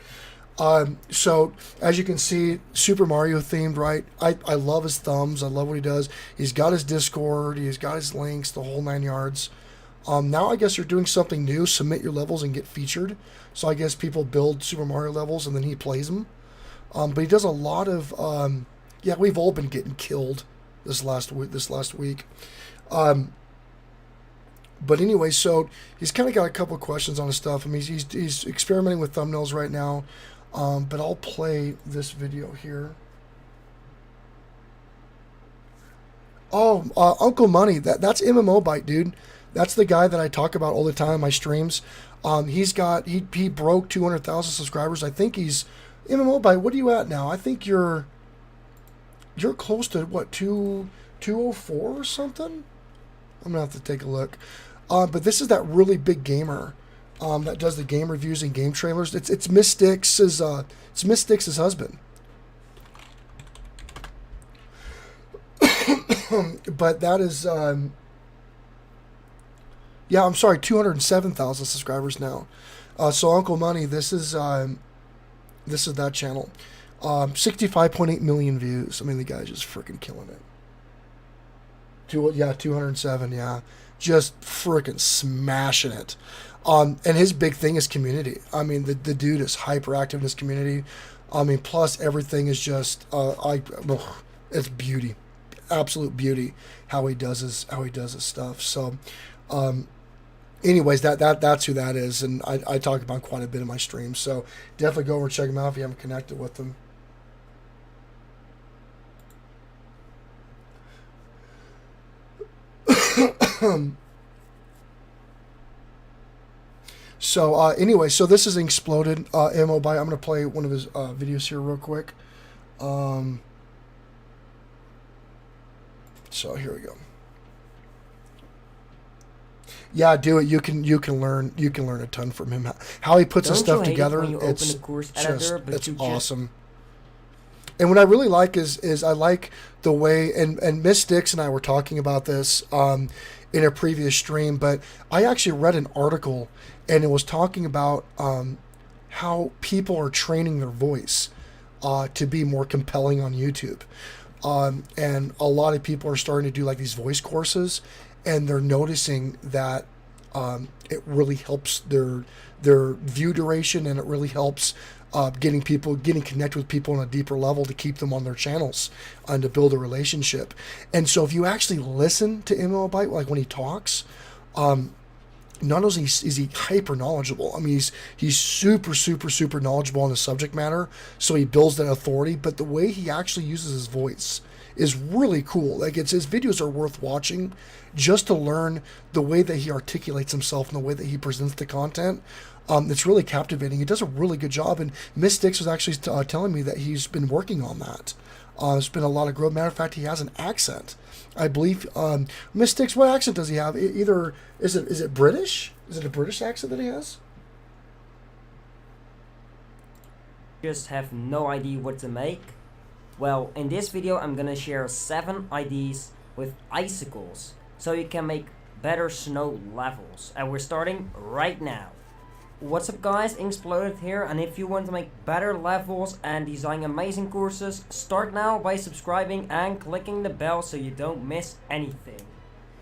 So as you can see, Super Mario themed, right? I love his thumbs. I love what he does. He's got his Discord. He's got his links, the whole 9 yards. Now I guess you're doing something new. Submit your levels and get featured. So I guess people build Super Mario levels and then he plays them. But he does a lot of. Yeah, we've all been getting killed this last week. But anyway, so he's kind of got a couple of questions on his stuff. I mean, he's experimenting with thumbnails right now. But I'll play this video here. Oh, Uncle Money, that's MMOBite, dude. That's the guy that I talk about all the time on my streams. He broke 200,000 subscribers. I think he's MMOBite. What are you at now? I think you're close to what 204 or something. I'm gonna have to take a look. But this is that really big gamer that does the game reviews and game trailers. It's Mystics' husband. But that is yeah, I'm sorry, 207,000 subscribers now. So Uncle Money, this is that channel. 65.8 million views. I mean, the guy's just freaking killing it. 207, yeah. Just freaking smashing it. And his big thing is community. I mean, the dude is hyperactive in his community. I mean, plus everything is just it's beauty. Absolute beauty how he does his stuff. So anyways, that's who that is, and I talk about quite a bit in my streams. So definitely go over and check him out if you haven't connected with him. So anyway, so this is Inksploded MMOBite. I'm gonna play one of his videos here real quick. So here we go. Yeah, do it. You can learn a ton from him. How he puts his stuff together, it's awesome. And what I really like is I like the way, and Miss Dix and I were talking about this in a previous stream, but I actually read an article and it was talking about how people are training their voice to be more compelling on YouTube. And a lot of people are starting to do like these voice courses, and they're noticing that it really helps their view duration, and it really helps getting connected with people on a deeper level to keep them on their channels and to build a relationship. And so if you actually listen to MMO Byte, like when he talks, not only is he hyper knowledgeable. I mean, he's super knowledgeable on the subject matter, so he builds that authority. But the way he actually uses his voice is really cool. Like, his videos are worth watching just to learn the way that he articulates himself and the way that he presents the content. It's really captivating. He does a really good job, and Miss Stix was actually telling me that he's been working on that. There's been a lot of growth. Matter of fact, he has an accent. I believe, Miss Stix, what accent does he have? Either, is it British? Is it a British accent that he has? Just have no idea what to make. Well, in this video I'm gonna share 7 ideas with icicles, so you can make better snow levels. And we're starting right now. What's up guys, Inksploded here, and if you want to make better levels and design amazing courses, start now by subscribing and clicking the bell so you don't miss anything.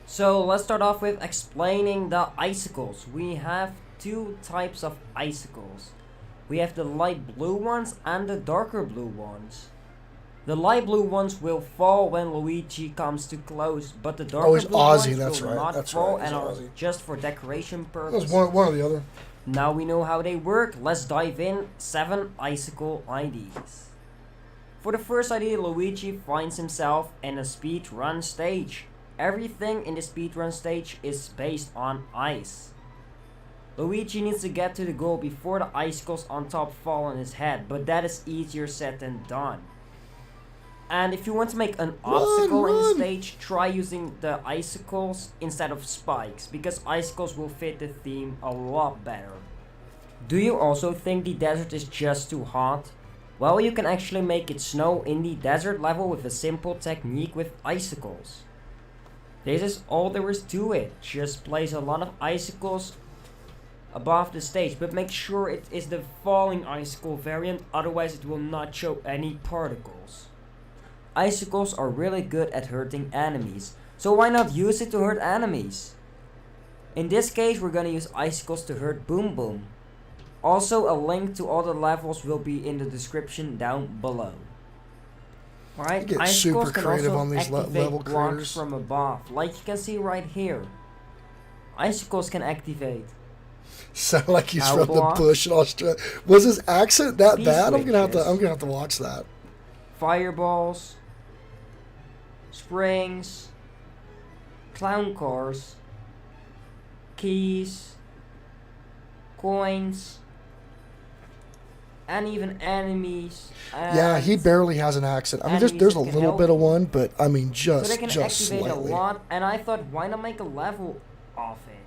So let's start off with explaining the icicles. We have 2 types of icicles. We have the light blue ones and the darker blue ones. The light blue ones will fall when Luigi comes too close, but the darker blue ones will not fall and are just for decoration purposes. That's one or the other. Now we know how they work, let's dive in. 7 icicle ideas. For the first idea, Luigi finds himself in a speedrun stage. Everything in the speedrun stage is based on ice. Luigi needs to get to the goal before the icicles on top fall on his head, but that is easier said than done. And if you want to make an obstacle in the stage, try using the icicles instead of spikes, because icicles will fit the theme a lot better. Do you also think the desert is just too hot? Well, you can actually make it snow in the desert level with a simple technique with icicles. This is all there is to it. Just place a lot of icicles above the stage, but make sure it is the falling icicle variant, otherwise it will not show any particles. Icicles are really good at hurting enemies, so why not use it to hurt enemies? In this case we're gonna use icicles to hurt Boom Boom. Also, a link to all the levels will be in the description down below. Alright, icicles can also activate blocks from above, like you can see right here. Icicles can activate. Sound like he's from the bush in Australia. Was his accent that bad? I'm gonna have to watch that. Fireballs, springs, clown cars, keys, coins, and even enemies. Yeah, he barely has an accent. I mean, there's a little bit of one, but I mean, just so they can activate slightly. a lot. And I thought, why not make a level of it?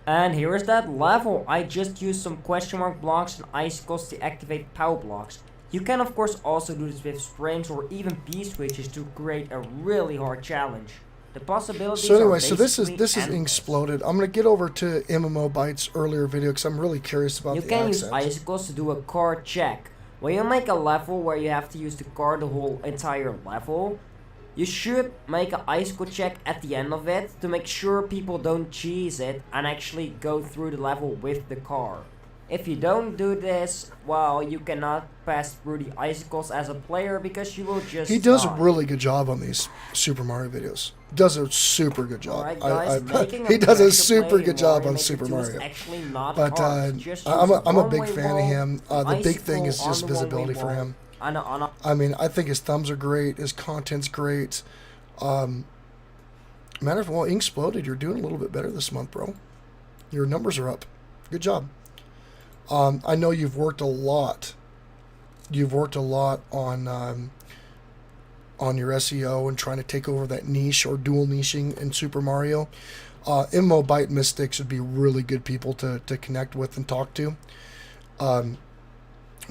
And here is that level. I just used some question mark blocks and icicles to activate power blocks. You can of course also do this with springs or even P-switches to create a really hard challenge. The possibilities So anyway, are so this is endless. Inksploded. I'm gonna get over to MMO Byte's earlier video because I'm really curious about the accent. You can use icicles to do a car check. When you make a level where you have to use the car the whole entire level, you should make an icicle check at the end of it to make sure people don't cheese it and actually go through the level with the car. If you don't do this, well, you cannot pass through the icicles as a player because you will just He does die. a really good job on these Super Mario videos. Does a super good job. Alright, guys, he does a super good job on Super Mario. But I'm a big fan of him. The big thing is just visibility for him. I mean, I think his thumbs are great. His content's great. Matter of well, Inksploded, you're doing a little bit better this month, bro. Your numbers are up. Good job. I know you've worked a lot. You've worked a lot on your SEO and trying to take over that niche or dual niching in Super Mario. MMO Byte Mystics would be really good people to connect with and talk to.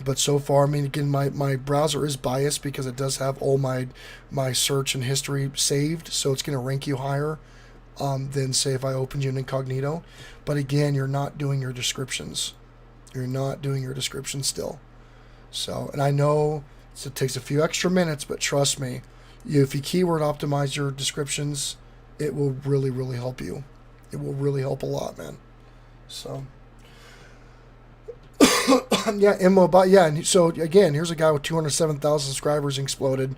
But so far, I mean, again, my browser is biased because it does have all my search and history saved, so it's going to rank you higher than, say, if I opened you in incognito. But again, you're not doing your descriptions. You're not doing your descriptions still. So, and I know it takes a few extra minutes, but trust me, if you keyword optimize your descriptions, it will really, really help you. It will really help a lot, man. So, Yeah, MMOBot. Yeah, and so again, here's a guy with 207,000 subscribers exploded,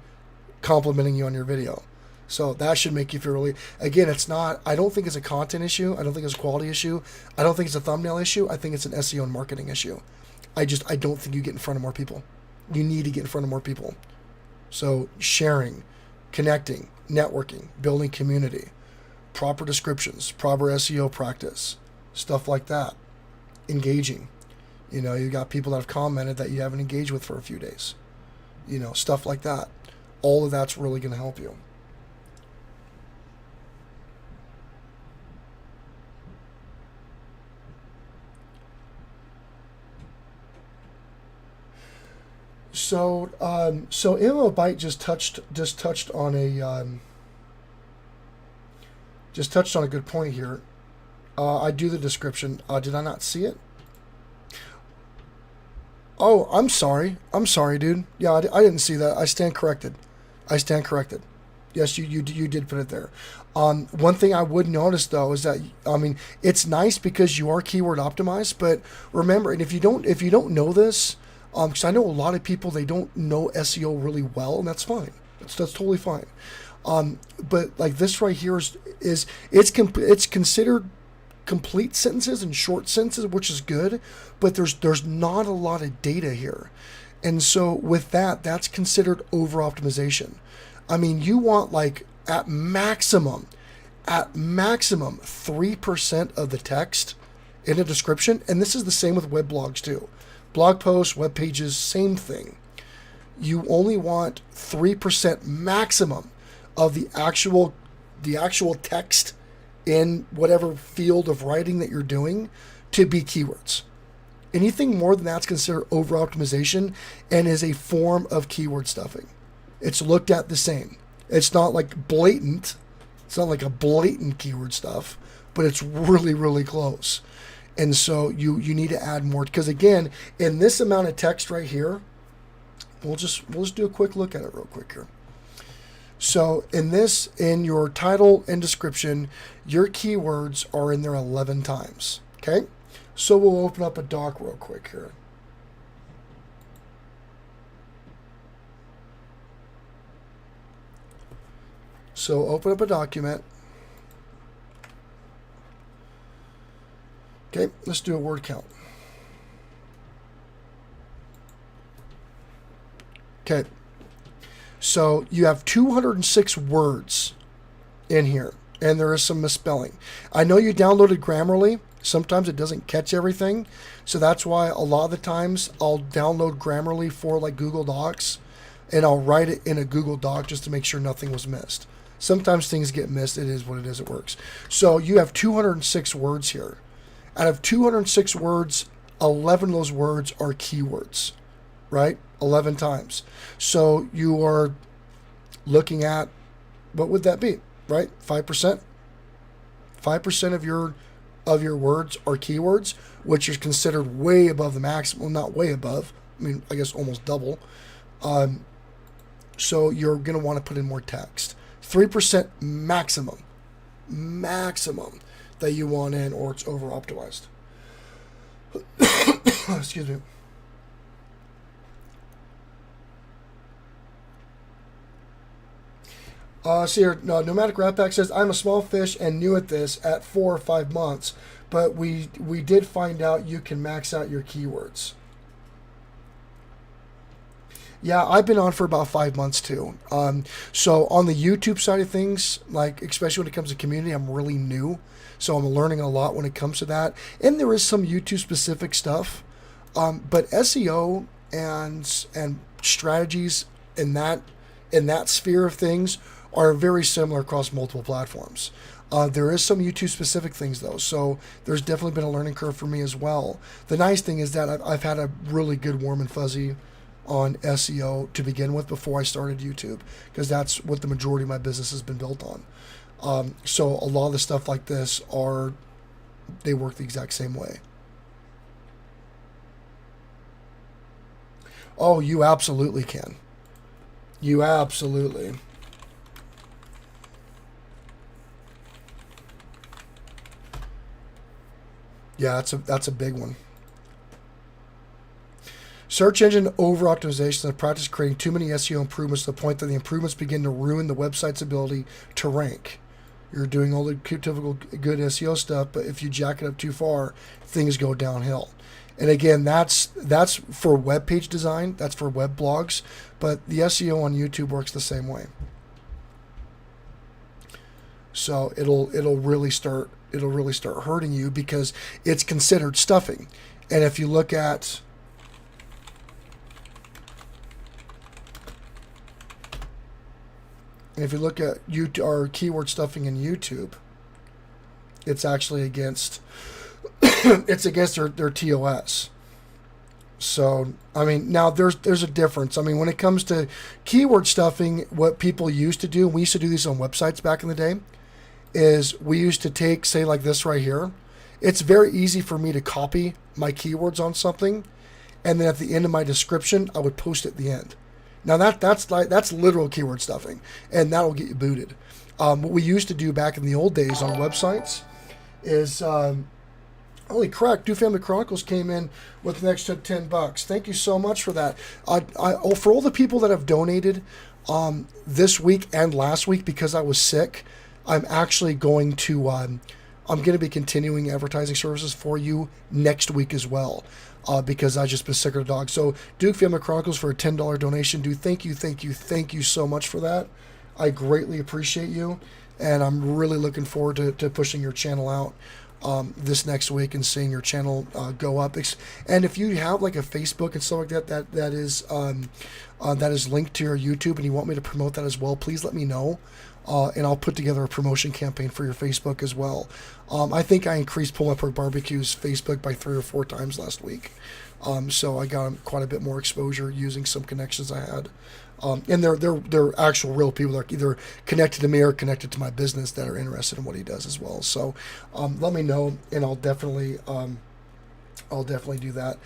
complimenting you on your video. So that should make you feel really. Again, it's not. I don't think it's a content issue. I don't think it's a quality issue. I don't think it's a thumbnail issue. I think it's an SEO and marketing issue. I don't think you get in front of more people. You need to get in front of more people. So sharing, connecting, networking, building community, proper descriptions, proper SEO practice, stuff like that. Engaging. You know, you got people that have commented that you haven't engaged with for a few days. You know, stuff like that. All of that's really going to help you. So MMOBite just touched on a good point here. I do the description. Did I not see it? Oh, I'm sorry, dude. Yeah, I didn't see that. I stand corrected. Yes, you did put it there. One thing I would notice though is that it's nice because you are keyword optimized. But remember, and if you don't know this, because I know a lot of people, they don't know SEO really well, and that's fine. That's totally fine. But like this right here it's considered complete sentences and short sentences, which is good, but there's not a lot of data here. And so with that's considered over optimization. I mean, you want like at maximum 3% of the text in a description. And this is the same with web blogs too. Blog posts, web pages, same thing. You only want 3% maximum of the actual text in whatever field of writing that you're doing to be keywords. Anything more than that's considered over optimization and is a form of keyword stuffing. It's looked at the same. It's not like blatant. It's not like a blatant keyword stuff, but it's really, really close. And so you need to add more, because again, in this amount of text right here, we'll just do a quick look at it real quick here. So in your title and description, your keywords are in there 11 times. Okay. So we'll open up a doc real quick here. So open up a document. Okay, let's do a word count. Okay, so you have 206 words in here, and there is some misspelling. I know you downloaded Grammarly. Sometimes it doesn't catch everything, so that's why a lot of the times I'll download Grammarly for like Google Docs, and I'll write it in a Google Doc just to make sure nothing was missed. Sometimes things get missed. It is what it is. It works. So you have 206 words here. Out of 206 words, 11 of those words are keywords, right? 11 times. So you are looking at, what would that be, right? 5%? 5% of your words are keywords, which is considered way above the maximum. Well, not way above. I mean, I guess almost double. So you're going to want to put in more text. 3% maximum that you want in, or it's over optimized. Excuse me. See here, no, Nomadic Rat Pack says, I'm a small fish and new at this at 4 or 5 months, but we did find out you can max out your keywords. Yeah, I've been on for about 5 months too. So on the YouTube side of things, like especially when it comes to community, I'm really new. So I'm learning a lot when it comes to that. And there is some YouTube specific stuff. But SEO and strategies in that sphere of things are very similar across multiple platforms. There is some YouTube specific things though. So there's definitely been a learning curve for me as well. The nice thing is that I've had a really good warm and fuzzy on SEO to begin with before I started YouTube, because that's what the majority of my business has been built on. So a lot of the stuff like this they work the exact same way. Oh, you absolutely can. You absolutely. Yeah, that's a big one. Search engine over-optimization is the practice of creating too many SEO improvements to the point that the improvements begin to ruin the website's ability to rank. You're doing all the typical good SEO stuff, but if you jack it up too far, things go downhill. And again, that's for web page design, that's for web blogs, but the SEO on YouTube works the same way. So it'll really start hurting you because it's considered stuffing. And if you look at YouTube, our keyword stuffing in YouTube, it's actually against it's against their TOS. So I mean, now there's a difference. I mean, when it comes to keyword stuffing, what people used to do, we used to do these on websites back in the day, is we used to take, say, like this right here. It's very easy for me to copy my keywords on something, and then at the end of my description, I would post it at the end. Now that's literal keyword stuffing, and that'll get you booted. What we used to do back in the old days on websites is, holy crap, Do Family Chronicles came in with an extra $10. Thank you so much for that. For all the people that have donated this week and last week because I was sick, I'm actually going to I'm going to be continuing advertising services for you next week as well. Because I just been sick of the dog. So Duke Family Chronicles for a $10 donation. Dude, thank you so much for that. I greatly appreciate you, and I'm really looking forward to pushing your channel out this next week and seeing your channel go up. And if you have like a Facebook and stuff like that that is linked to your YouTube and you want me to promote that as well, please let me know. And I'll put together a promotion campaign for your Facebook as well. I think I increased Pull My Pork Barbecue's Facebook by 3 or 4 times last week. So I got quite a bit more exposure using some connections I had. And they're actual real people that are either connected to me or connected to my business that are interested in what he does as well. So let me know, and I'll definitely do that.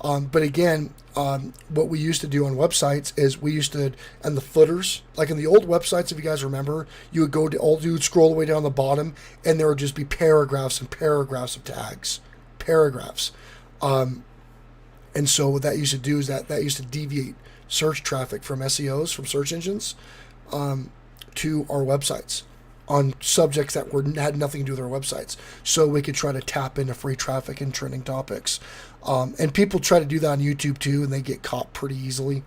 But again, what we used to do on websites is we used to, and the footers, like in the old websites, if you guys remember, you would scroll the way down the bottom, and there would just be paragraphs and paragraphs of tags, paragraphs. And so what that used to do is that used to deviate search traffic from SEOs, from search engines, to our websites on subjects that had nothing to do with our websites. So we could try to tap into free traffic and trending topics. And people try to do that on YouTube too, and they get caught pretty easily.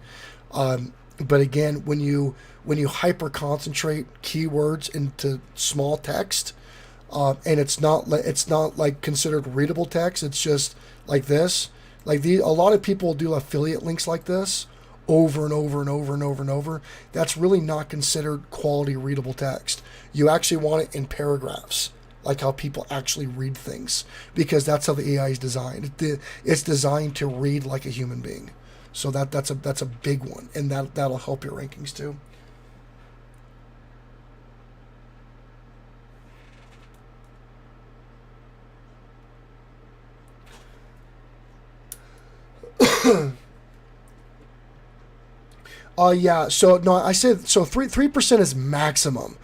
But again, when you hyper concentrate keywords into small text, and it's not like considered readable text, it's just like this. Like a lot of people do affiliate links like this over and over and over and over and over. That's really not considered quality readable text. You actually want it in paragraphs, like how people actually read things, because that's how the AI is designed. It's designed to read like a human being. So that's a big one, and that'll help your rankings too. Yeah. So no, I said so. 3% is maximum.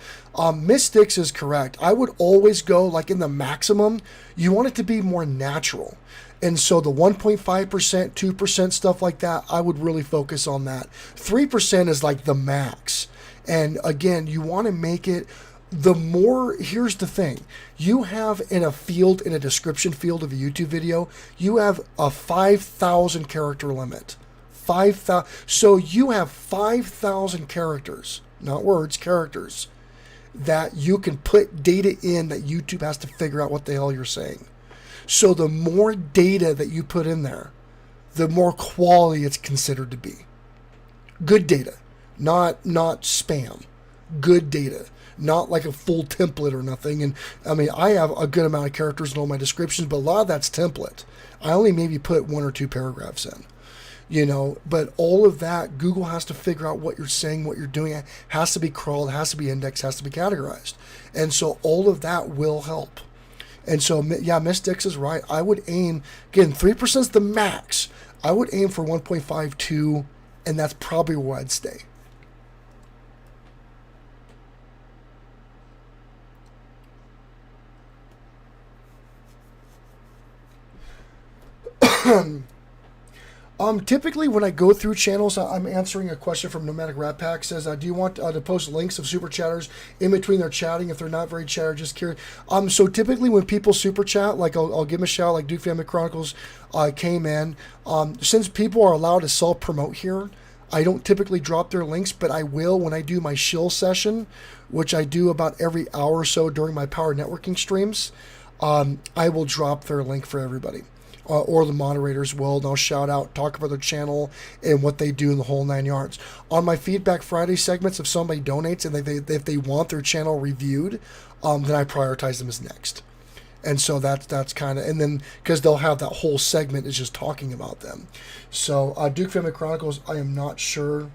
Miss Sticks is correct. I would always go like in the maximum. You want it to be more natural, and so the 1.5%, 2% stuff like that, I would really focus on that. 3% is like the max, and again, you want to make it. The more, here's the thing, you have in a description field of a YouTube video, you have a 5,000 character limit. 5,000. So you have 5,000 characters, not words, characters, that you can put data in that YouTube has to figure out what the hell you're saying. So the more data that you put in there, the more quality it's considered to be. Good data, not spam. Good data. Not like a full template or nothing. And I mean, I have a good amount of characters in all my descriptions, but a lot of that's template. I only maybe put 1 or 2 paragraphs in, but all of that, Google has to figure out what you're saying, what you're doing. It has to be crawled, has to be indexed, has to be categorized. And so all of that will help. And so, yeah, Miss Dix is right. I would aim, again, 3% is the max. I would aim for 1.52, and that's probably where I'd stay. Typically, when I go through channels, I'm answering a question from Nomadic Rat Pack. Says, do you want to post links of super chatters in between their chatting if they're not very chatter? Just curious. So typically, when people super chat, like I'll give them a shout, like Duke Family Chronicles came in. Since people are allowed to self promote here, I don't typically drop their links, but I will when I do my shill session, which I do about every hour or so during my power networking streams. I will drop their link for everybody. Or the moderators will, and I'll shout out, talk about their channel and what they do in the whole 9 yards. On my Feedback Friday segments, if somebody donates and if they want their channel reviewed, then I prioritize them as next. And so that's kind of, and then because they'll have that whole segment is just talking about them. So Duke Family Chronicles, I am not sure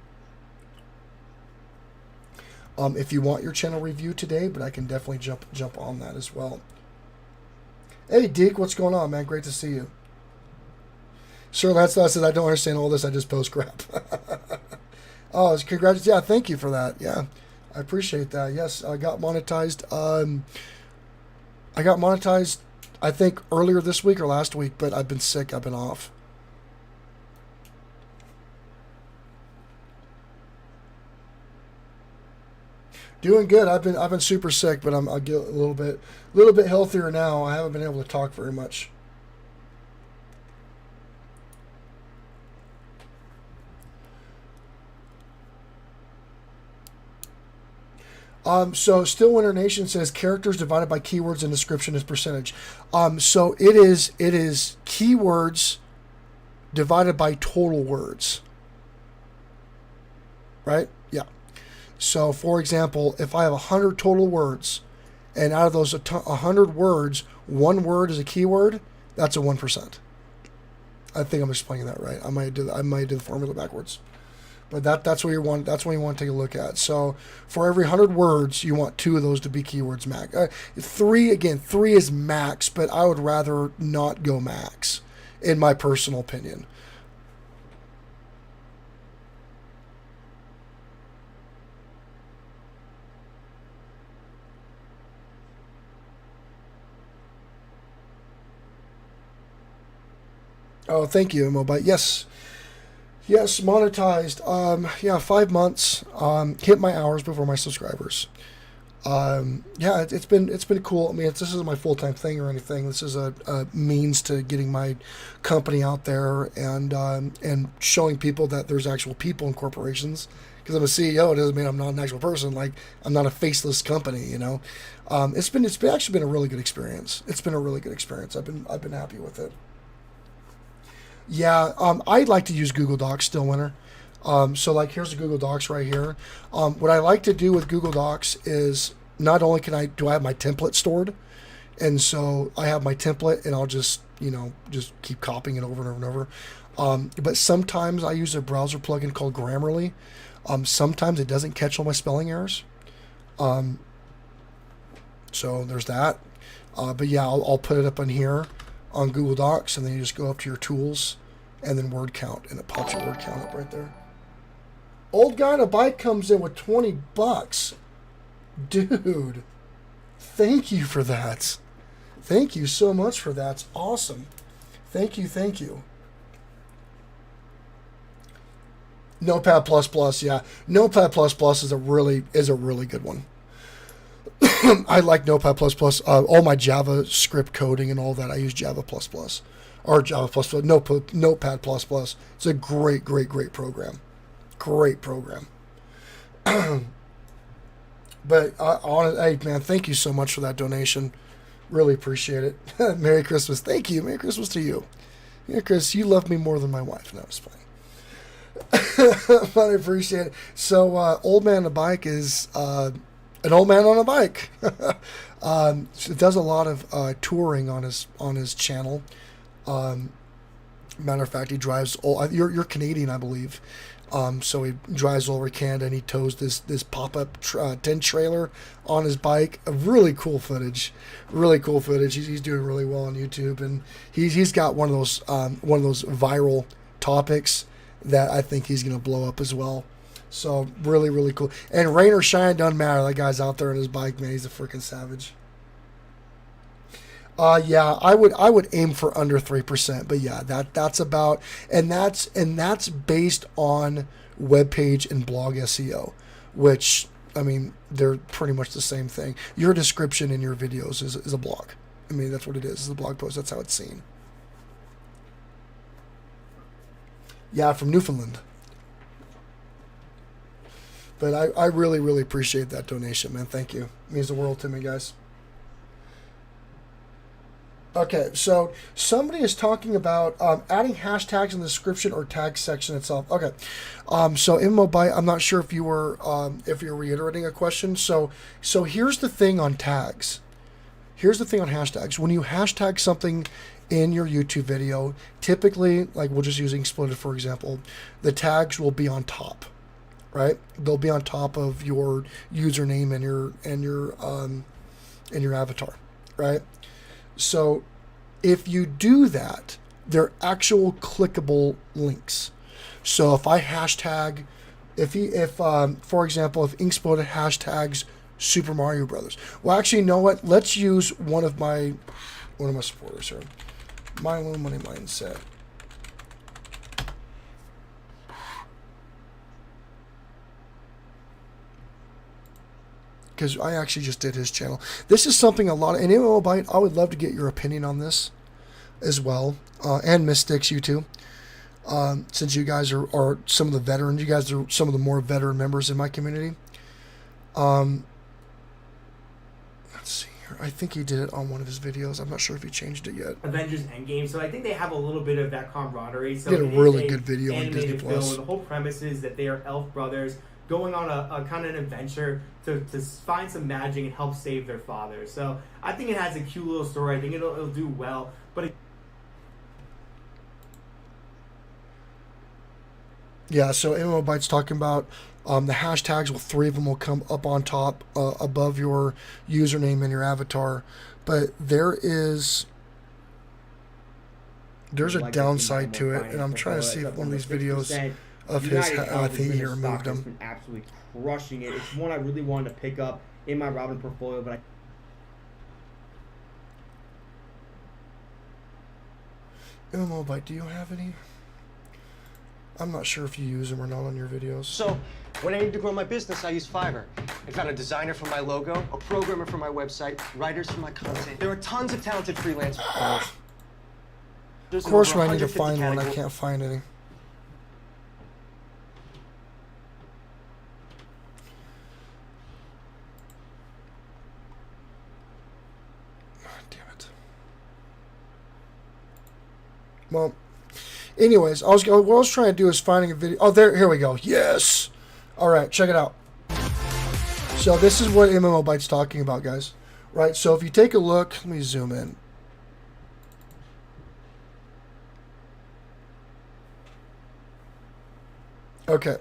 if you want your channel reviewed today, but I can definitely jump on that as well. Hey Deke, what's going on, man? Great to see you. Sir, that's not said I don't understand all this. I just post crap. Oh, congrats! Yeah, thank you for that. Yeah, I appreciate that. Yes, I got monetized. I think earlier this week or last week, but I've been sick. I've been off. Doing good. I've been super sick, but I'll get a little bit healthier now. I haven't been able to talk very much. So Stillwinter Nation says characters divided by keywords and description is percentage. So it is keywords divided by total words. Right? Yeah. So for example, if I have 100 total words, and out of those 100 words, one word is a keyword, that's a 1%. I think I'm explaining that right. I might do the formula backwards. But that's what you want. That's what you want to take a look at. So for every 100 words, you want 2 of those to be keywords max. 3 is max, but I would rather not go max, in my personal opinion. Oh, thank you, Mobite. Yes, monetized. 5 months. Hit my hours before my subscribers. It's been cool. I mean, this isn't my full-time thing or anything. This is a means to getting my company out there and showing people that there's actual people in corporations. Because I'm a CEO, it doesn't mean I'm not an actual person. Like, I'm not a faceless company, you know. It's actually been a really good experience. It's been a really good experience. I've been happy with it. Yeah, I'd like to use Google Docs, Stillwinter. So like here's the Google Docs right here. What I like to do with Google Docs is not only do I have my template stored, and so I have my template and I'll just keep copying it over and over and over. But sometimes I use a browser plugin called Grammarly. Sometimes it doesn't catch all my spelling errors. So there's that. But yeah, I'll put it up in here on Google Docs, and then you just go up to your tools and then word count, and it pops your word count up right there. Old Guy on a Bike comes in with $20. Dude, thank you for that. Thank you so much for that. It's awesome. Thank you. Notepad++, yeah. Notepad++ is a really good one. I like Notepad++. All my JavaScript coding and all that, I use Java++. Or Java++, Notepad++. It's a great program. Great program. But, hey, man, thank you so much for that donation. Really appreciate it. Merry Christmas. Thank you. Merry Christmas to you. Yeah, Chris, you love me more than my wife. No, it's fine. But I appreciate it. So, Old Man on a Bike is... an old man on a bike. Does a lot of touring on his channel. Matter of fact, he drives. You're Canadian, I believe. So he drives all over Canada and he tows this pop-up tent trailer on his bike. Really cool footage. He's doing really well on YouTube, and he's got one of those viral topics that I think he's gonna blow up as well. So, really cool. And rain or shine, doesn't matter. That guy's out there on his bike, man. He's a freaking savage. Yeah, I would aim for under 3%, but yeah, that's about, and that's based on web page and blog SEO, which, I mean, they're pretty much the same thing. Your description in your videos is a blog. I mean, that's what it is a blog post. That's how it's seen. Yeah, from Newfoundland. But I really, really appreciate that donation, man. Thank you. It means the world to me, guys. Okay, so somebody is talking about adding hashtags in the description or tag section itself. Okay, so MMOByte, I'm not sure if you're reiterating a question. So here's the thing on tags. Here's the thing on hashtags. When you hashtag something in your YouTube video, typically, like we'll just use Exploded for example, the tags will be on top, right? They'll be on top of your username and your avatar, right? So if you do that, they're actual clickable links. So if I hashtag, for example, if Inksploded hashtags Super Mario Brothers. Well, actually, you know what? Let's use one of my supporters here. My Little Money Mindset. Because I actually just did his channel. This is something and MMOByte, I would love to get your opinion on this as well. And Mystics, you too. Since you guys are some of the veterans. You guys are some of the more veteran members in my community. Let's see here. I think he did it on one of his videos. I'm not sure if he changed it yet. Avengers Endgame. So I think they have a little bit of that camaraderie. So he did a really good video on Disney Plus. The whole premise is that they are elf brothers going on a kind of an adventure to find some magic and help save their father. So I think it has a cute little story. I think it'll do well. But yeah, so MMOByte's talking about the hashtags. Well, 3 of them will come up on top above your username and your avatar. But there's a downside to it, and I'm trying to see if one of these videos of his, I think he removed them. Been absolutely crushing it. It's one I really wanted to pick up in my Robin portfolio, but MMOByte, do you have any? I'm not sure if you use them or not on your videos. So, when I need to grow my business, I use Fiverr. I found a designer for my logo, a programmer for my website, writers for my content. There are tons of talented freelancers. Of course, when I need to find one, I can't find any. Well, anyways, what I was trying to do is finding a video. Oh, here we go. Yes. All right, check it out. So this is what MMOByte's talking about, guys. Right. So if you take a look, let me zoom in. Okay.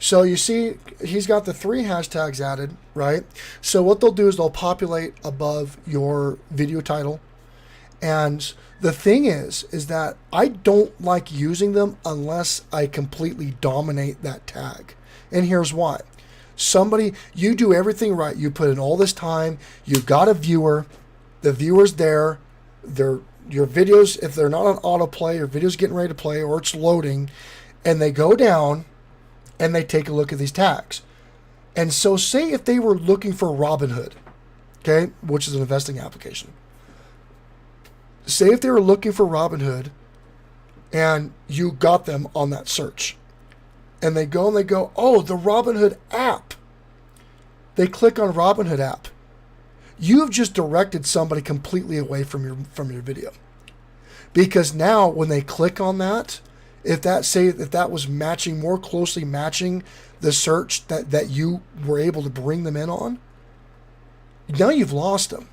So you see, he's got the 3 hashtags added, right? So what they'll do is they'll populate above your video title. And the thing is that I don't like using them unless I completely dominate that tag. And here's why. You do everything right. You put in all this time. You've got a viewer. The viewer's there. Your videos, if they're not on autoplay, your video's getting ready to play or it's loading, and they go down and they take a look at these tags. And so say if they were looking for Robinhood, okay, which is an investing application. Say if they were looking for Robinhood and you got them on that search and they go, oh, the Robinhood app. They click on Robinhood app. You've just directed somebody completely away from your video. Because now when they click on that, if that was more closely matching the search that you were able to bring them in on, now you've lost them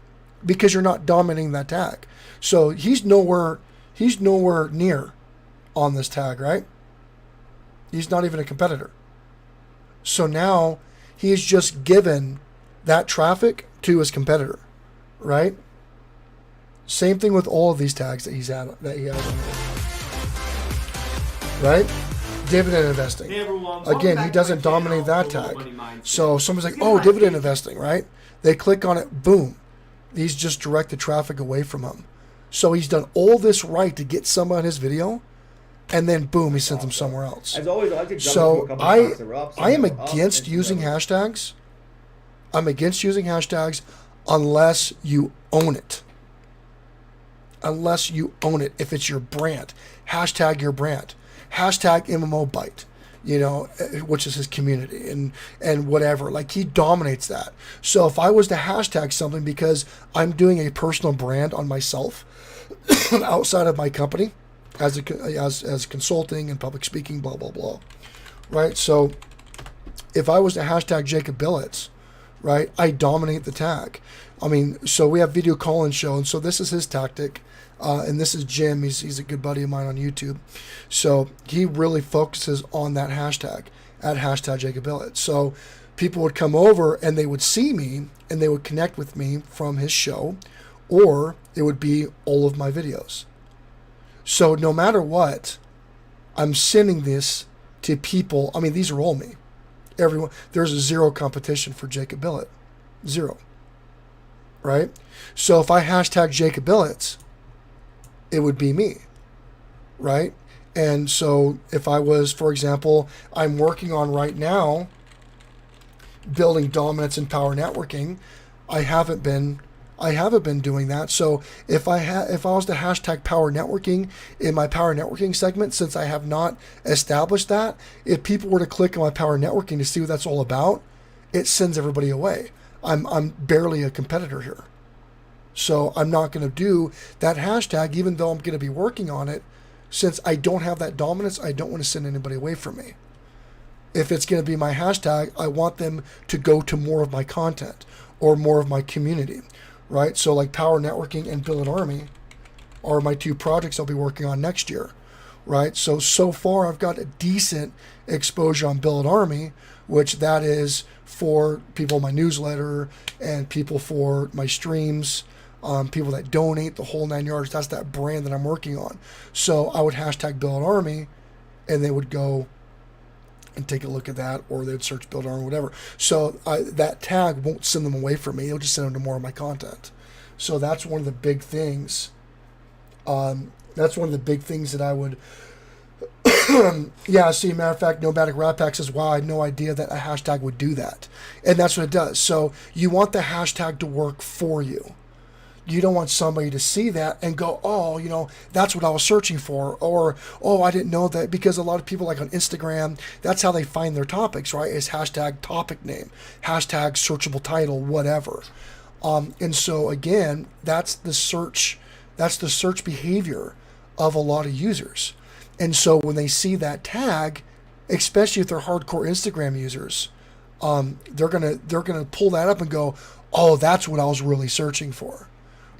because you're not dominating that tag. So he's nowhere near on this tag, right? He's not even a competitor. So now he's just given that traffic to his competitor, right? Same thing with all of these tags that he has on there. Right? Dividend investing. Hey everyone, again, he doesn't dominate that tag. So someone's like, oh, dividend investing, right? They click on it, boom. He's just directed traffic away from him. So he's done all this right to get someone on his video, and then boom, he sends them somewhere else. As always, I like to jump into a So couple I spots that are up, some I am that are up, against and some using that are- hashtags. I'm against using hashtags unless you own it. Unless you own it. If it's your brand, hashtag your brand. Hashtag MMOBite, you know, which is his community and whatever. Like, he dominates that. So if I was to hashtag something because I'm doing a personal brand on myself outside of my company as consulting and public speaking, blah, blah, blah, right? So if I was to hashtag Jacob Billett, right, I dominate the tag. I mean, so we have video call-in show, and so this is his tactic. And this is Jim. He's a good buddy of mine on YouTube. So he really focuses on that hashtag, at hashtag Jacob Billett. So people would come over and they would see me and they would connect with me from his show, or it would be all of my videos. So no matter what, I'm sending this to people. I mean, these are all me. Everyone. There's zero competition for Jacob Billett. Zero. Right? So if I hashtag Jacob Billett, it would be me, right? And so if I was, for example, I'm working on right now building dominance in power networking. I haven't been doing that. So if I was to hashtag power networking in my power networking segment, since I have not established that, if people were to click on my power networking to see what that's all about, it sends everybody away. I'm barely a competitor here. So I'm not going to do that hashtag, even though I'm going to be working on it. Since I don't have that dominance, I don't want to send anybody away from me. If it's going to be my hashtag, I want them to go to more of my content or more of my community, right? So like Power Networking and Billett Army are my two projects I'll be working on next year, right? So far I've got a decent exposure on Billett Army, which that is for people in my newsletter and people for my streams. People that donate, the whole 9 yards. That's that brand that I'm working on. So I would hashtag Billett Army, and they would go and take a look at that, or they'd search Billett Army, whatever. So that tag won't send them away from me. It'll just send them to more of my content. So that's one of the big things. That's one of the big things that I would. Yeah, see, matter of fact, Nomadic Rat Pack says, wow, I had no idea that a hashtag would do that. And that's what it does. So you want the hashtag to work for you. You don't want somebody to see that and go, oh, you know, that's what I was searching for. Or, oh, I didn't know that. Because a lot of people, like on Instagram, that's how they find their topics, right? Is hashtag topic name, hashtag searchable title, whatever. And so, again, that's the search behavior of a lot of users. And so when they see that tag, especially if they're hardcore Instagram users, they're gonna pull that up and go, oh, that's what I was really searching for.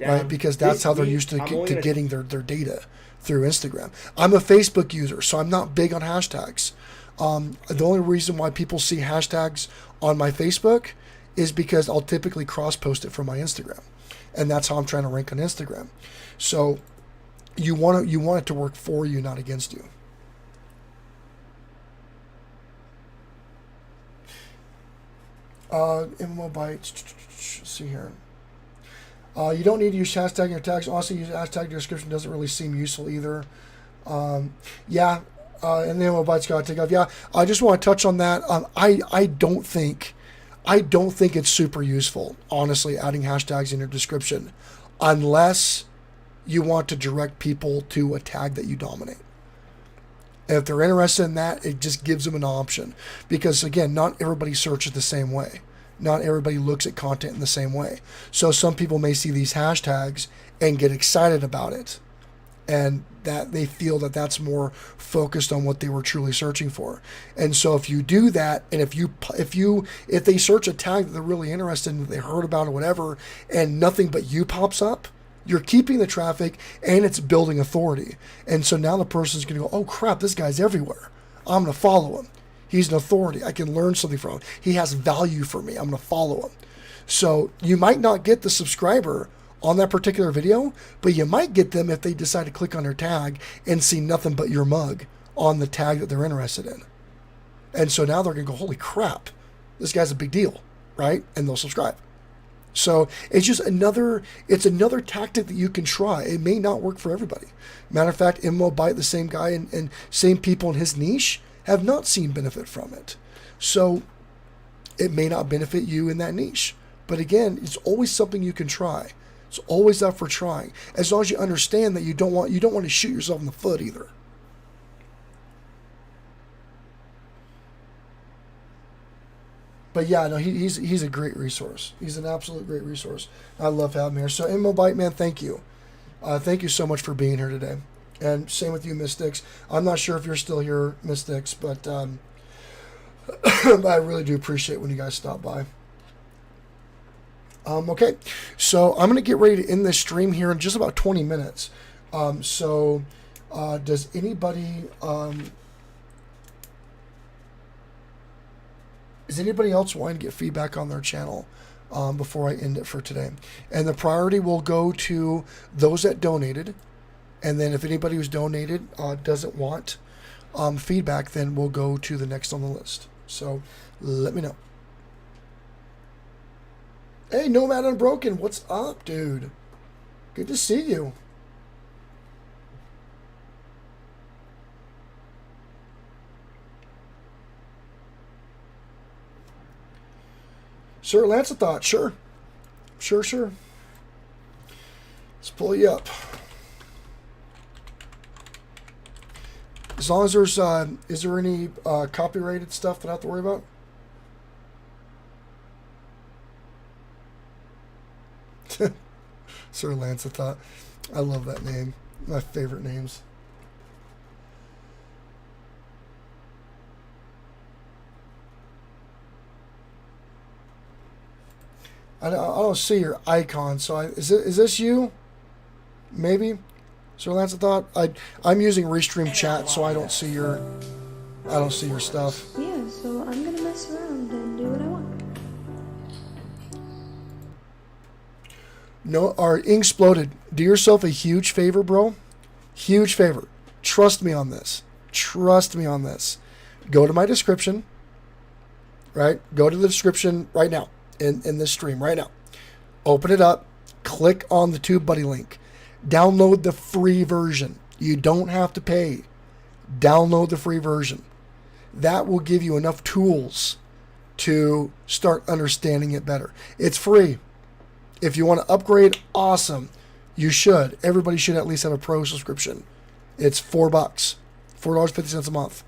Right, because that's how they're used to getting their data through Instagram. I'm a Facebook user, so I'm not big on hashtags. The only reason why people see hashtags on my Facebook is because I'll typically cross-post it from my Instagram, and that's how I'm trying to rank on Instagram. So you want it to work for you, not against you. MMO Bytes. Let's see here. You don't need to use hashtag in your tags. Honestly, use hashtag in your description doesn't really seem useful either. And the MMO Bytes got to take off. Yeah, I just want to touch on that. I don't think it's super useful, honestly, adding hashtags in your description, unless you want to direct people to a tag that you dominate. And if they're interested in that, it just gives them an option. Because, again, not everybody searches the same way. Not everybody looks at content in the same way. So some people may see these hashtags and get excited about it, and that they feel that that's more focused on what they were truly searching for. And so if you do that, and if they search a tag that they're really interested in, that they heard about or whatever, and nothing but you pops up, you're keeping the traffic and it's building authority. And so now the person's going to go, oh crap, this guy's everywhere. I'm going to follow him. He's an authority. I can learn something from him. He has value for me. I'm going to follow him. So you might not get the subscriber on that particular video, but you might get them if they decide to click on their tag and see nothing but your mug on the tag that they're interested in. And so now they're going to go, holy crap, this guy's a big deal, right? And they'll subscribe. So it's another tactic that you can try. It may not work for everybody. Matter of fact, Immobite, the same guy and same people in his niche, have not seen benefit from it. So it may not benefit you in that niche. But again, it's always something you can try. It's always up for trying. As long as you understand that you don't want to shoot yourself in the foot either. But yeah, no, he's a great resource. He's an absolute great resource. I love having him here. So Immobite, man, thank you. Thank you so much for being here today. And same with you, Mystics. I'm not sure if you're still here, Mystics, but I really do appreciate when you guys stop by. Okay, so I'm going to get ready to end this stream here in just about 20 minutes. Does anybody... Is anybody else wanting to get feedback on their channel before I end it for today? And the priority will go to those that donated. And then if anybody who's donated doesn't want feedback, then we'll go to the next on the list. So let me know. Hey, Nomad Unbroken, what's up, dude? Good to see you. Sir Lancelot, sure. Sure. Let's pull you up. As long as there's, is there any copyrighted stuff that I have to worry about? Sir Lancelot. I love that name. My favorite names. I don't see your icon, so is this you? Maybe, Sir Lancelot. I'm using Restream Chat, so I don't see your stuff. Yeah, so I'm gonna mess around and do what I want. No, our Inksploded. Do yourself a huge favor, bro. Huge favor. Trust me on this. Trust me on this. Go to my description. Right? Go to the description right now. In this stream right now. Open it up. Click on the TubeBuddy link. Download the free version. You don't have to pay. Download the free version. That will give you enough tools to start understanding it better. It's free. If you want to upgrade, awesome. You should. Everybody should at least have a pro subscription. It's $4. $4.50 a month.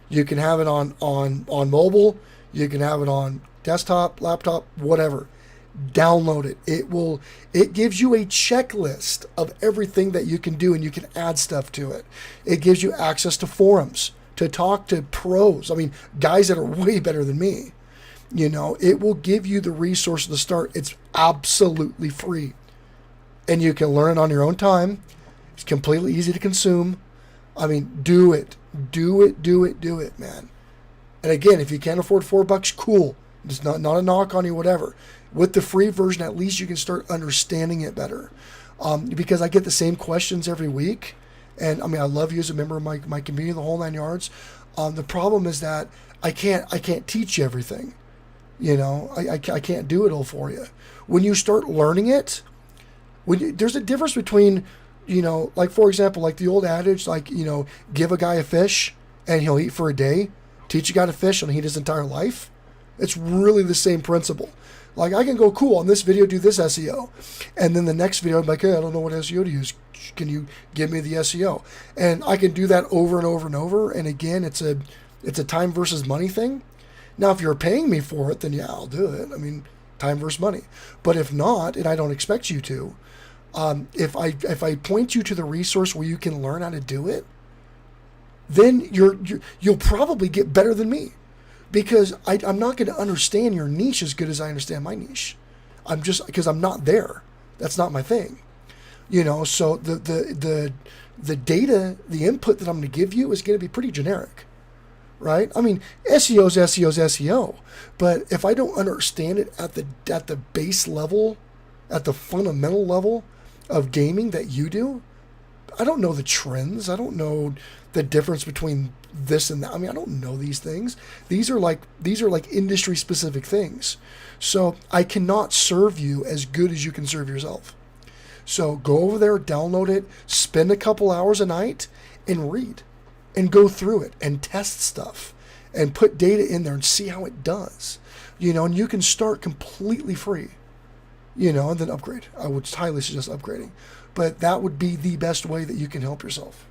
You can have it on mobile. You can have it on desktop, laptop, whatever. Download it. It gives you a checklist of everything that you can do, and you can add stuff to it. It gives you access to forums, to talk to pros. I mean, guys that are way better than me. You know, it will give you the resource to start. It's absolutely free. And you can learn it on your own time. It's completely easy to consume. I mean, do it. Do it, man. And again, if you can't afford $4, cool. It's not a knock on you, whatever. With the free version, at least you can start understanding it better. Because I get the same questions every week. And I mean, I love you as a member of my community, the whole 9 yards. The problem is that I can't teach you everything. You know, I can't do it all for you. When you start learning it, there's a difference between, you know, like for example, like the old adage, like, you know, give a guy a fish and he'll eat for a day. Teach a guy to fish and he'll eat his entire life. It's really the same principle. Like I can go, cool, on this video, do this SEO. And then the next video, I'm like, hey, I don't know what SEO to use. Can you give me the SEO? And I can do that over and over and over. And again, it's a time versus money thing. Now, if you're paying me for it, then yeah, I'll do it. I mean, time versus money. But if not, and I don't expect you to, if I point you to the resource where you can learn how to do it, then you'll probably get better than me, because I'm not going to understand your niche as good as I understand my niche. Because I'm not there. That's not my thing. You know, so the data, the input that I'm going to give you is going to be pretty generic. Right? I mean, SEO's SEO. But if I don't understand it at the base level, at the fundamental level of gaming that you do, I don't know the trends. I don't know the difference between this and that. I mean, I don't know these things. These are like industry specific things. So I cannot serve you as good as you can serve yourself. So go over there, download it, spend a couple hours a night and read and go through it and test stuff and put data in there and see how it does. You know, and you can start completely free, you know, and then upgrade. I would highly suggest upgrading. But that would be the best way that you can help yourself.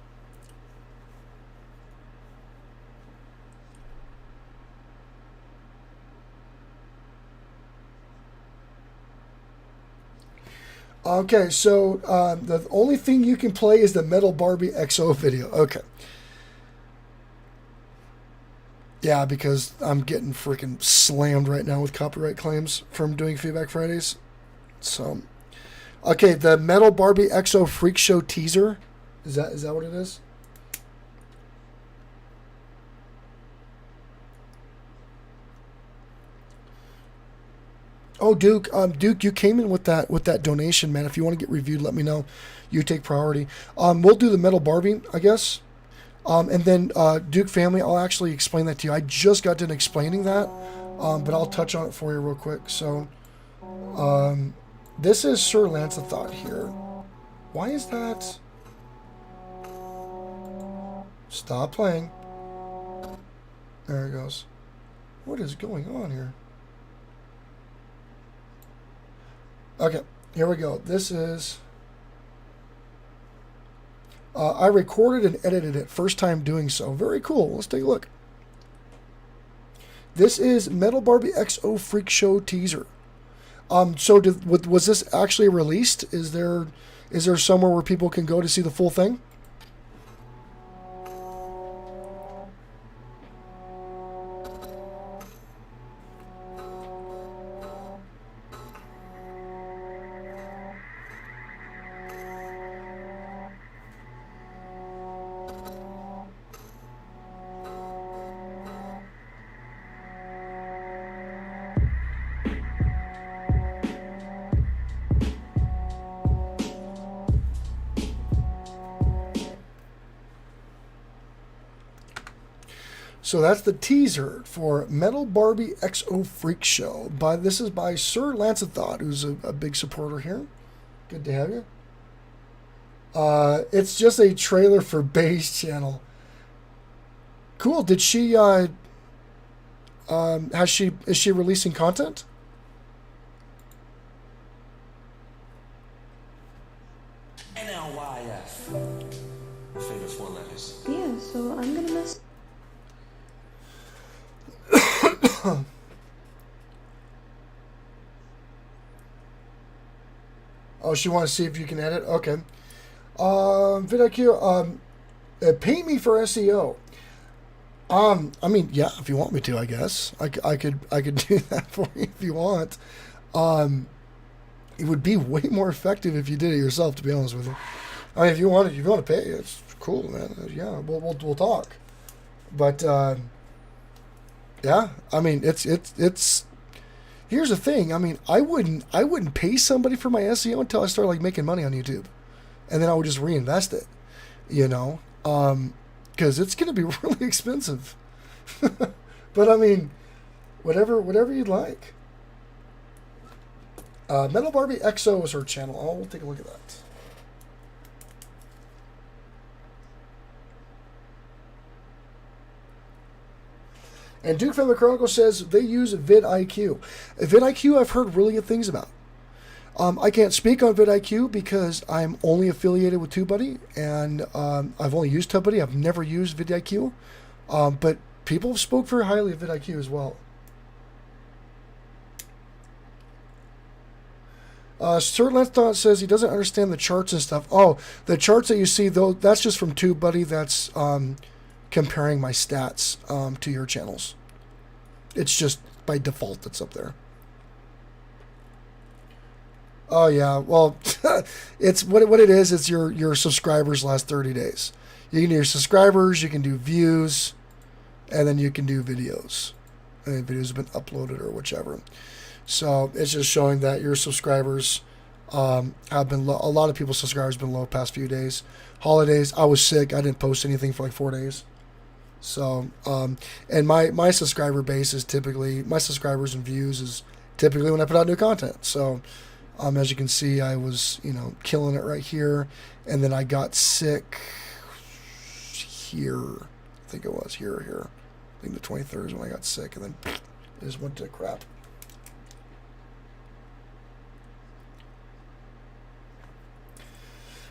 Okay, so the only thing you can play is the Metal Barbie XO video. Okay. Yeah, because I'm getting freaking slammed right now with copyright claims from doing Feedback Fridays. So, okay, the Metal Barbie XO Freak Show teaser. Is that what it is? Oh, Duke, Duke, you came in with that donation, man. If you want to get reviewed, let me know. You take priority. We'll do the Metal Barbie, I guess. And then Duke family, I'll actually explain that to you. I just got done explaining that, but I'll touch on it for you real quick. So, this is Sir Lancelot here. Why is that? Stop playing. There it goes. What is going on here? Okay, here we go. This is... I recorded and edited it. First time doing so. Very cool. Let's take a look. This is Metal Barbie XO Freak Show teaser. So was this actually released? Is there somewhere where people can go to see the full thing? So that's the teaser for Metal Barbie XO Freak Show. This is by Sir Lancelot, who's a big supporter here. Good to have you. It's just a trailer for Bay's channel. Cool. Did she? Is she releasing content? NLYF. My favorite 4 letters. Yeah, so I'm gonna mess. Oh, she wants to see if you can edit? Okay. VidIQ, pay me for SEO. I mean, yeah, if you want me to, I guess. I could do that for you if you want. It would be way more effective if you did it yourself, to be honest with you. I mean, if you want to pay, it's cool, man. Yeah, we'll talk. But yeah, I mean, it's. Here's the thing. I mean, I wouldn't pay somebody for my SEO until I start like making money on YouTube, and then I would just reinvest it, you know, because it's gonna be really expensive. But I mean, whatever you'd like. Metal Barbie XO is her channel. I'll take a look at that. And Duke from the Chronicle says they use vidIQ. vidIQ I've heard really good things about. I can't speak on vidIQ because I'm only affiliated with TubeBuddy, and I've only used TubeBuddy. I've never used vidIQ. But people have spoke very highly of vidIQ as well. Sir Lancelot says he doesn't understand the charts and stuff. Oh, the charts that you see, though, that's just from TubeBuddy. That's comparing my stats to your channels. It's just by default that's up there. Oh yeah, well, it's what it is. It's your subscribers last 30 days. You can do your subscribers, you can do views, and then you can do videos. And videos have been uploaded or whichever. So it's just showing that your subscribers I've been a lot of people's subscribers been low the past few days. Holidays, I was sick. I didn't post anything for like 4 days. So, and my subscriber base is typically, my subscribers and views is typically when I put out new content. So, as you can see, I was, killing it right here. And then I got sick here. I think it was here. I think the 23rd is when I got sick. And then it just went to crap.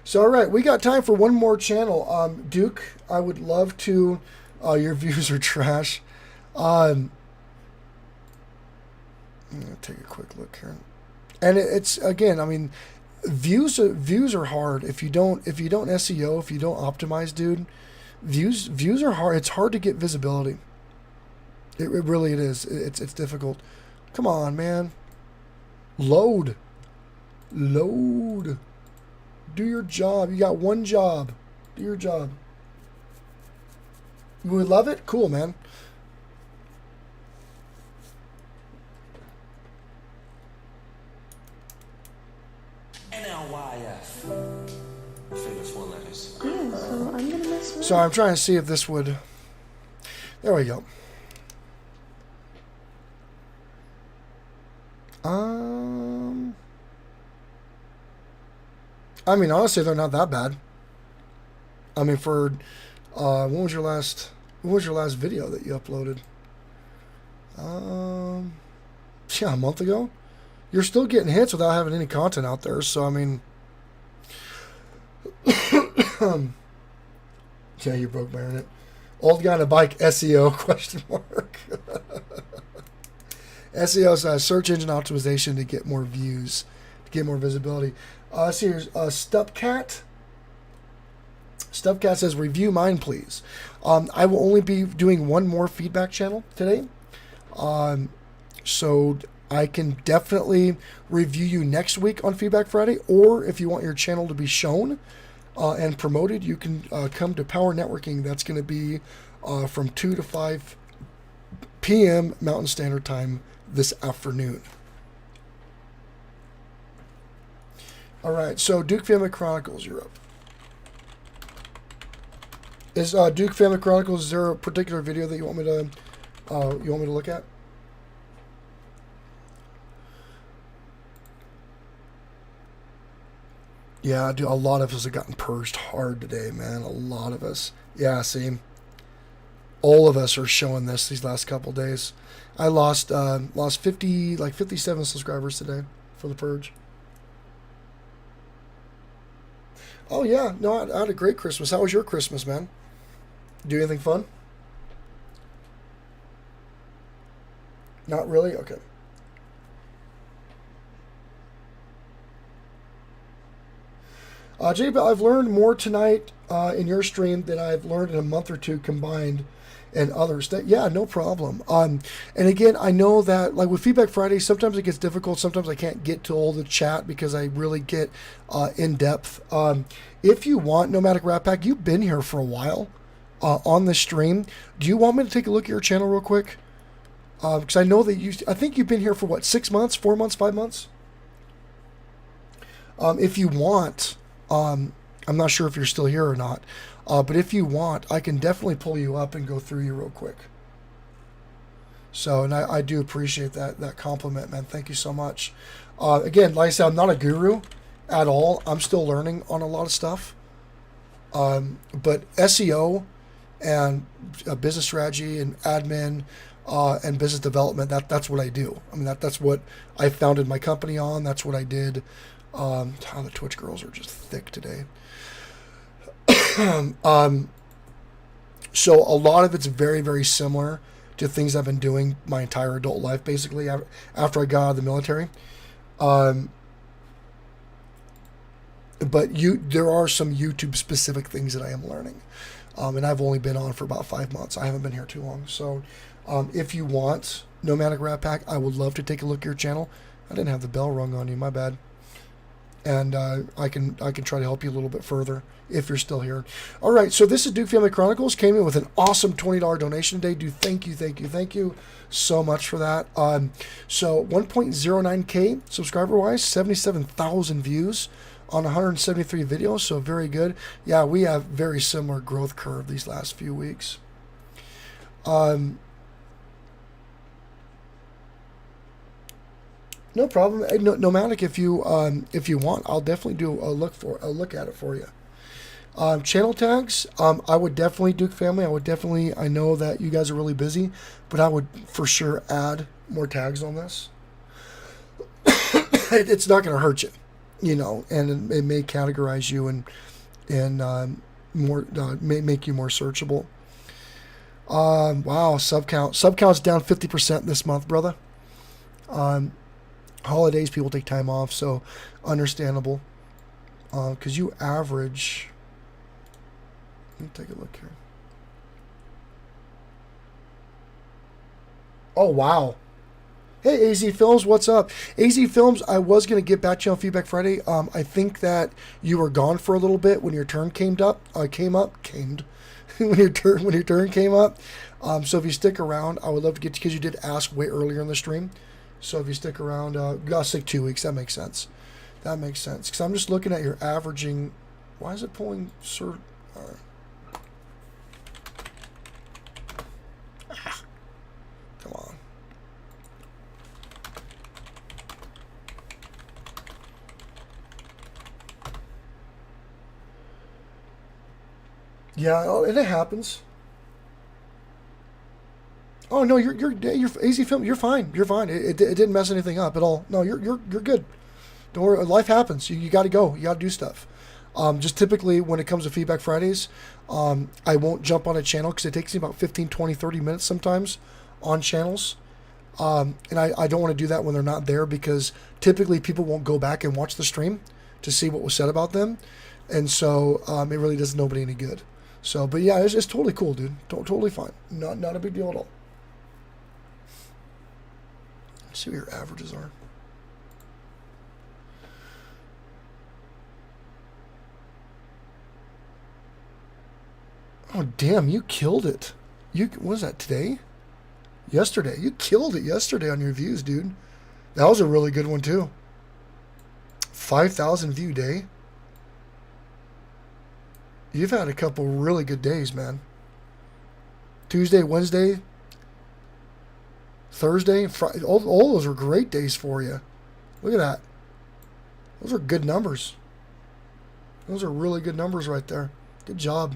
So, all right, we got time for one more channel. Duke, I would love to. Your views are trash. I'm gonna take a quick look here, and it's again. I mean, views are hard if you don't SEO, if you don't optimize, dude. Views are hard. It's hard to get visibility. It really is. It's difficult. Come on, man. Load. Do your job. You got one job. Do your job. You would love it? Cool, man. NLYF. Famous four letters. Yeah, so I'm gonna mess around. So I'm trying to see if this would. There we go. I mean, honestly, they're not that bad. I mean, for when was your last video that you uploaded? Yeah, a month ago. You're still getting hits without having any content out there. So I mean, yeah, you broke Marinette. Old guy on a bike. SEO question mark. SEO is search engine optimization to get more views, to get more visibility. See here's Stupcat. Stupcat says, review mine, please. I will only be doing one more feedback channel today. So I can definitely review you next week on Feedback Friday, or if you want your channel to be shown and promoted, you can come to Power Networking. That's going to be from 2 to 5 p.m. Mountain Standard Time this afternoon. All right, so Duke Family Chronicles, you're up. Is Duke Family Chronicles? Is there a particular video that you want me to look at? Yeah, dude, a lot of us have gotten purged hard today, man. A lot of us. Yeah, see, all of us are showing this these last couple days. I lost 57 subscribers today for the purge. Oh yeah, no, I had a great Christmas. How was your Christmas, man? Do anything fun? Not really? Okay. JP, I've learned more tonight in your stream than I've learned in a month or two combined and others. Yeah, no problem. And again, I know that like with Feedback Friday, sometimes it gets difficult. Sometimes I can't get to all the chat because I really get in depth. If you want, Nomadic Rat Pack, you've been here for a while on the stream. Do you want me to take a look at your channel real quick? Because I know that I think you've been here for what, 6 months, 4 months, 5 months? If you want, I'm not sure if you're still here or not, but if you want, I can definitely pull you up and go through you real quick. So, and I do appreciate that compliment, man. Thank you so much. Again, like I said, I'm not a guru at all. I'm still learning on a lot of stuff. But SEO and business strategy and admin and business development, that's what I do. I mean, that's what I founded my company on. That's what I did. The Twitch girls are just thick today. So a lot of it's very, very similar to things I've been doing my entire adult life, basically, after I got out of the military. But there are some YouTube specific things that I am learning. And I've only been on for about 5 months. I haven't been here too long. So if you want Nomadic Rat Pack, I would love to take a look at your channel. I didn't have the bell rung on you, my bad. and I can try to help you a little bit further if you're still here. All right, so this is Duke Family Chronicles. Came in with an awesome $20 donation today. Dude, thank you so much for that. So 1.09K subscriber-wise, 77,000 views on 173 videos, so very good. Yeah, we have very similar growth curve these last few weeks. No problem. Nomadic, if you want, I'll definitely do a look at it for you. Channel tags, I would definitely, Duke Family, I know that you guys are really busy, but I would for sure add more tags on this. It's not going to hurt you, you know, and it may categorize you and more make you more searchable. Wow, sub count's down 50% this month, brother. Holidays, people take time off, so understandable. Because you average. Let me take a look here. Oh, wow. Hey, AZ Films, what's up? AZ Films, I was going to get back to you on Feedback Friday. I think that you were gone for a little bit when your turn came up. When your turn came up. So if you stick around, I would love to get you, because you did ask way earlier in the stream. So if you stick around, you gotta stick 2 weeks. That makes sense. Because I'm just looking at your averaging. Why is it pulling? All right. Come on. Yeah, and it happens. Oh no, you're easy film. You're fine. It didn't mess anything up at all. No, you're good. Don't worry. Life happens. You got to go. You got to do stuff. Just typically when it comes to Feedback Fridays, I won't jump on a channel because it takes me about 15, 20, 30 minutes sometimes on channels. And I don't want to do that when they're not there, because typically people won't go back and watch the stream to see what was said about them. And so it really does nobody any good. So, but yeah, it's totally cool, dude. Totally fine. Not a big deal at all. Let's see what your averages are. Oh, damn, you killed it. What was that, today? Yesterday. You killed it yesterday on your views, dude. That was a really good one, too. 5,000 view day. You've had a couple really good days, man. Tuesday, Wednesday, Thursday, Friday. All those were great days for you. Look at that. Those are good numbers. Those are really good numbers right there. Good job.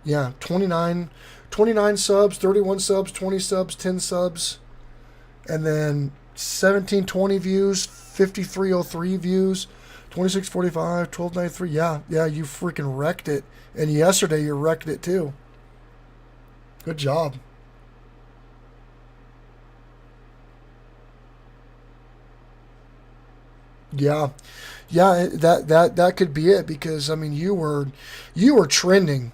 Yeah, 29 subs, 31 subs, 20 subs, 10 subs, and then 1720 views, 5303 views, 2645, 1293. Yeah, you freaking wrecked it. And yesterday you wrecked it too. Good job. Yeah, that could be it, because I mean you were trending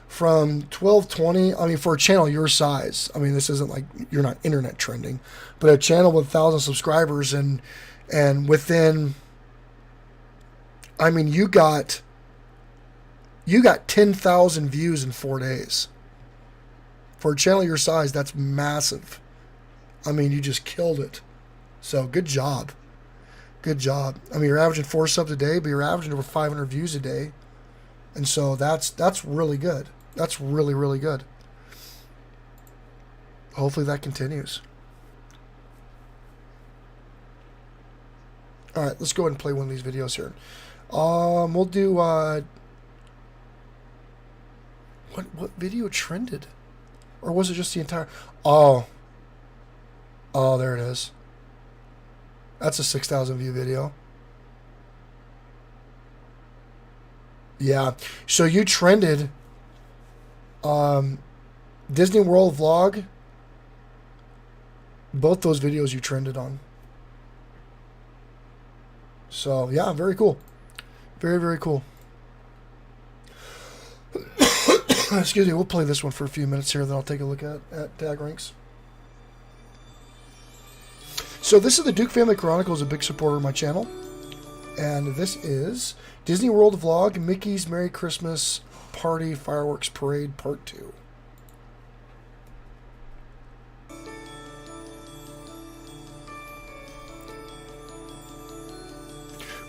from 1220. I mean, for a channel your size, I mean, this isn't like you're not internet trending, but a channel with 1,000 subscribers and within, I mean, you got 10,000 views in 4 days. For a channel your size, that's massive. I mean, you just killed it. So good job. Good job. I mean, you're averaging 4 subs a day, but you're averaging over 500 views a day. And so that's really good. That's really, really good. Hopefully that continues. All right, let's go ahead and play one of these videos here. We'll do what video trended? Or was it just the entire... Oh, there it is. That's a 6,000 view video. Yeah. So you trended Disney World vlog. Both those videos you trended on. So, yeah, very cool. Very, very cool. Excuse me, we'll play this one for a few minutes here, then I'll take a look at tag ranks. So this is the Duke Family Chronicles, a big supporter of my channel. And this is Disney World Vlog, Mickey's Merry Christmas Party Fireworks Parade Part 2.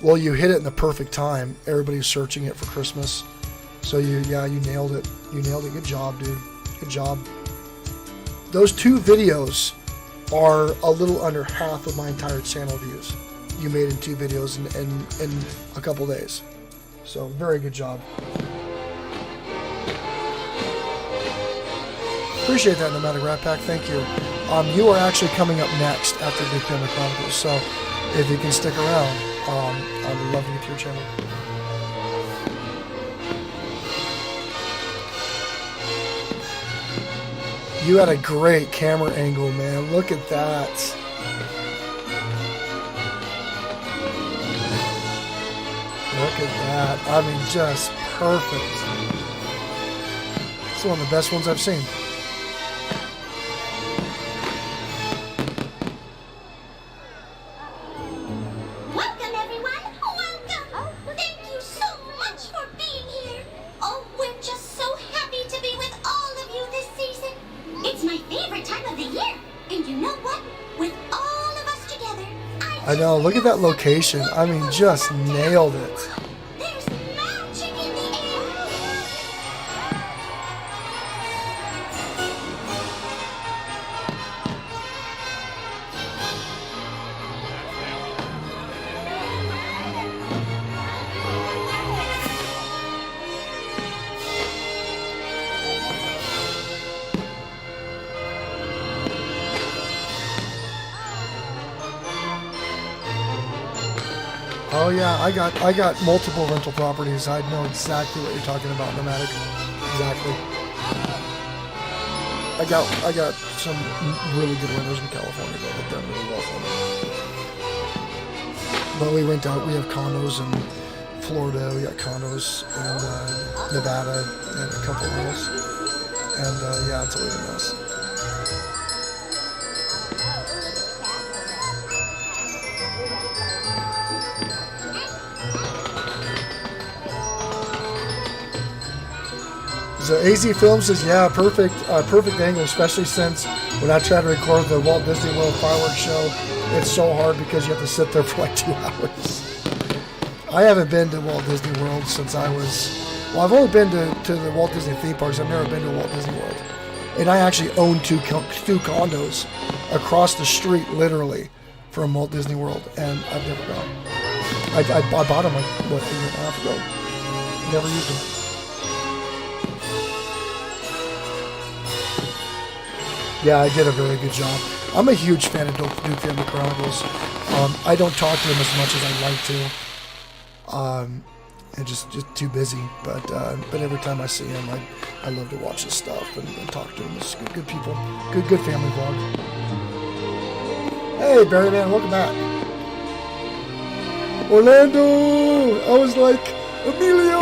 Well, you hit it in the perfect time. Everybody's searching it for Christmas. So you nailed it. You nailed it. Good job, dude. Good job. Those 2 videos are a little under half of my entire channel views. You made in 2 videos in a couple days. So very good job. Appreciate that, Nomadic Rat Pack. Thank you. You are actually coming up next after Duke Family Chronicles. So if you can stick around, I'd love to get to your channel. You had a great camera angle, man. Look at that. Look at that. I mean, just perfect. It's one of the best ones I've seen. Welcome, everyone. Welcome. Thank you so much for being here. Oh, we're just so happy to be with all of you this season. It's my favorite time of the year. And you know what? With all of us together, I know, look at that location. I mean, just nailed it. there's magic in the air. Oh yeah, I got multiple rental properties. I know exactly what you're talking about, Nomadic. Exactly. I got some really good renters in California that have done really well for me. But we rent out. We have condos in Florida. We got condos in Nevada and a couple rentals. And yeah, it's always a mess. So AZ Film says, yeah, perfect angle, especially since when I try to record the Walt Disney World fireworks show, it's so hard because you have to sit there for like 2 hours. I haven't been to Walt Disney World since I was, well, I've only been to the Walt Disney theme parks. I've never been to Walt Disney World. And I actually own two condos across the street, literally, from Walt Disney World, and I've never gone. I bought them like, what, a year and a half ago. Never used them. Yeah, I did a very good job. I'm a huge fan of Duke Family Chronicles. I don't talk to them as much as I'd like to. And just too busy. But every time I see them, I love to watch this stuff and talk to them. It's good people. Good family vlog. Hey, Barry Man, welcome back. Orlando! I was like, Emilio!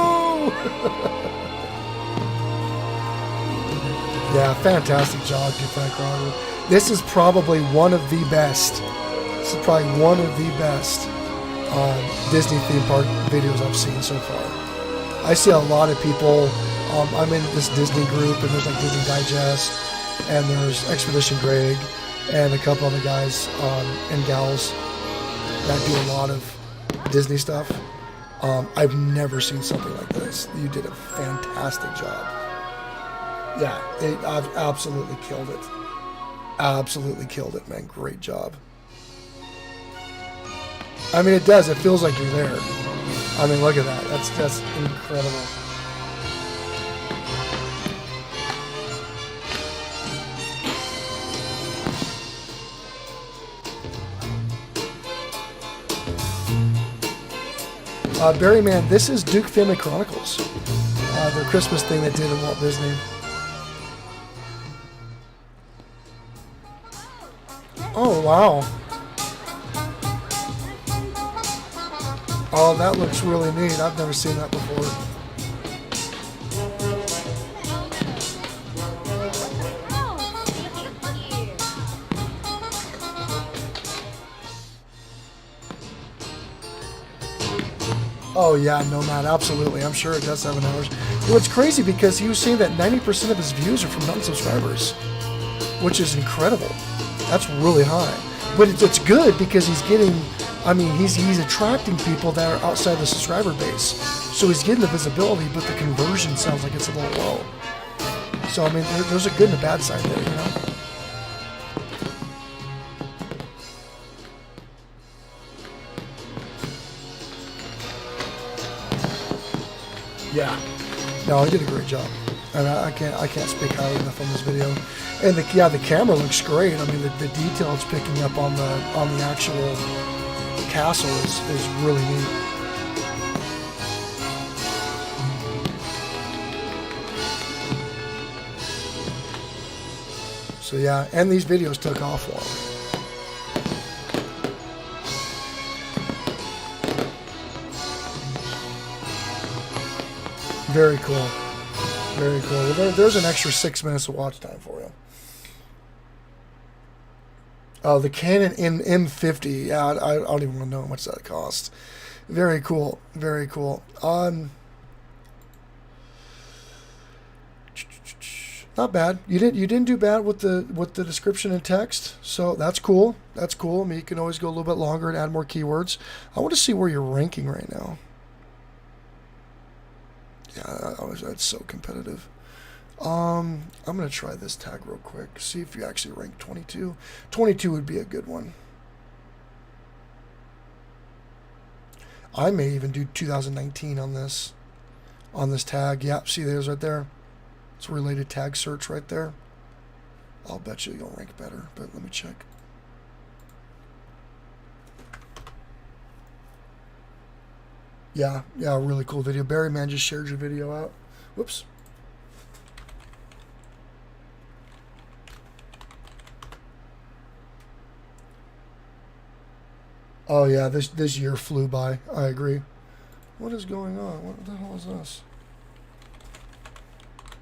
Yeah, fantastic job, Duke Family Chronicles. This is probably one of the best. This is probably one of the best Disney theme park videos I've seen so far. I see a lot of people. I'm in this Disney group, and there's like Disney Digest, and there's Expedition Greg, and a couple other guys and gals that do a lot of Disney stuff. I've never seen something like this. You did a fantastic job. Yeah, I've absolutely killed it. Absolutely killed it, man. Great job. I mean, it does. It feels like you're there. I mean, look at that. That's incredible. Barry Man, this is Duke Family Chronicles. Their Christmas thing they did in Walt Disney. Oh, wow. Oh, that looks really neat. I've never seen that before. Oh yeah, Nomad, absolutely. I'm sure it does 7 hours. Well, it's crazy because he was saying that 90% of his views are from non-subscribers, which is incredible. That's really high. But it's good because he's getting, I mean, he's attracting people that are outside the subscriber base. So he's getting the visibility, but the conversion sounds like it's a little low. So, I mean, there's a good and a bad side there, you know? Yeah. No, he did a great job. And I can't speak highly enough on this video. And the camera looks great. I mean, the detail it's picking up on the actual castle is really neat. So yeah, and these videos took off long. Very cool. Very cool. Well, there's an extra 6 minutes of watch time for you. Oh, the Canon M50. Yeah, I don't even want to know how much that costs. Very cool. Very cool. Not bad. You didn't do bad with the description and text. So that's cool. That's cool. I mean, you can always go a little bit longer and add more keywords. I want to see where you're ranking right now. Yeah, that's so competitive. I'm going to try this tag real quick. See if you actually rank 22. 22 would be a good one. I may even do 2019 on this tag. Yep, see there's right there. It's a related tag search right there. I'll bet you'll rank better, but let me check. Yeah, really cool video. Barry, man, just shared your video out. Whoops. Oh yeah, this year flew by. I agree. What is going on? What the hell is this?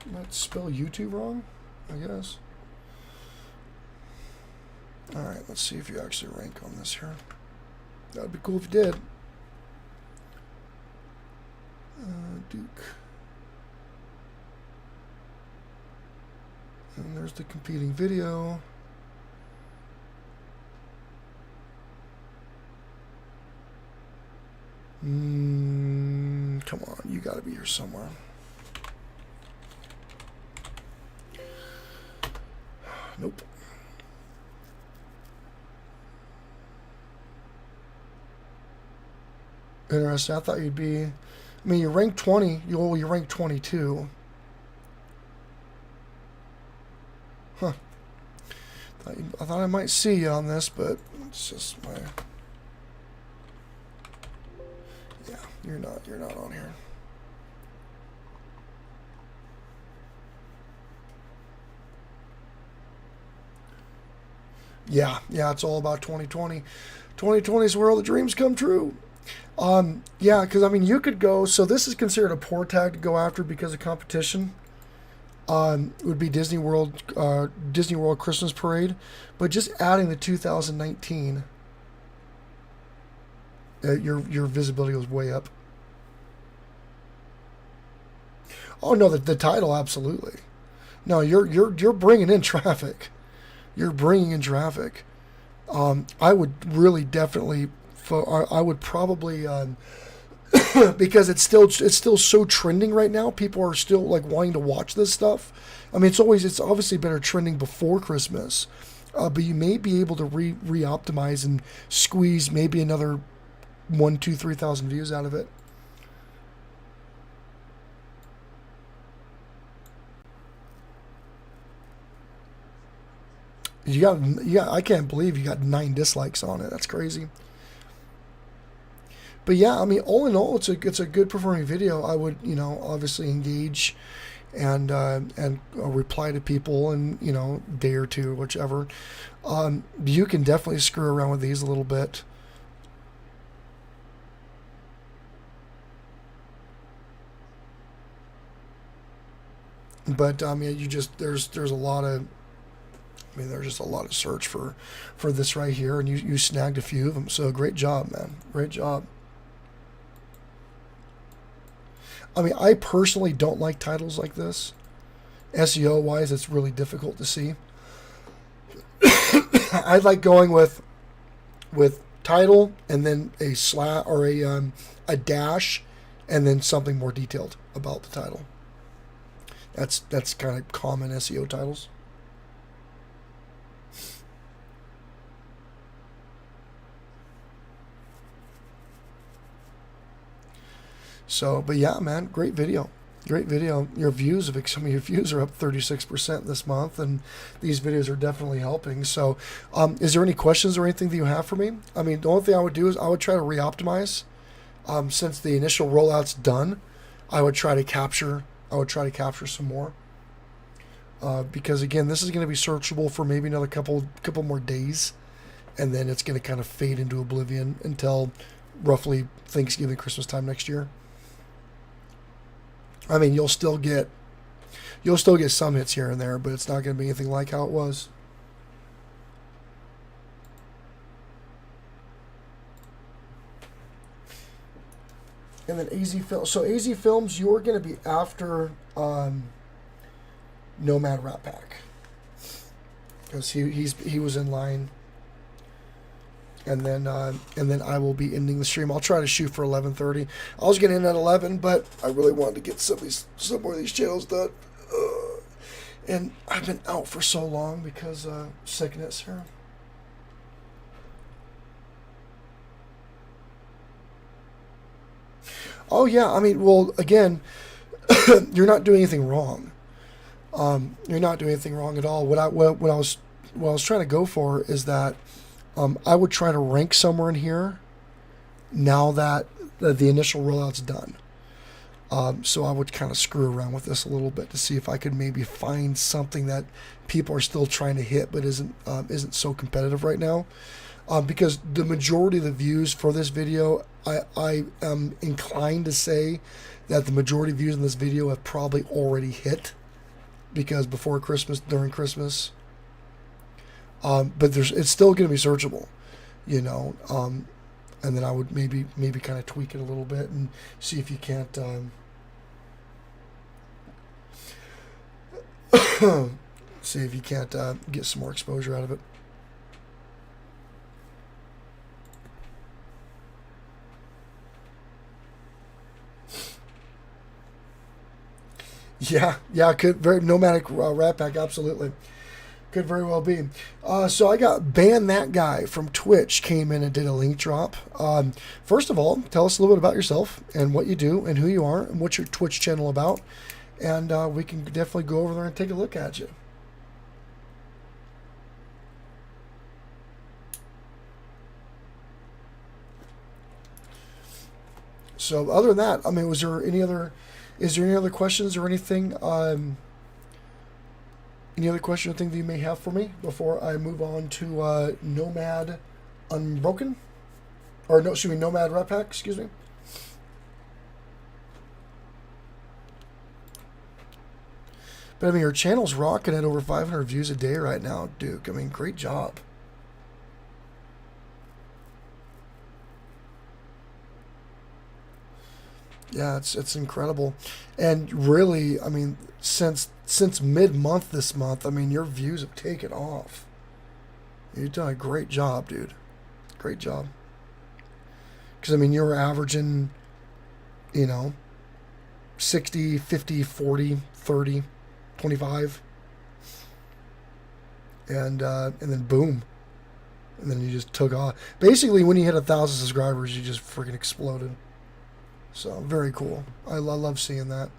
Did I spell YouTube wrong? I guess. Alright, let's see if you actually rank on this here. That would be cool if you did. Duke. And there's the competing video. Come on, you gotta be here somewhere. Nope. Interesting. I thought you'd be. I mean, you rank 20. You rank 22. Huh. I thought I might see you on this, but it's just my. Yeah, you're not on here. Yeah, it's all about 2020. 2020 is where all the dreams come true. Yeah, because I mean, you could go. So this is considered a poor tag to go after because of competition. It would be Disney World Christmas Parade, but just adding the 2019, your visibility goes way up. Oh no, the title absolutely. No, you're bringing in traffic. You're bringing in traffic. I would really definitely. I would probably because it's still so trending right now. People are still like wanting to watch this stuff. I mean, it's obviously better trending before Christmas, but you may be able to re-optimize and squeeze maybe another 1,000, 2,000, 3,000 views out of it. I can't believe you got 9 dislikes on it. That's crazy. But yeah, I mean, all in all, it's a good performing video. I would, obviously engage and reply to people in, day or two, whichever. You can definitely screw around with these a little bit. But I mean, there's a lot of. I mean, there's just a lot of search for this right here, and you snagged a few of them. So great job, man. Great job. I mean, I personally don't like titles like this. SEO wise, it's really difficult to see. I like going with title and then a slash or a dash and then something more detailed about the title. That's kind of common SEO titles. So, but yeah, man, great video. Great video. Your views some of your views are up 36% this month, and these videos are definitely helping. So, is there any questions or anything that you have for me? I mean, the only thing I would do is I would try to re-optimize. Since the initial rollout's done, I would try to capture some more. Because again, this is going to be searchable for maybe another couple more days, and then it's going to kind of fade into oblivion until roughly Thanksgiving, Christmas time next year. I mean, you'll still get some hits here and there, but it's not going to be anything like how it was. And then AZ Films. So AZ Films, you're going to be after Nomad Rat Pack, because he was in line. And then I will be ending the stream. I'll try to shoot for 11:30. I was going to end at 11, but I really wanted to get some more of these channels done. And I've been out for so long because sickness here. Oh yeah, I mean, well, again, you're not doing anything wrong. You're not doing anything wrong at all. What I was trying to go for is that. I would try to rank somewhere in here now that the initial rollout's done. So I would kind of screw around with this a little bit to see if I could maybe find something that people are still trying to hit but isn't so competitive right now. Because the majority of the views for this video, I am inclined to say that the majority of views in this video have probably already hit, because before Christmas, during Christmas. But it's still going to be searchable, you know. And then I would maybe kind of tweak it a little bit and see if you can't get some more exposure out of it. Yeah, could very nomadic Rat Pack, absolutely. Could very well be. So I got Ban That Guy from Twitch came in and did a link drop. First of all, tell us a little bit about yourself and what you do and who you are and what's your Twitch channel about. And we can definitely go over there and take a look at you. So other than that, I mean, is there any other questions or anything? Any other question or thing that you may have for me before I move on to Nomad Unbroken? Or no, excuse me, Nomad Rat Pack, excuse me. But I mean, your channel's rocking at over 500 views a day right now, Duke. I mean, great job. Yeah, it's incredible. And really, I mean, since mid-month this month, I mean, your views have taken off. You've done a great job, dude. Great job. Because, I mean, you were averaging, 60, 50, 40, 30, 25. And then boom. And then you just took off. Basically, when you hit 1,000 subscribers, you just freaking exploded. So, very cool. I love seeing that.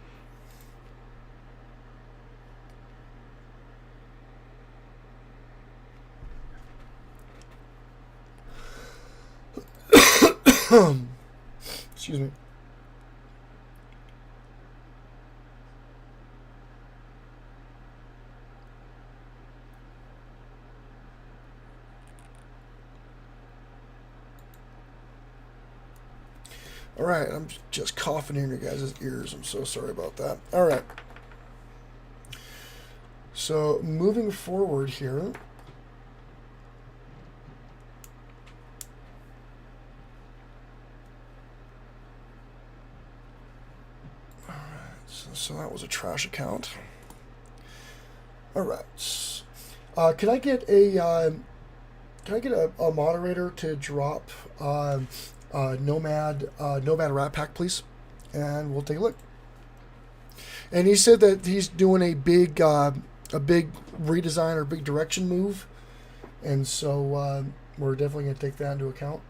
Excuse me. All right, I'm just coughing in your guys' ears. I'm so sorry about that. All right. So, moving forward here. that was a trash account. All right. Can I get a moderator to drop Nomad Rat Pack, please? And we'll take a look. And he said that he's doing a big redesign or big direction move, and so we're definitely going to take that into account.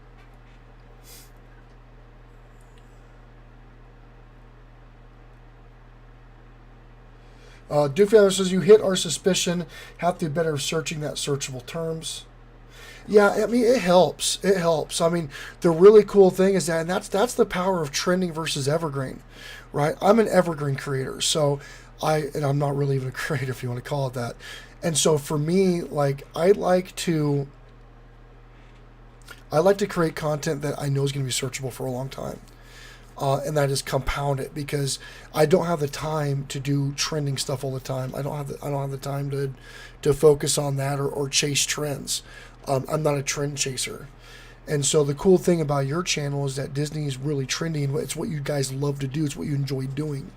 Doofy says, you hit our suspicion. Have to be better searching that searchable terms. Yeah, I mean, it helps. It helps. I mean, the really cool thing is that, and that's the power of trending versus evergreen, right? I'm an evergreen creator, so I'm not really even a creator, if you want to call it that. And so for me, like, I like to create content that I know is going to be searchable for a long time. And that is compound it, because I don't have the time to do trending stuff all the time. I don't have the time to focus on that or chase trends. I'm not a trend chaser. And so the cool thing about your channel is that Disney is really trending. It's what you guys love to do. It's what you enjoy doing.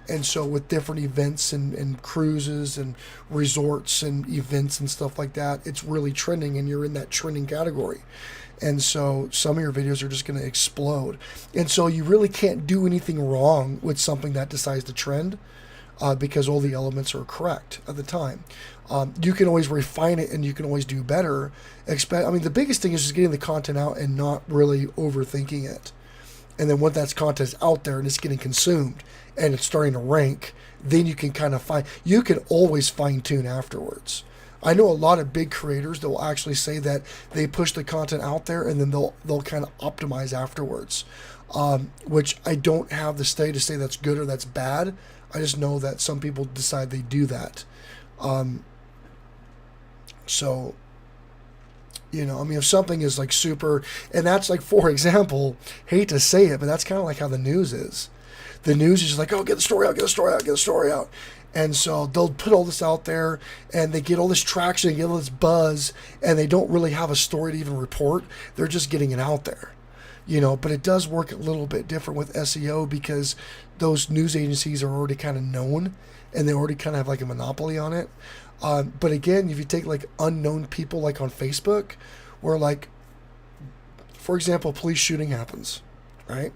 And so with different events and cruises and resorts and events and stuff like that, it's really trending, and you're in that trending category. And so some of your videos are just going to explode. And so you really can't do anything wrong with something that decides to trend, because all the elements are correct at the time. You can always refine it, and you can always do better. I mean, the biggest thing is just getting the content out and not really overthinking it. And then once that content's out there and it's getting consumed and it's starting to rank, then you can kind of you can always fine tune afterwards. I know a lot of big creators that will actually say that they push the content out there and then they'll kind of optimize afterwards, which I don't have the say to say that's good or that's bad. I just know that some people decide they do that. So, you know, I mean, if something is like super, and that's like, for example, hate to say it, but that's kind of like how the news is. The news is just like, oh, get the story out, get the story out, get the story out. And so they'll put all this out there, and they get all this traction, and get all this buzz, and they don't really have a story to even report. They're just getting it out there, you know. But it does work a little bit different with SEO, because those news agencies are already kind of known, and they already kind of have like a monopoly on it. But again, if you take like unknown people, like on Facebook, where like, for example, police shooting happens, right?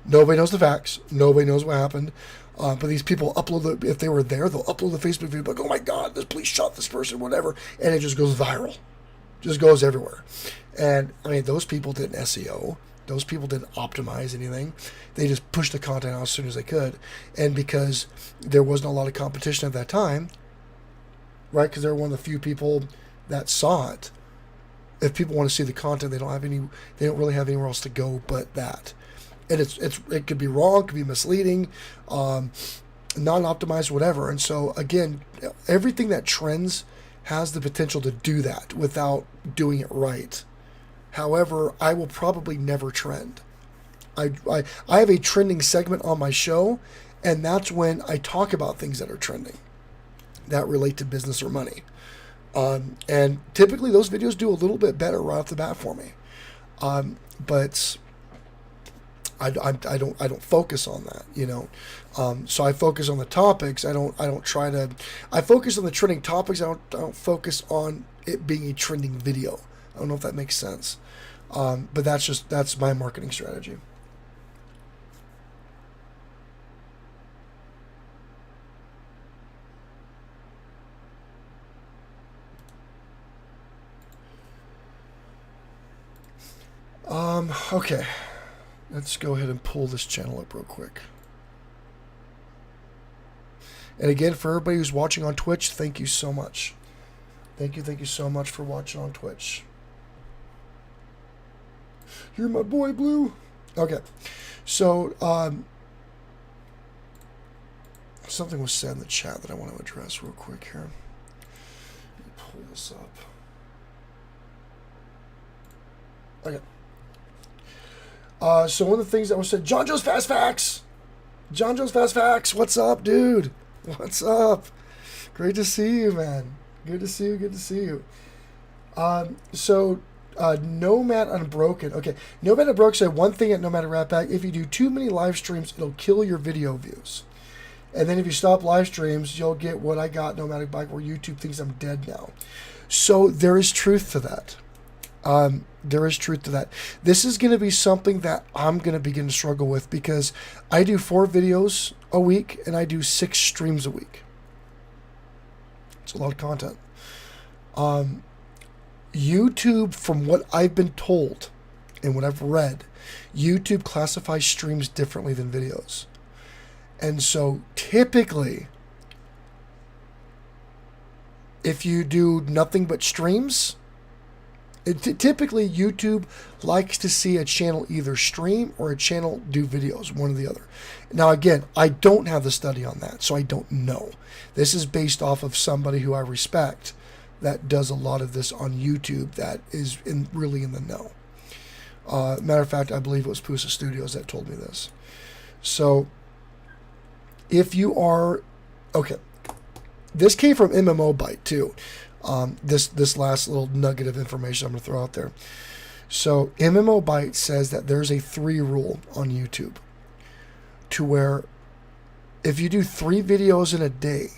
Nobody knows the facts. Nobody knows what happened. But these people upload if they were there, they'll upload the Facebook video, like, oh my God, this police shot this person, whatever. And it just goes viral. Just goes everywhere. And I mean, those people didn't SEO. Those people didn't optimize anything. They just pushed the content out as soon as they could. And because there wasn't a lot of competition at that time, right? Because they're one of the few people that saw it. If people want to see the content, they don't really have anywhere else to go but that. And it could be wrong, could be misleading, non-optimized, whatever. And so again, everything that trends has the potential to do that without doing it right. However, I will probably never trend. I have a trending segment on my show, and that's when I talk about things that are trending that relate to business or money. And typically those videos do a little bit better right off the bat for me. But I don't focus on that, you know. So I focus on the topics. I focus on the trending topics. I don't focus on it being a trending video. I don't know if that makes sense. But that's my marketing strategy. Okay. Let's go ahead and pull this channel up real quick. And again, for everybody who's watching on Twitch, thank you so much. Thank you so much for watching on Twitch. You're my boy, Blue. Okay. So, something was said in the chat that I want to address real quick here. Let me pull this up. Okay. So one of the things that was said, John Joe's Fast Facts. John Joe's Fast Facts. What's up, dude? What's up? Great to see you, man. Good to see you. Good to see you. Nomad Unbroken. Okay. Nomad Unbroken said one thing at Nomad Rat Pack. If you do too many live streams, it'll kill your video views. And then if you stop live streams, you'll get what I got, Nomadic Bike, where YouTube thinks I'm dead now. So there is truth to that. There is truth to that. This is going to be something that I'm going to begin to struggle with because I do 4 videos a week and I do 6 streams a week. It's a lot of content. YouTube, from what I've been told and what I've read, YouTube classifies streams differently than videos. And so typically, if you do nothing but streams, typically YouTube likes to see a channel either stream or a channel do videos, one or the other. Now again, I don't have the study on that, so I don't know. This is based off of somebody who I respect that does a lot of this on YouTube that is really in the know. Matter of fact, I believe it was Pusa Studios that told me this. So if you are, okay, this came from MMO Byte too. This last little nugget of information I'm going to throw out there. So MMO Byte says that there's a 3 rule on YouTube to where if you do 3 videos in a day,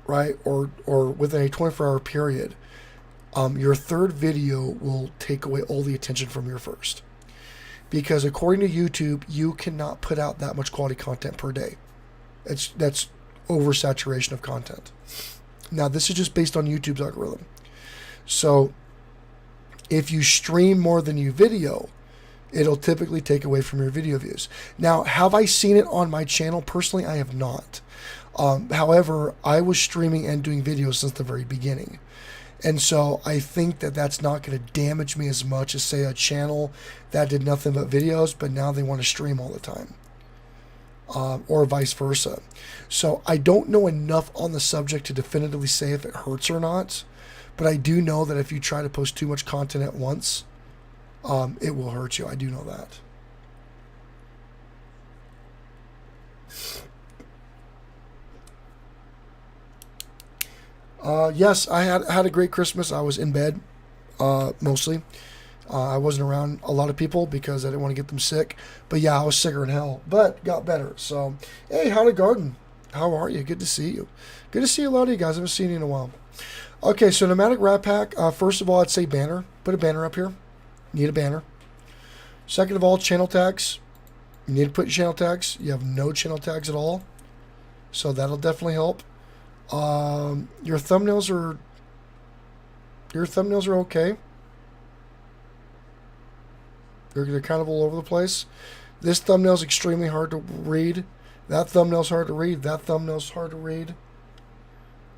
right, or within a 24-hour period, your third video will take away all the attention from your first. Because according to YouTube, you cannot put out that much quality content per day. That's oversaturation of content. Now, this is just based on YouTube's algorithm. So, if you stream more than you video, it'll typically take away from your video views. Now, have I seen it on my channel? Personally, I have not. However, I was streaming and doing videos since the very beginning. And so I think that that's not going to damage me as much as, say, a channel that did nothing but videos, but now they want to stream all the time. Or vice versa. So I don't know enough on the subject to definitively say if it hurts or not, but I do know that if you try to post too much content at once, it will hurt you. I do know that. Yes, I had a great Christmas. I was in bed, mostly. I wasn't around a lot of people because I didn't want to get them sick. But yeah, I was sicker than hell, but got better. So, hey, howdy garden. How are you? Good to see you. Good to see a lot of you guys. I haven't seen you in a while. Okay, so Nomadic Rat Pack. First of all, I'd say banner. Put a banner up here. Need a banner. Second of all, channel tags. You need to put your channel tags. You have no channel tags at all. So that'll definitely help. Your thumbnails are okay. They're kind of all over the place. This thumbnail's extremely hard to read. That thumbnail's hard to read. That thumbnail's hard to read.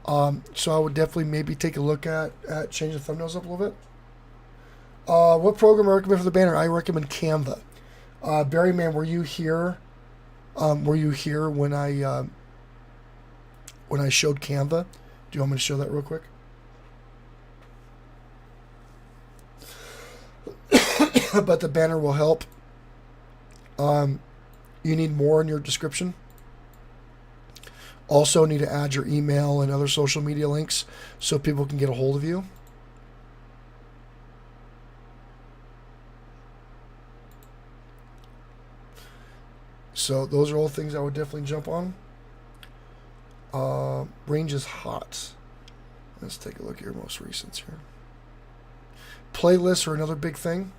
So I would definitely maybe take a look at changing the thumbnails up a little bit. What program I recommend for the banner? I recommend Canva. Barryman, were you here? Were you here when I showed Canva? Do you want me to show that real quick? But the banner will help. You need more in your description. Also need to add your email and other social media links so people can get a hold of you. So those are all things I would definitely jump on. Range is hot. Let's take a look at your most recents here. Playlists are another big thing.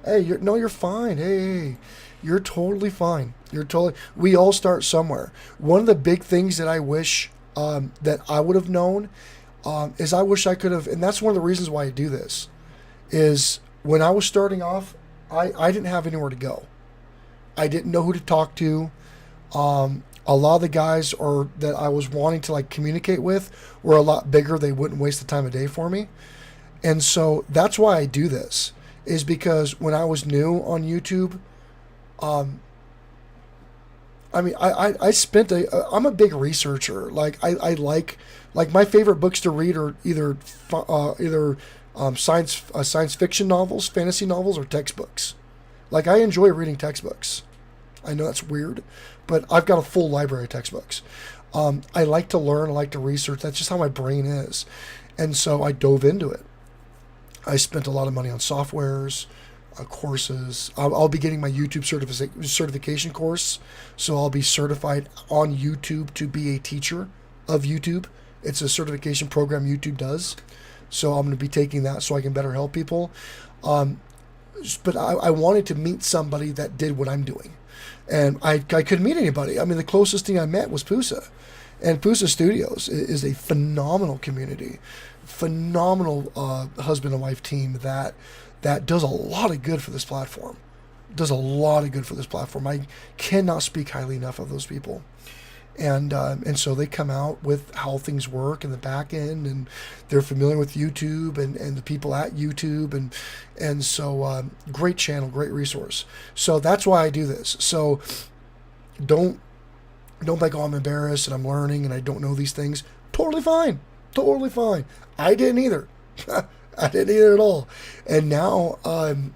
Hey, you're fine. Hey, you're totally fine. We all start somewhere. One of the big things that I wish that I would have known is I wish I could have, and that's one of the reasons why I do this, is when I was starting off, I didn't have anywhere to go. I didn't know who to talk to. A lot of the guys that I was wanting to communicate with were a lot bigger. They wouldn't waste the time of day for me. And so that's why I do this, is because when I was new on YouTube, I spent I'm a big researcher. I like my favorite books to read are either science fiction novels, fantasy novels, or textbooks. I enjoy reading textbooks. I know that's weird, but I've got a full library of textbooks. I like to learn. I like to research. That's just how my brain is. And so I dove into it. I spent a lot of money on softwares. courses. I'll be getting my YouTube certification course, so I'll be certified on YouTube to be a teacher of YouTube. It's a certification program YouTube does, so I'm going to be taking that so I can better help people. But I wanted to meet somebody that did what I'm doing, and I couldn't meet anybody. I mean, the closest thing I met was Pusa, and Pusa Studios is a phenomenal community, phenomenal husband and wife team that does a lot of good for this platform. I cannot speak highly enough of those people. And so they come out with how things work in the back end, and they're familiar with YouTube and the people at YouTube, and so great channel, great resource. So that's why I do this. So don't like, oh, I'm embarrassed and I'm learning and I don't know these things. Totally fine. I didn't either. I didn't either at all. And now and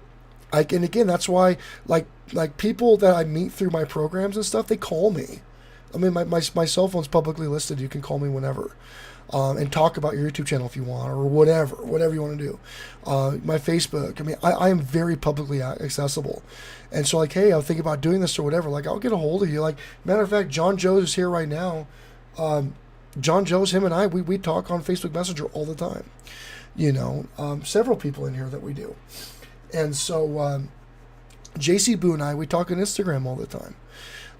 again, that's why like people that I meet through my programs and stuff, they call me. I mean, my cell phone's publicly listed. You can call me whenever, and talk about your YouTube channel if you want, or whatever you want to do. My Facebook. I mean, I am very publicly accessible, and so like, hey, I'll think about doing this or whatever. Like, I'll get a hold of you. Like, matter of fact, John Joe's is here right now. John Joe's, him and I, we talk on Facebook Messenger all the time. You know, several people in here that we do, and so JC Boo and I, we talk on Instagram all the time.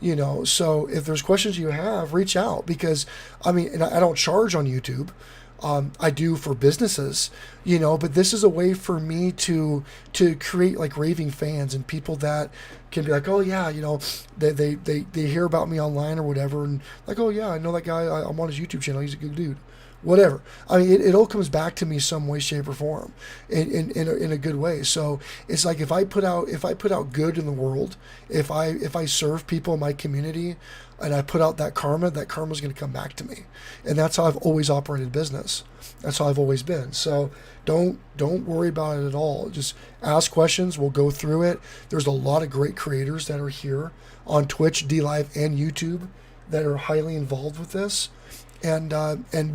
You know, so if there's questions you have, reach out, because I mean, and I don't charge on YouTube. I do for businesses, you know, but this is a way for me to create like raving fans and people that can be like, oh yeah, you know, they hear about me online or whatever, and like, oh yeah, I know that guy. I'm on his YouTube channel. He's a good dude. Whatever. I mean, it all comes back to me some way, shape, or form, in a good way. So it's like if I put out good in the world, if I serve people in my community, and I put out that karma's going to come back to me, and that's how I've always operated business. That's how I've always been. So don't worry about it at all. Just ask questions. We'll go through it. There's a lot of great creators that are here on Twitch, DLive, and YouTube that are highly involved with this. And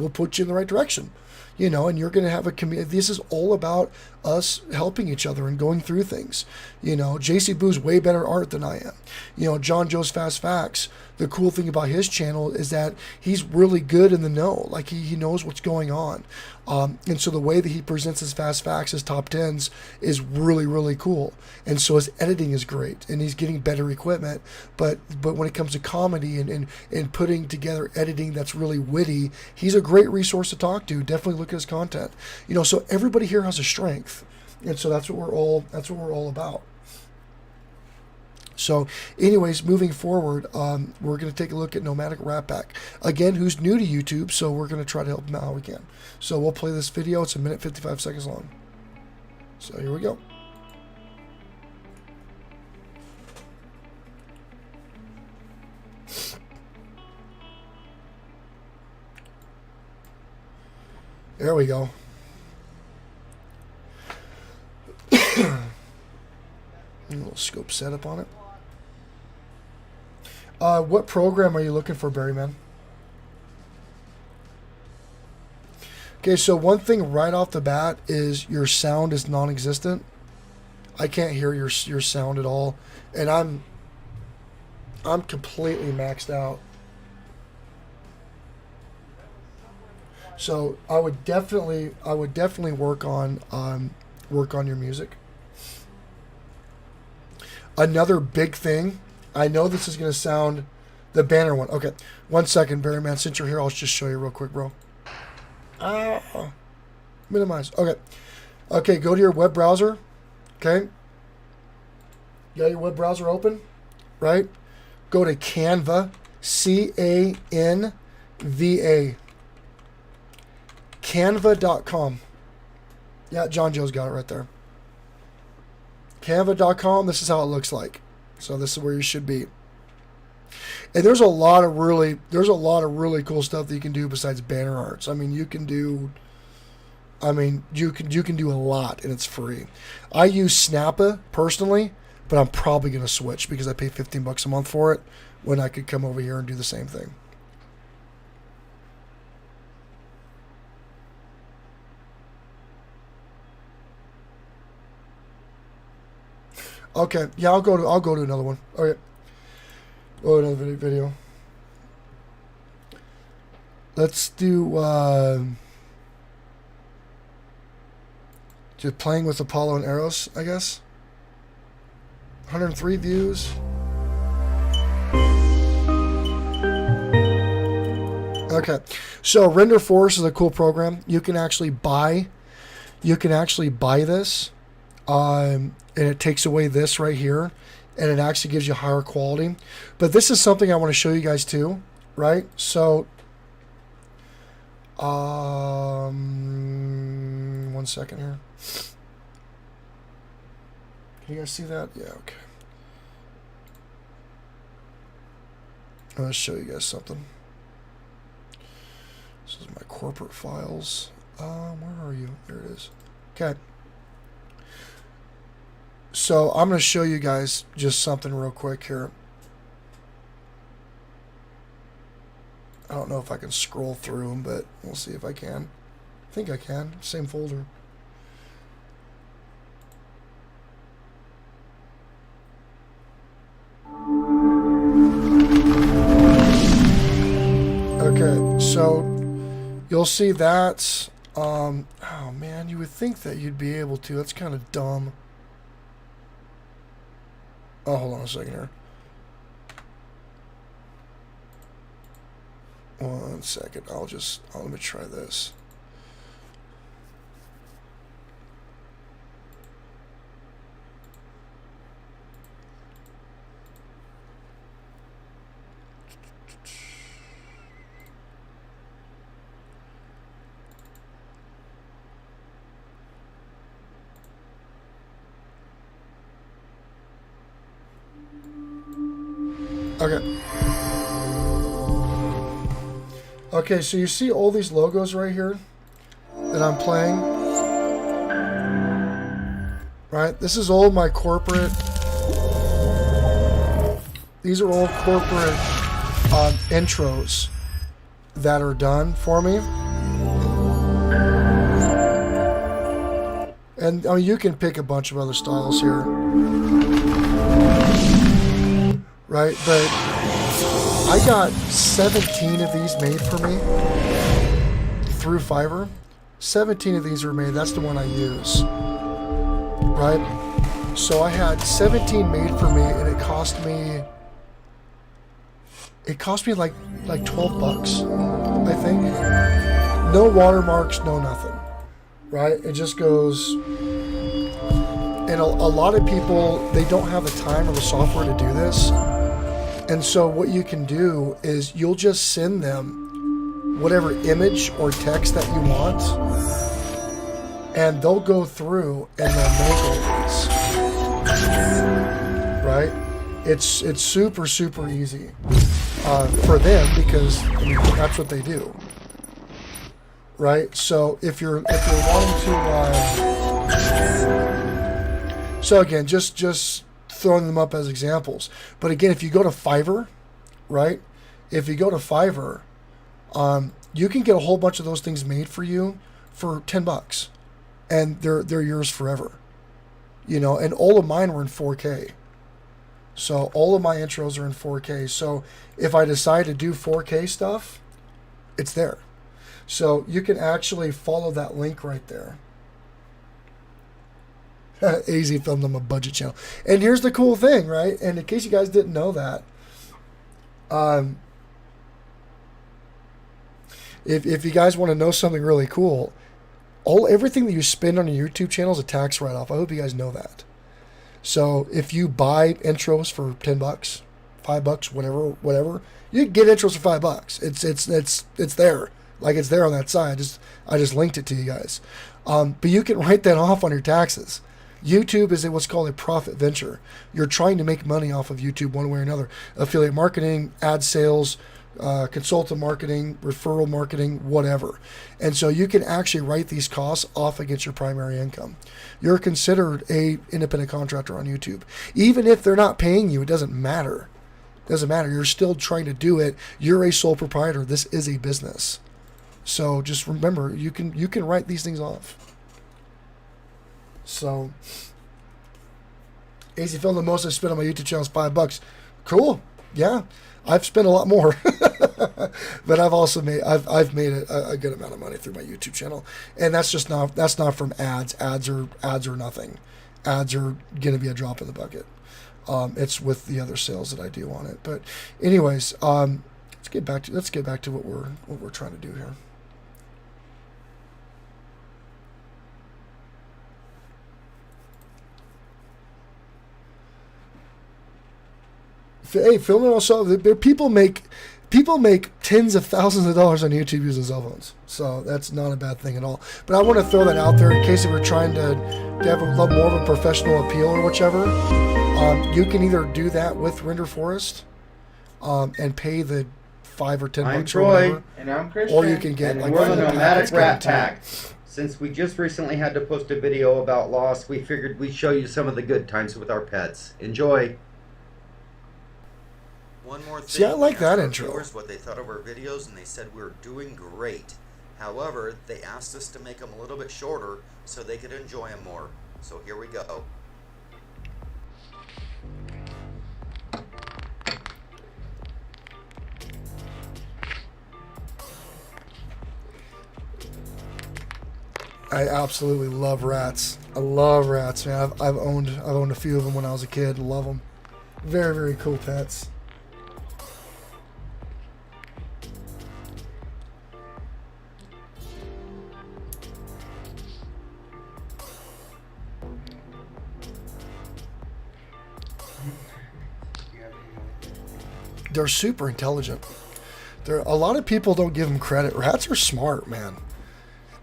we'll put you in the right direction, you know, and you're going to have a community. This is all about us helping each other and going through things. You know, JC Boo's way better art than I am. You know, John Joe's Fast Facts, the cool thing about his channel is that he's really good in the know. Like, he knows what's going on. And so the way that he presents his Fast Facts, his top 10s, is really, really cool. And so his editing is great, and he's getting better equipment. But when it comes to comedy and putting together editing that's really witty, he's a great resource to talk to. Definitely look at his content. You know, so everybody here has a strength. And so that's what we're all about. So anyways, moving forward, we're going to take a look at Nomadic Rat Pack. Again, who's new to YouTube, so we're going to try to help him out how we can. So we'll play this video. It's 1 minute 55 seconds long. So here we go. There we go. A little scope setup on it. What program are you looking for, Barryman? Okay, so one thing right off the bat is your sound is non-existent. I can't hear your sound at all, and I'm completely maxed out. So I would definitely work on your music. Another big thing, I know this is going to sound, the banner one. Okay, 1 second, Barryman. Since you're here, I'll just show you real quick, bro. Minimize. Okay, go to your web browser. Okay. You got your web browser open, right? Go to Canva, C-A-N-V-A. Canva.com. Yeah, John Joe's got it right there. Canva.com, this is how it looks like. So this is where you should be. And there's a lot of really cool stuff that you can do besides banner arts. I mean, you can do a lot, and it's free. I use Snappa personally, but I'm probably going to switch because I pay $15 a month for it when I could come over here and do the same thing. Okay, yeah, I'll go to another one. Okay. Oh, another video. Let's do just playing with Apollo and Eros, I guess. 103 views. Okay, so Render Force is a cool program. You can actually buy this, and it takes away this right here, and it actually gives you higher quality. But this is something I want to show you guys too, right? So, 1 second here. Can you guys see that? Yeah, okay. I'm going to show you guys something. This is my corporate files. Where are you? There it is. Okay. So I'm going to show you guys just something real quick here. I don't know if I can scroll through them, but we'll see if I can. I think I can. Same folder. Okay, so you'll see that. Oh man, you would think that you'd be able to. That's kind of dumb. Oh, hold on a second here. 1 second. Let me try this. Okay. Okay, so you see all these logos right here that I'm playing? Right? This is all my corporate. These are all corporate intros that are done for me. And I mean, you can pick a bunch of other styles here. Right? But I got 17 of these made for me through Fiverr. 17 of these were made. That's the one I use. Right? So I had 17 made for me, and it cost me like 12 bucks, I think. No watermarks, no nothing. Right? It just goes. And a lot of people, they don't have the time or the software to do this. And so what you can do is you'll just send them whatever image or text that you want, and they'll go through and they'll make all these. Right? It's super, super easy for them because I mean, that's what they do. Right? So if you're wanting to, so again, just throwing them up as examples. But again, if you go to Fiverr, right? If you go to Fiverr, you can get a whole bunch of those things made for you for 10 bucks, and they're yours forever. You know, and all of mine were in 4K. So all of my intros are in 4K. So if I decide to do 4K stuff, it's there. So you can actually follow that link right there. Easy filmed on my budget channel. And here's the cool thing, right? And in case you guys didn't know that, if you guys want to know something really cool, everything that you spend on your YouTube channel is a tax write-off. I hope you guys know that. So if you buy intros for 10 bucks, 5 bucks, whatever, you can get intros for 5 bucks. It's there. Like it's there on that side. I just linked it to you guys. But you can write that off on your taxes. YouTube is what's called a profit venture. You're trying to make money off of YouTube one way or another. Affiliate marketing, ad sales, consultant marketing, referral marketing, whatever. And so you can actually write these costs off against your primary income. You're considered a independent contractor on YouTube. Even if they're not paying you, it doesn't matter. It doesn't matter. You're still trying to do it. You're a sole proprietor. This is a business. So just remember, you can write these things off. So AC Film, the most I spent on my YouTube channel is $5. Cool. Yeah. I've spent a lot more, but I've also made made a good amount of money through my YouTube channel, and that's not from ads. Ads are nothing. Ads are gonna be a drop in the bucket. It's with the other sales that I do on it. But anyways, let's get back to what we're trying to do here. Hey, filming also, people make tens of thousands of dollars on YouTube using cell phones, so that's not a bad thing at all. But I want to throw that out there in case if we're trying to have a little more of a professional appeal or whichever. You can either do that with Render Forest and pay the $5 or $10 I'm or Troy, whatever, and I'm Christian, or you can get and like we're the Nomadic Rat too. Pack. Since we just recently had to post a video about loss, we figured we'd show you some of the good times with our pets. Enjoy. One more thing. See, I like we that asked our intro. viewers what they thought of our videos, and they said we were doing great. However, they asked us to make them a little bit shorter so they could enjoy them more. So here we go. I absolutely love rats. I love rats, man. I've owned a few of them when I was a kid. Love them. Very, very cool pets. They're super intelligent. A lot of people don't give them credit. Rats are smart, man.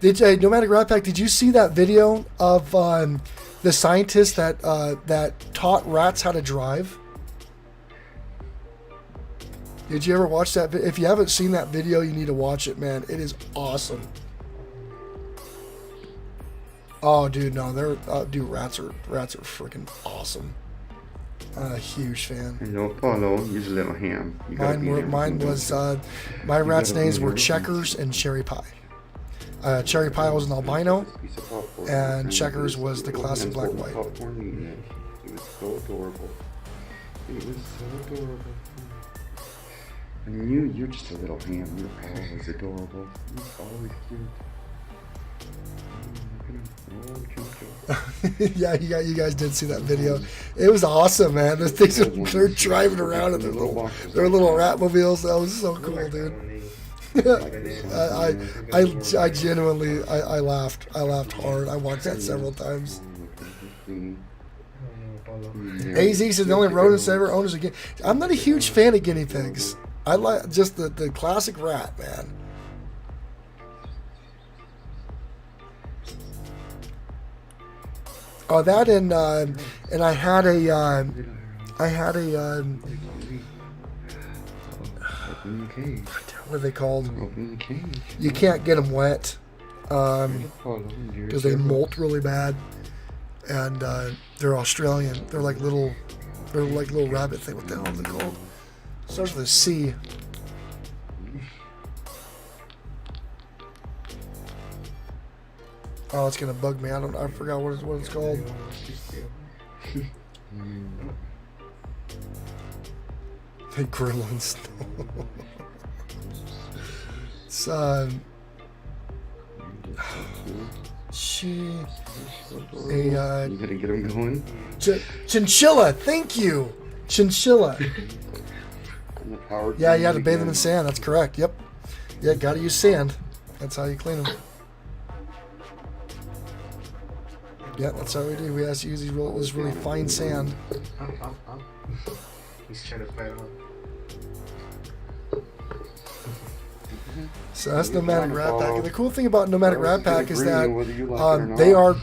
Nomadic Rat Pack, did you see that video of the scientist that taught rats how to drive? Did you ever watch that? If you haven't seen that video, you need to watch it, man. It is awesome. Oh, dude, no, rats are freaking awesome. I'm a huge fan. And no follow, use a little ham. Mine was my rats' names were Checkers and Cherry Pie. Cherry Pie was an albino, and Checkers was the classic black and white. It was so adorable. It was so adorable. And you're just a little ham. You're always adorable. You're always cute. Yeah, you guys did see that video. It was awesome, man. Those things they're driving around in their little rat mobiles. That was so cool, dude. I genuinely I laughed hard. I watched that several times. AZ said the only rodents ever owned is a guinea. I'm not a huge fan of guinea pigs. I like just the classic rat, man. Oh, that and I had a what are they called? You can't get them wet because they molt really bad, and they're Australian. They're like little rabbit thing. What the hell are they called? Starts with a C. Oh, it's gonna bug me. I forgot what it's called. The gremlins. It's You gotta get them going. Chinchilla. Thank you, chinchilla. Yeah, you have to bathe them in sand. That's correct. Yep. Yeah, gotta use sand. That's how you clean them. Yeah, that's how we do. We have to use this really fine sand. He's trying to fight on. So that's Nomadic Rat Pack. And the cool thing about Nomadic Rat Pack is that they are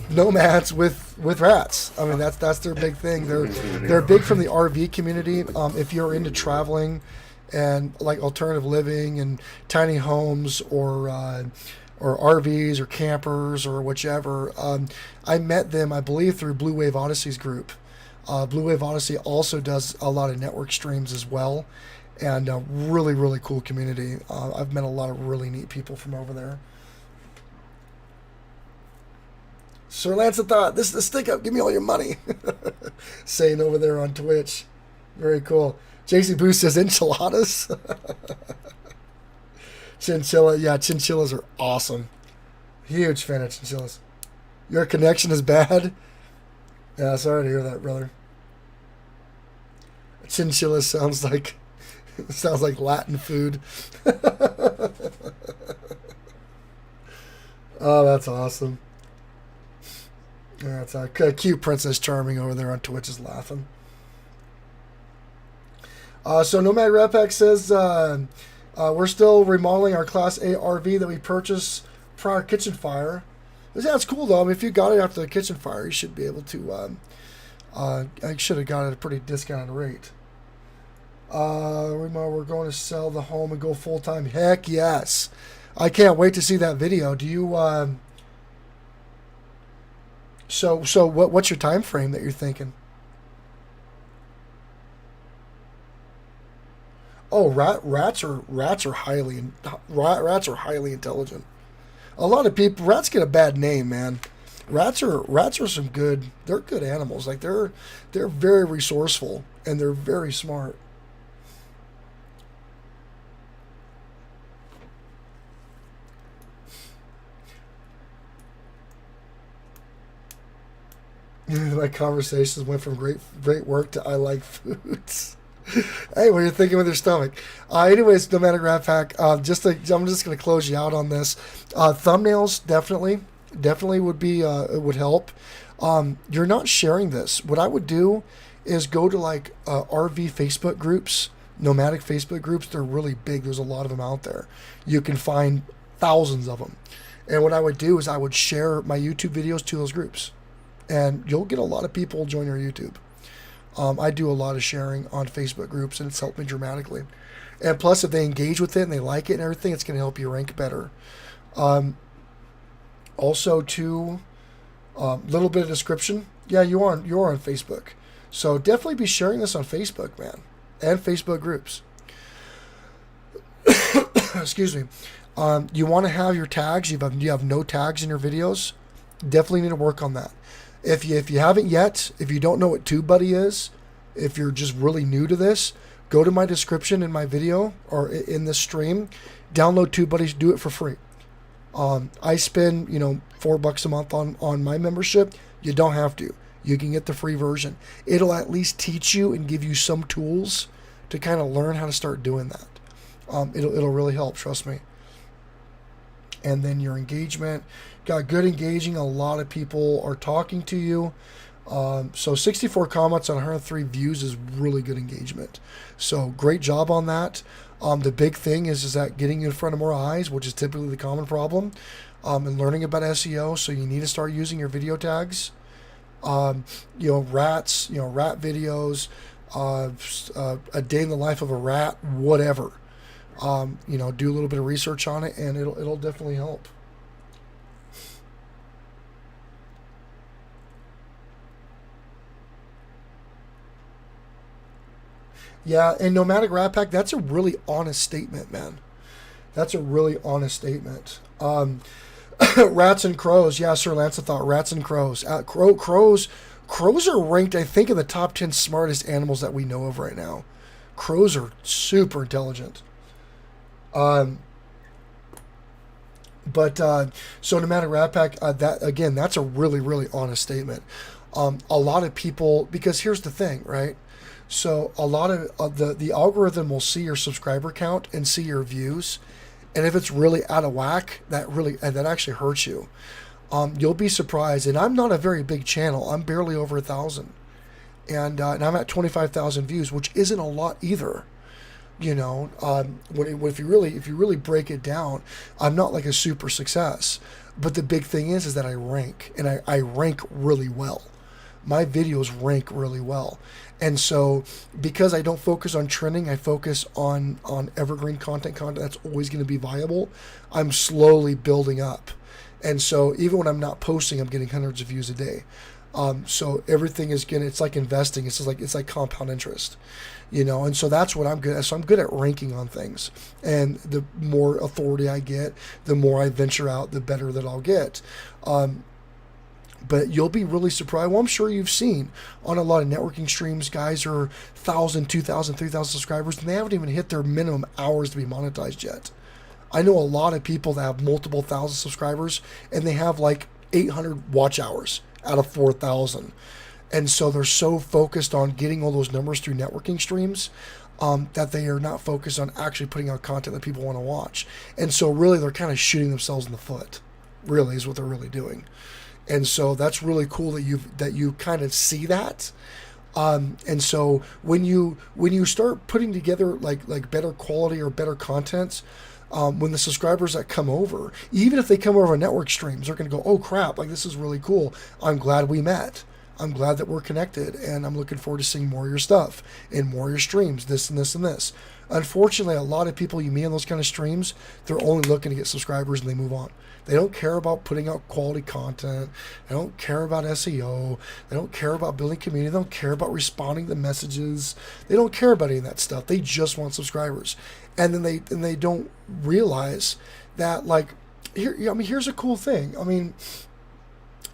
nomads with rats. I mean, that's their big thing. They're big from the RV community. If you're into traveling and like alternative living and tiny homes or RVs or campers or whichever, I met them, I believe, through Blue Wave Odyssey's group. Blue Wave Odyssey also does a lot of network streams as well. And a really, really cool community. I've met a lot of really neat people from over there. Sir Lancelot, this is the stick up. Give me all your money. Saying over there on Twitch. Very cool. JC Boost says enchiladas. Chinchilla. Yeah, chinchillas are awesome. Huge fan of chinchillas. Your connection is bad. Yeah, sorry to hear that, brother. Chinchilla sounds like Latin food. Oh, that's awesome. That's a cute Princess Charming over there on Twitch is laughing. So Nomad Repack says we're still remodeling our Class A RV that we purchased prior kitchen fire. That's cool though. I mean, if you got it after the kitchen fire, you should be able to. I should have got it at a pretty discounted rate. We're going to sell the home and go full time. Heck yes! I can't wait to see that video. Do you? So what's your time frame that you're thinking? Oh, rats are highly intelligent. A lot of people, rats get a bad name, man. Rats are some good. They're good animals. Like they're very resourceful and they're very smart. My conversations went from great work to I like foods. Hey, what are you thinking with your stomach? Anyways, Nomadic Rat Pack. I'm just gonna close you out on this. Thumbnails definitely would be it would help. You're not sharing this. What I would do is go to like RV Facebook groups, nomadic Facebook groups. They're really big. There's a lot of them out there. You can find thousands of them. And what I would do is I would share my YouTube videos to those groups, and you'll get a lot of people join your YouTube. I do a lot of sharing on Facebook groups, and it's helped me dramatically. And plus, if they engage with it and they like it and everything, it's going to help you rank better. Also, too, little bit of description. Yeah, you are on Facebook, so definitely be sharing this on Facebook, man, and Facebook groups. Excuse me. You want to have your tags. You have no tags in your videos. Definitely need to work on that. If you haven't yet, if you don't know what TubeBuddy is, if you're just really new to this, go to my description in my video or in this stream, download TubeBuddy, do it for free. I spend $4 a month on my membership. You don't have to. You can get the free version. It'll at least teach you and give you some tools to kind of learn how to start doing that. It'll really help, trust me. And then your engagement, got good engaging. A lot of people are talking to you. So 64 comments on 103 views is really good engagement. So great job on that. The big thing is that getting you in front of more eyes, which is typically the common problem, and learning about SEO. So you need to start using your video tags. Rats, rat videos, a day in the life of a rat, whatever. Do a little bit of research on it, and it'll definitely help. Yeah, and Nomadic Rat Pack, that's a really honest statement, man. That's a really honest statement. Rats and crows. Yeah, Sir Lancelot, rats and crows. Crows are ranked, I think, in the top 10 smartest animals that we know of right now. Crows are super intelligent. So Nomadic Rat Pack, that's a really, really honest statement. A lot of people, because here's the thing, right? So a lot of the algorithm will see your subscriber count and see your views, and if it's really out of whack, that actually hurts you. You'll be surprised, and I'm not a very big channel. I'm barely over 1,000, and I'm at 25,000 views, which isn't a lot either. If you really break it down, I'm not like a super success, but the big thing is that I rank, and I rank really well. My videos rank really well. And so because I don't focus on trending, I focus on evergreen content that's always going to be viable. I'm slowly building up. And so even when I'm not posting, I'm getting hundreds of views a day. So everything is it's like investing. It's like compound interest, and so that's what I'm good at. So I'm good at ranking on things, and the more authority I get, the more I venture out, the better that I'll get. But you'll be really surprised. Well, I'm sure you've seen on a lot of networking streams, guys are 1,000, 2,000, 3,000 subscribers, and they haven't even hit their minimum hours to be monetized yet. I know a lot of people that have multiple thousand subscribers, and they have like 800 watch hours out of 4,000. And so they're so focused on getting all those numbers through networking streams that they are not focused on actually putting out content that people want to watch. And so really they're kind of shooting themselves in the foot, really, is what they're really doing. And so that's really cool that you kind of see that. And so when you start putting together like better quality or better content, when the subscribers that come over, even if they come over on network streams, they're going to go, oh crap, like this is really cool. I'm glad we met. I'm glad that we're connected, and I'm looking forward to seeing more of your stuff and more of your streams, this and this and this. Unfortunately, a lot of people you meet on those kind of streams, they're only looking to get subscribers and they move on. They don't care about putting out quality content. They don't care about SEO. They don't care about building community. They don't care about responding to messages. They don't care about any of that stuff. They just want subscribers. And then they don't realize that, like, here's a cool thing. I mean,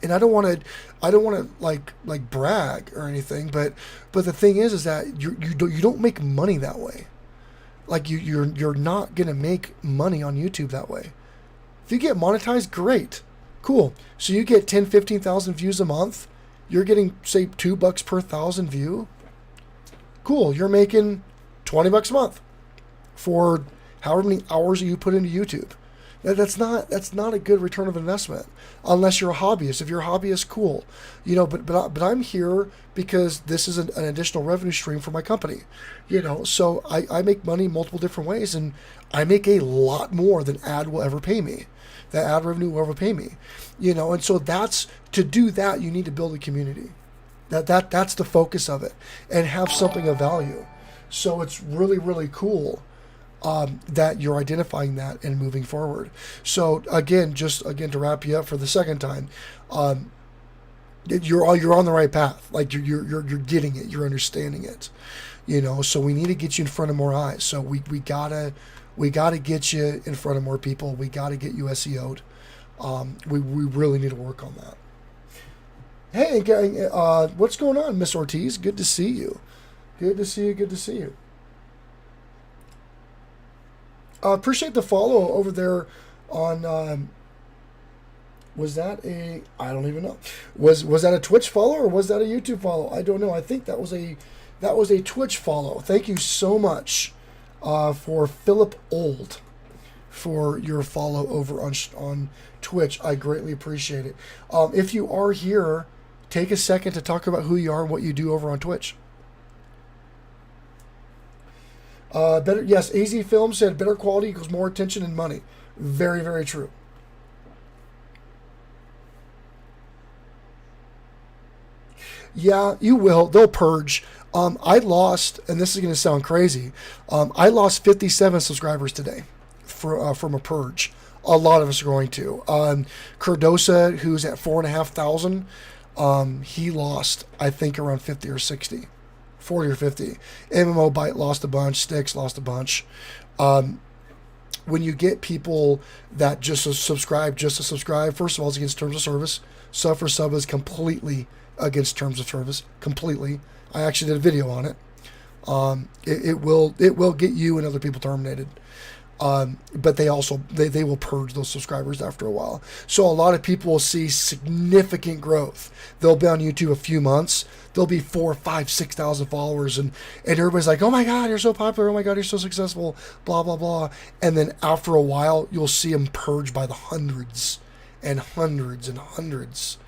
and I don't want to like brag or anything, but the thing is that you don't make money that way. Like you're not gonna make money on YouTube that way. If you get monetized, great, cool. So you get 10, 15,000 views a month. You're getting, say, $2 per 1,000 view. Cool. You're making $20 a month for however many hours you put into YouTube. That's not a good return of investment unless you're a hobbyist. If you're a hobbyist, cool, But I'm here because this is an additional revenue stream for my company, So I make money multiple different ways, and I make a lot more than ad will ever pay me. That ad revenue will ever pay me, And so to do that, you need to build a community. That's the focus of it, and have something of value. So it's really, really cool. That you're identifying that and moving forward. So again, to wrap you up for the second time, you're on the right path. Like you're getting it, you're understanding it. So we need to get you in front of more eyes. So we gotta get you in front of more people. We gotta get you SEO'd. We really need to work on that. Hey, what's going on, Miss Ortiz? Good to see you. Good to see you. Appreciate the follow over there on, was that I don't even know. Was that a Twitch follow or was that a YouTube follow? I don't know. I think that was a Twitch follow. Thank you so much for Philip Old for your follow over on Twitch. I greatly appreciate it. If you are here, take a second to talk about who you are and what you do over on Twitch. Yes, AZ Film said better quality equals more attention and money. Very, very true. Yeah, you will. They'll purge. I lost, and this is going to sound crazy, I lost 57 subscribers today from a purge. A lot of us are going to. Cardosa, who's at 4,500, he lost, I think, around 50 or 60. 40 or 50. MMO Byte lost a bunch. Sticks lost a bunch. When you get people that just subscribe to subscribe, first of all, it's against terms of service. Sub for sub is completely against terms of service. Completely. I actually did a video on it. It will get you and other people terminated. But they will purge those subscribers after a while. So a lot of people will see significant growth. They'll be on YouTube a few months. There'll be 4,000, 5,000, 6,000 followers, and everybody's like, "Oh my God, you're so popular! Oh my God, you're so successful!" Blah blah blah. And then after a while, you'll see them purged by the hundreds and hundreds and hundreds,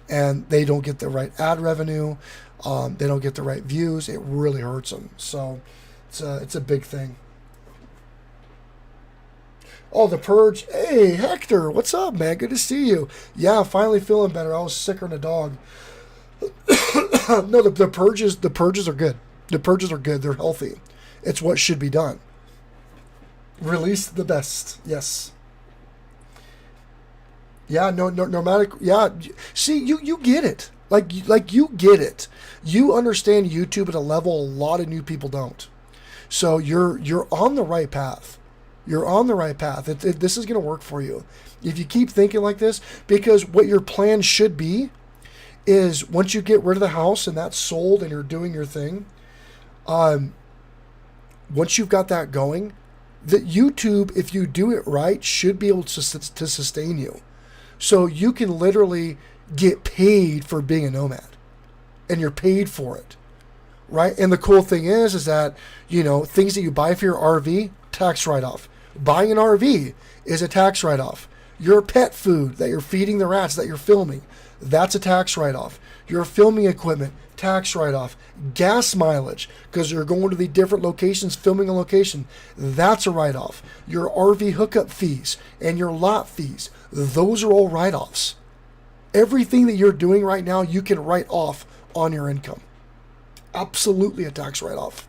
and they don't get the right ad revenue. They don't get the right views. It really hurts them. So it's a big thing. Oh, the purge. Hey, Hector, what's up, man? Good to see you. Yeah, finally feeling better. I was sicker than a dog. No, the purges are good. The purges are good. They're healthy. It's what should be done. Release the best. Yes. Yeah, no matter. Yeah, see, you get it. Like you get it. You understand YouTube at a level a lot of new people don't. So you're on the right path. You're on the right path. This is going to work for you if you keep thinking like this, because what your plan should be is once you get rid of the house and that's sold and you're doing your thing, once you've got that going, that YouTube, if you do it right, should be able to sustain you. So you can literally get paid for being a nomad, and you're paid for it, right? And the cool thing is that, you know, things that you buy for your RV, tax write-off. Buying an RV is a tax write-off. Your pet food that you're feeding the rats that you're filming, that's a tax write-off. Your filming equipment, tax write-off. Gas mileage, because you're going to the different locations, filming a location, that's a write-off. Your RV hookup fees and your lot fees, those are all write-offs. Everything that you're doing right now, you can write off on your income. Absolutely a tax write-off.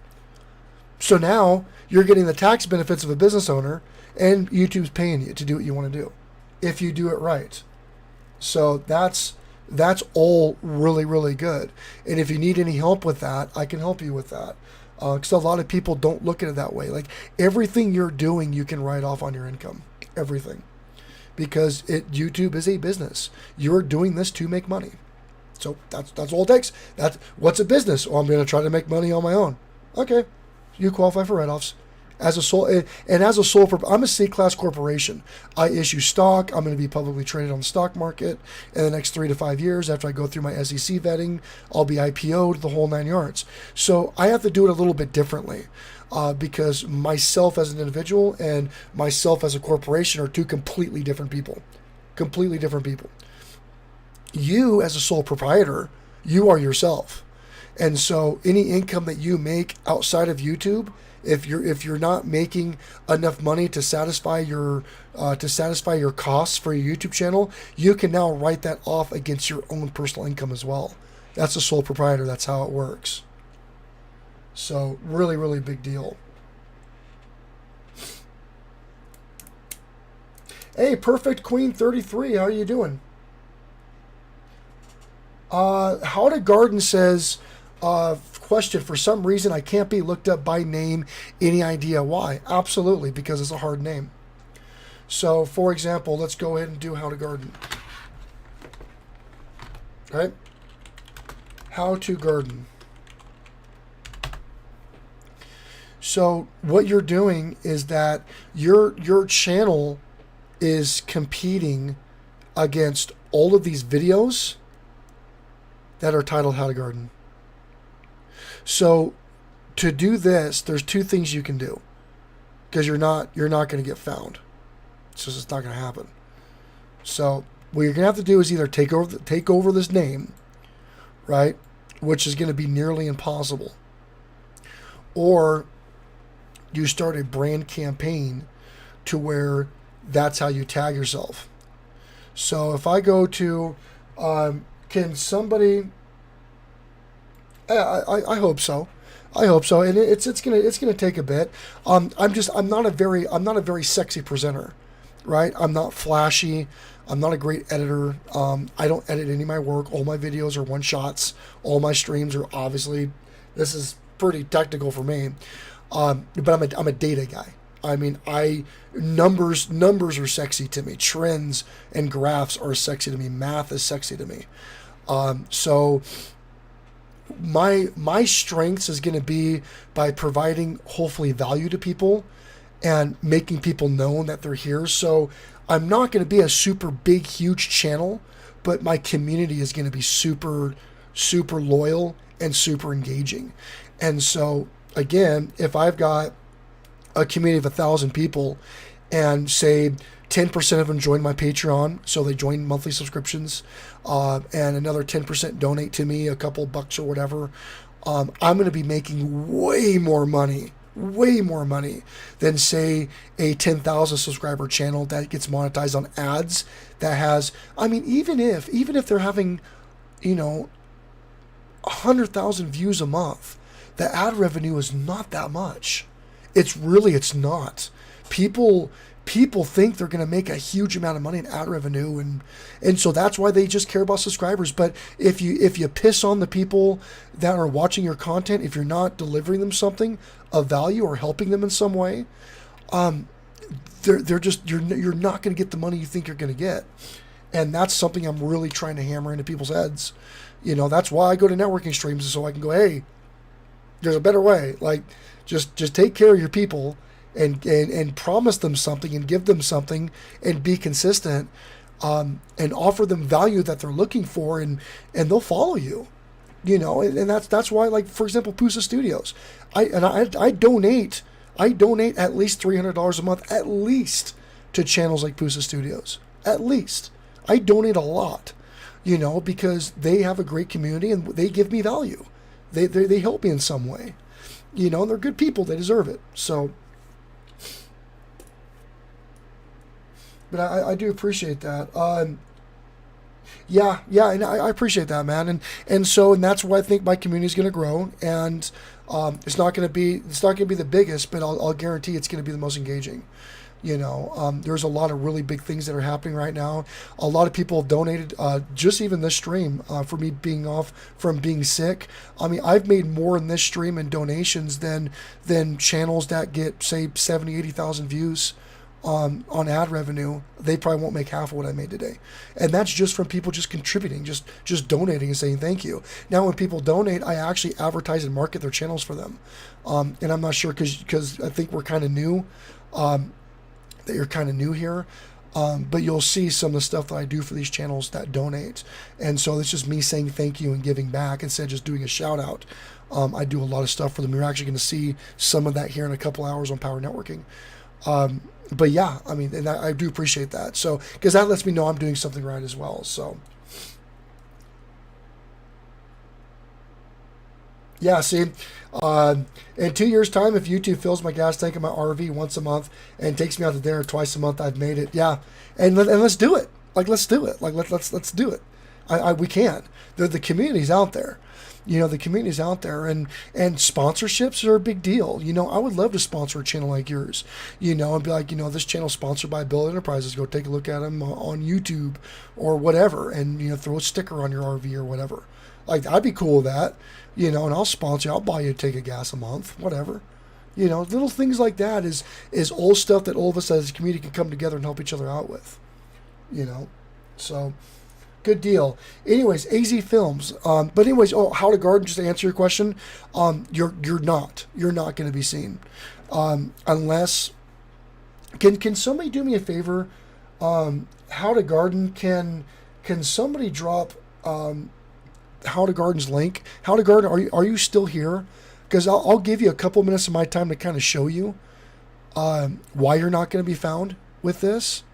So now you're getting the tax benefits of a business owner, and YouTube's paying you to do what you want to do, if you do it right. So that's all really, really good. And if you need any help with that, I can help you with that. Because a lot of people don't look at it that way. Like, everything you're doing, you can write off on your income. Everything. Because YouTube is a business. You're doing this to make money. So that's all it takes. What's a business? Oh, I'm going to try to make money on my own. Okay. You qualify for write-offs. As a sole, I'm a C-class corporation. I issue stock. I'm going to be publicly traded on the stock market in the next 3 to 5 years. After I go through my SEC vetting, I'll be IPO'd, the whole 9 yards. So I have to do it a little bit differently, because myself as an individual and myself as a corporation are two completely different people. Completely different people. You, as a sole proprietor, you are yourself. And so any income that you make outside of YouTube, if you're not making enough money to satisfy your costs for your YouTube channel, you can now write that off against your own personal income as well. That's a sole proprietor. That's how it works. So really, really big deal. Hey, Perfect Queen 33, how are you doing? How to Garden says, question, for some reason I can't be looked up by name. Any idea why? Absolutely, because it's a hard name. So, for example, let's go ahead and do How to Garden. Right? How to Garden. So, what you're doing is that your channel is competing against all of these videos that are titled How to Garden. So to do this, there's two things you can do, because you're not going to get found. It's just not going to happen. So what you're going to have to do is either take over this name, right, which is going to be nearly impossible, or you start a brand campaign to where that's how you tag yourself. So if I go to, can somebody? I hope so. I hope so, and it's gonna take a bit. I'm not a very sexy presenter, right? I'm not flashy. I'm not a great editor. I don't edit any of my work. All my videos are one shots. All my streams are obviously. This is pretty technical for me, but I'm a data guy. I mean, numbers are sexy to me. Trends and graphs are sexy to me. Math is sexy to me. So my strengths is going to be by providing hopefully value to people and making people know that they're here. So I'm not going to be a super big, huge channel, but my community is going to be super, super loyal and super engaging. And so again, if I've got a community of 1,000 people and say 10% of them join my Patreon, so they join monthly subscriptions, and another 10% donate to me a couple bucks or whatever, I'm going to be making way more money than, say, a 10,000 subscriber channel that gets monetized on ads that has, I mean, even if they're having, 100,000 views a month, the ad revenue is not that much. It's not. People think they're going to make a huge amount of money in ad revenue, and so that's why they just care about subscribers. But if you piss on the people that are watching your content, if you're not delivering them something of value or helping them in some way, you're not going to get the money you think you're going to get. And that's something I'm really trying to hammer into people's heads. You know, that's why I go to networking streams, so I can go, hey, there's a better way. Like, just take care of your people and promise them something and give them something and be consistent, and offer them value that they're looking for, and they'll follow you. You know, and that's why, like, for example, Pusa Studios, I donate at least $300 a month, at least, to channels like Pusa Studios. At least. I donate a lot, you know, because they have a great community and they give me value. They help me in some way. You know, and they're good people. They deserve it. So, but I do appreciate that. Yeah, and I appreciate that, man. And that's why I think my community is going to grow. And it's not going to be the biggest, but I'll guarantee it's going to be the most engaging. You know, there's a lot of really big things that are happening right now. A lot of people have donated, just even this stream, for me being off from being sick. I mean, I've made more in this stream in donations than channels that get, say, 70, 80,000 views on ad revenue. They probably won't make half of what I made today. And that's just from people just contributing, just donating and saying thank you. Now, when people donate, I actually advertise and market their channels for them. And I'm not sure because I think we're kind of new. That you're kind of new here, but you'll see some of the stuff that I do for these channels that donate. And so it's just me saying thank you and giving back instead of just doing a shout out. I do a lot of stuff for them. You're actually going to see some of that here in a couple hours on Power Networking. But yeah, I mean, and I do appreciate that. So, because that lets me know I'm doing something right as well. So yeah, see, in 2 years' time, if YouTube fills my gas tank in my RV once a month and takes me out to dinner twice a month, I've made it. Yeah, and let's do it. Like, let's do it. Like, let's do it. We can. The community's out there. You know, the community's out there, and sponsorships are a big deal. You know, I would love to sponsor a channel like yours. You know, and be like, you know, this channel's sponsored by Billett Enterprises. Go take a look at them on YouTube or whatever, and, you know, throw a sticker on your RV or whatever. Like, I'd be cool with that. You know, and I'll sponsor you. I'll buy you a tank of gas a month, whatever. You know, little things like that is old stuff that all of us as a community can come together and help each other out with. You know, so good deal. Anyways, AZ Films. But anyways, How to Garden. Just to answer your question, you're not going to be seen, unless. Can somebody do me a favor? How to Garden. Can somebody drop? How to Garden's link. How to Garden, are you still here? Because I'll give you a couple minutes of my time to kind of show you why you're not going to be found with this.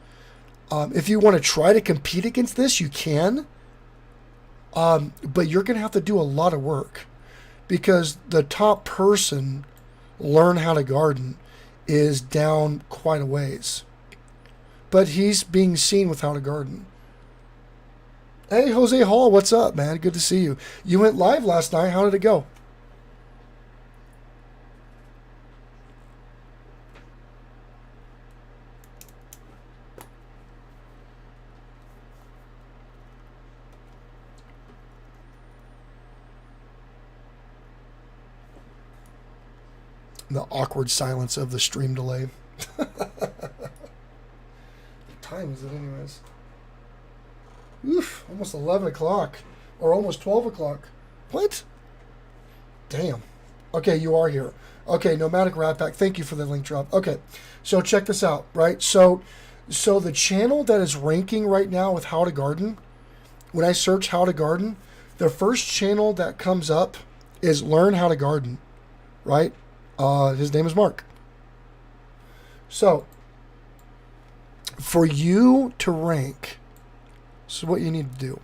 If you want to try to compete against this, you can. But you're going to have to do a lot of work, because the top person, Learn How to Garden, is down quite a ways. But he's being seen with How to Garden. Hey, Jose Hall, what's up, man? Good to see you. You went live last night. How did it go? The awkward silence of the stream delay. What time is it anyways? Oof, almost 11 o'clock. Or almost 12 o'clock. What? Damn. Okay, you are here. Okay, Nomadic Rat Pack, thank you for the link drop. Okay, so check this out, right? So the channel that is ranking right now with How to Garden, when I search How to Garden, the first channel that comes up is Learn How to Garden, right? His name is Mark. So, for you to rank, this is what you need to do.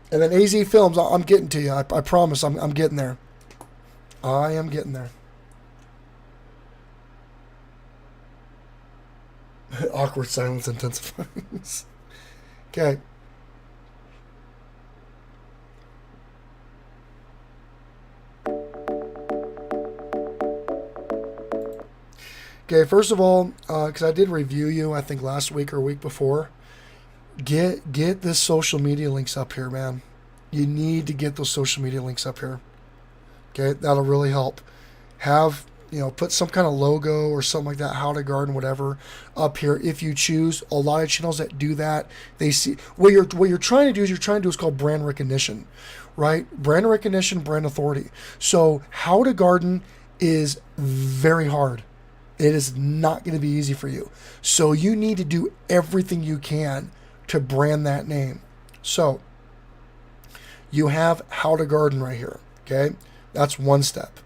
And then AZ Films, I'm getting to you. I promise I'm getting there. I am getting there. Awkward silence intensifies. Okay. Okay, first of all, because I did review you, I think last week or week before, get this social media links up here, man. You need to get those social media links up here. Okay, that'll really help. have, you know, put some kind of logo or something like that, how to garden, whatever, up here if you choose. A lot of channels that do that, they see what you're trying to do is called brand recognition, right? Brand recognition, brand authority. So how to garden is very hard. It is not going to be easy for you. So you need to do everything you can to brand that name. So you have how to garden right here. Okay, that's one step.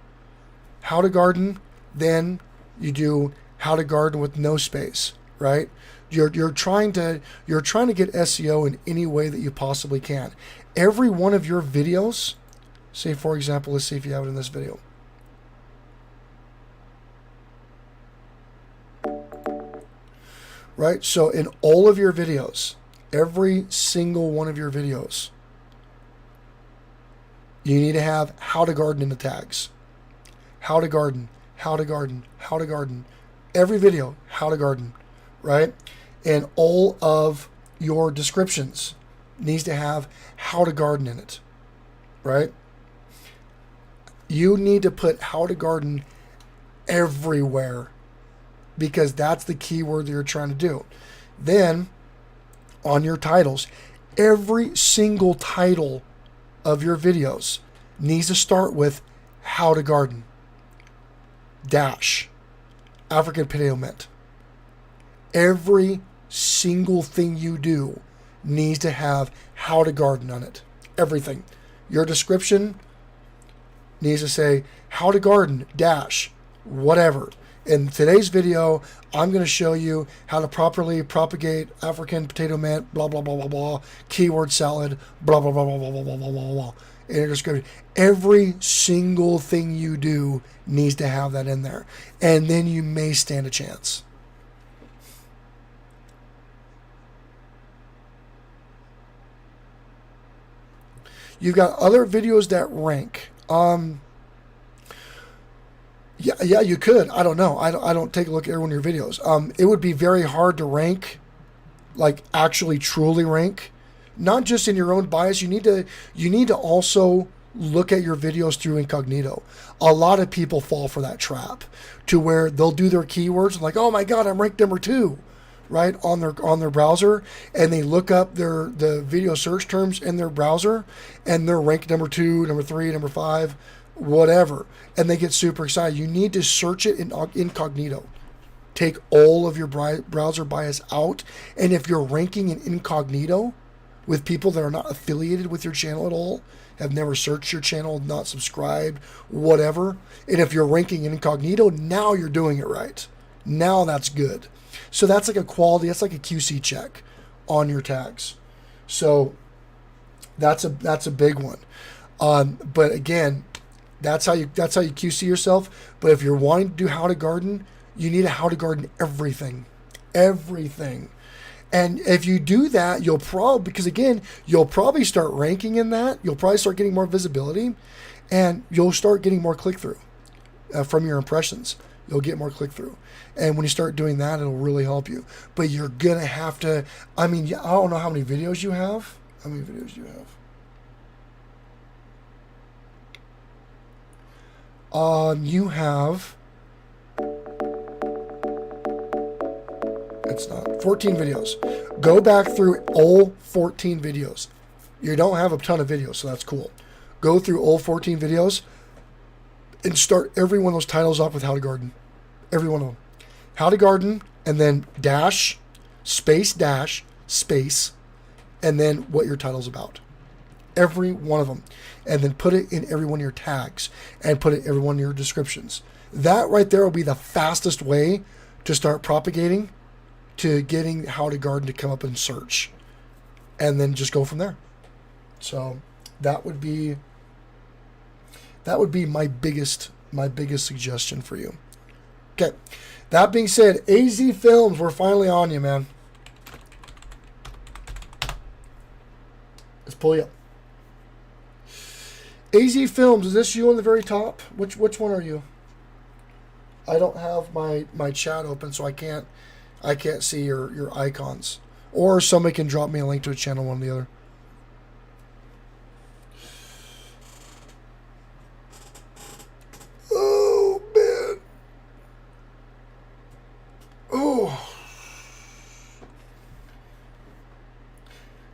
How to garden, then you do how to garden with no space, right? You're trying to get SEO in any way that you possibly can. Every one of your videos, say for example, let's see if you have it in this video. Right? So in all of your videos, every single one of your videos, you need to have how to garden in the tags. How to garden, how to garden, how to garden. Every video, how to garden, right? And all of your descriptions needs to have how to garden in it, right? You need to put how to garden everywhere because that's the keyword that you're trying to do. Then on your titles, every single title of your videos needs to start with how to garden dash African potato mint. Every single thing you do needs to have how to garden on it. Everything. Your description needs to say how to garden dash whatever. In today's video, I'm going to show you how to properly propagate African potato mint, blah, blah, blah, blah, blah, keyword salad, blah, blah, blah, blah, blah, blah, blah, blah, blah, blah. In your description, every single thing you do needs to have that in there. And then you may stand a chance. You've got other videos that rank. Yeah, you could. I don't know. I don't take a look at every one of your videos. It would be very hard to rank, like actually truly rank, not just in your own bias. You need to also look at your videos through incognito. A lot of people fall for that trap, to where they'll do their keywords and like, oh my God, I'm ranked number 2, right, on their browser, and they look up the video search terms in their browser, and they're ranked number 2, number 3, number 5. Whatever, and they get super excited. You need to search it in incognito. Take all of your browser bias out, and if you're ranking in incognito with people that are not affiliated with your channel at all, have never searched your channel, not subscribed, whatever, and if you're ranking in incognito, now you're doing it right. Now that's good. So that's like a quality, that's like a QC check on your tags. So that's a big one. But again, that's how you QC yourself. But if you're wanting to do how to garden, you need a how to garden everything. And if you do that, you'll probably start ranking in that. You'll probably start getting more visibility, and you'll start getting more click-through from your impressions. You'll get more click-through. And when you start doing that, it'll really help you. But you're going to have to, I don't know how many videos you have. How many videos do you have? You have, it's not, 14 videos. Go back through all 14 videos. You don't have a ton of videos, so that's cool. Go through all 14 videos and start every one of those titles off with how to garden. Every one of them. How to garden, and then dash, space, and then what your title's about. Every one of them, and then put it in every one of your tags, and put it in every one of your descriptions. That right there will be the fastest way to start propagating, to getting how to garden to come up in search, and then just go from there. So that would be my biggest suggestion for you. Okay, that being said, AZ Films, we're finally on you, man. Let's pull you up. AZ Films, is this you on the very top? Which one are you? I don't have my chat open, so I can't see your icons. Or somebody can drop me a link to a channel, one or the other. Oh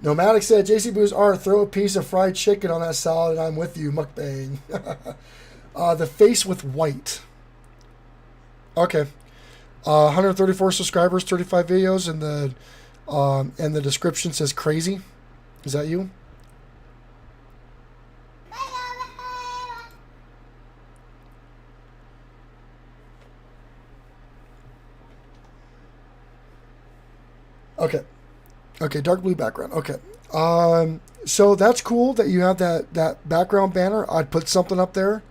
Nomadic said, JC Boo's art, throw a piece of fried chicken on that salad and I'm with you, mukbang. The face with white. Okay. 134 subscribers, 35 videos, and the description says crazy. Is that you? Okay. Okay, dark blue background. Okay. So that's cool that you have that background banner. I'd put something up there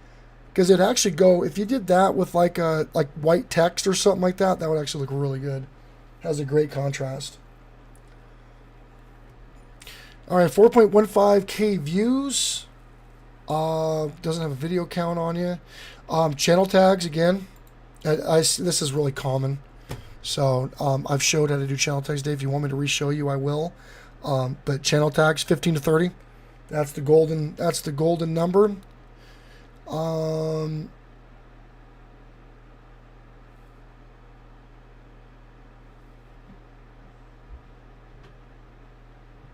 because it'd actually go, if you did that with like white text or something like that, that would actually look really good. Has a great contrast. All right, 4.15K views. Doesn't have a video count on you. Channel tags again. This is really common. So I've showed how to do channel tags, Dave. If you want me to re-show you, I will. But channel tags 15 to 30. That's the golden. That's the golden number.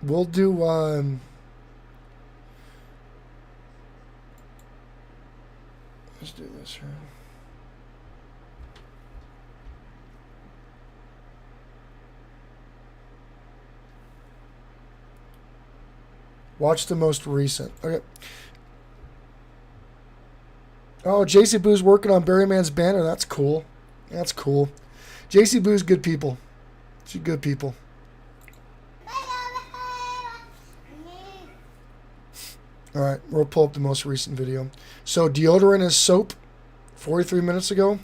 We'll do. Let's do this here. Watch the most recent. Okay. Oh, JC Boo's working on Barryman's banner. That's cool. That's cool. JC Boo's good people. She's good people. All right, we'll pull up the most recent video. So deodorant is soap. 43 minutes ago.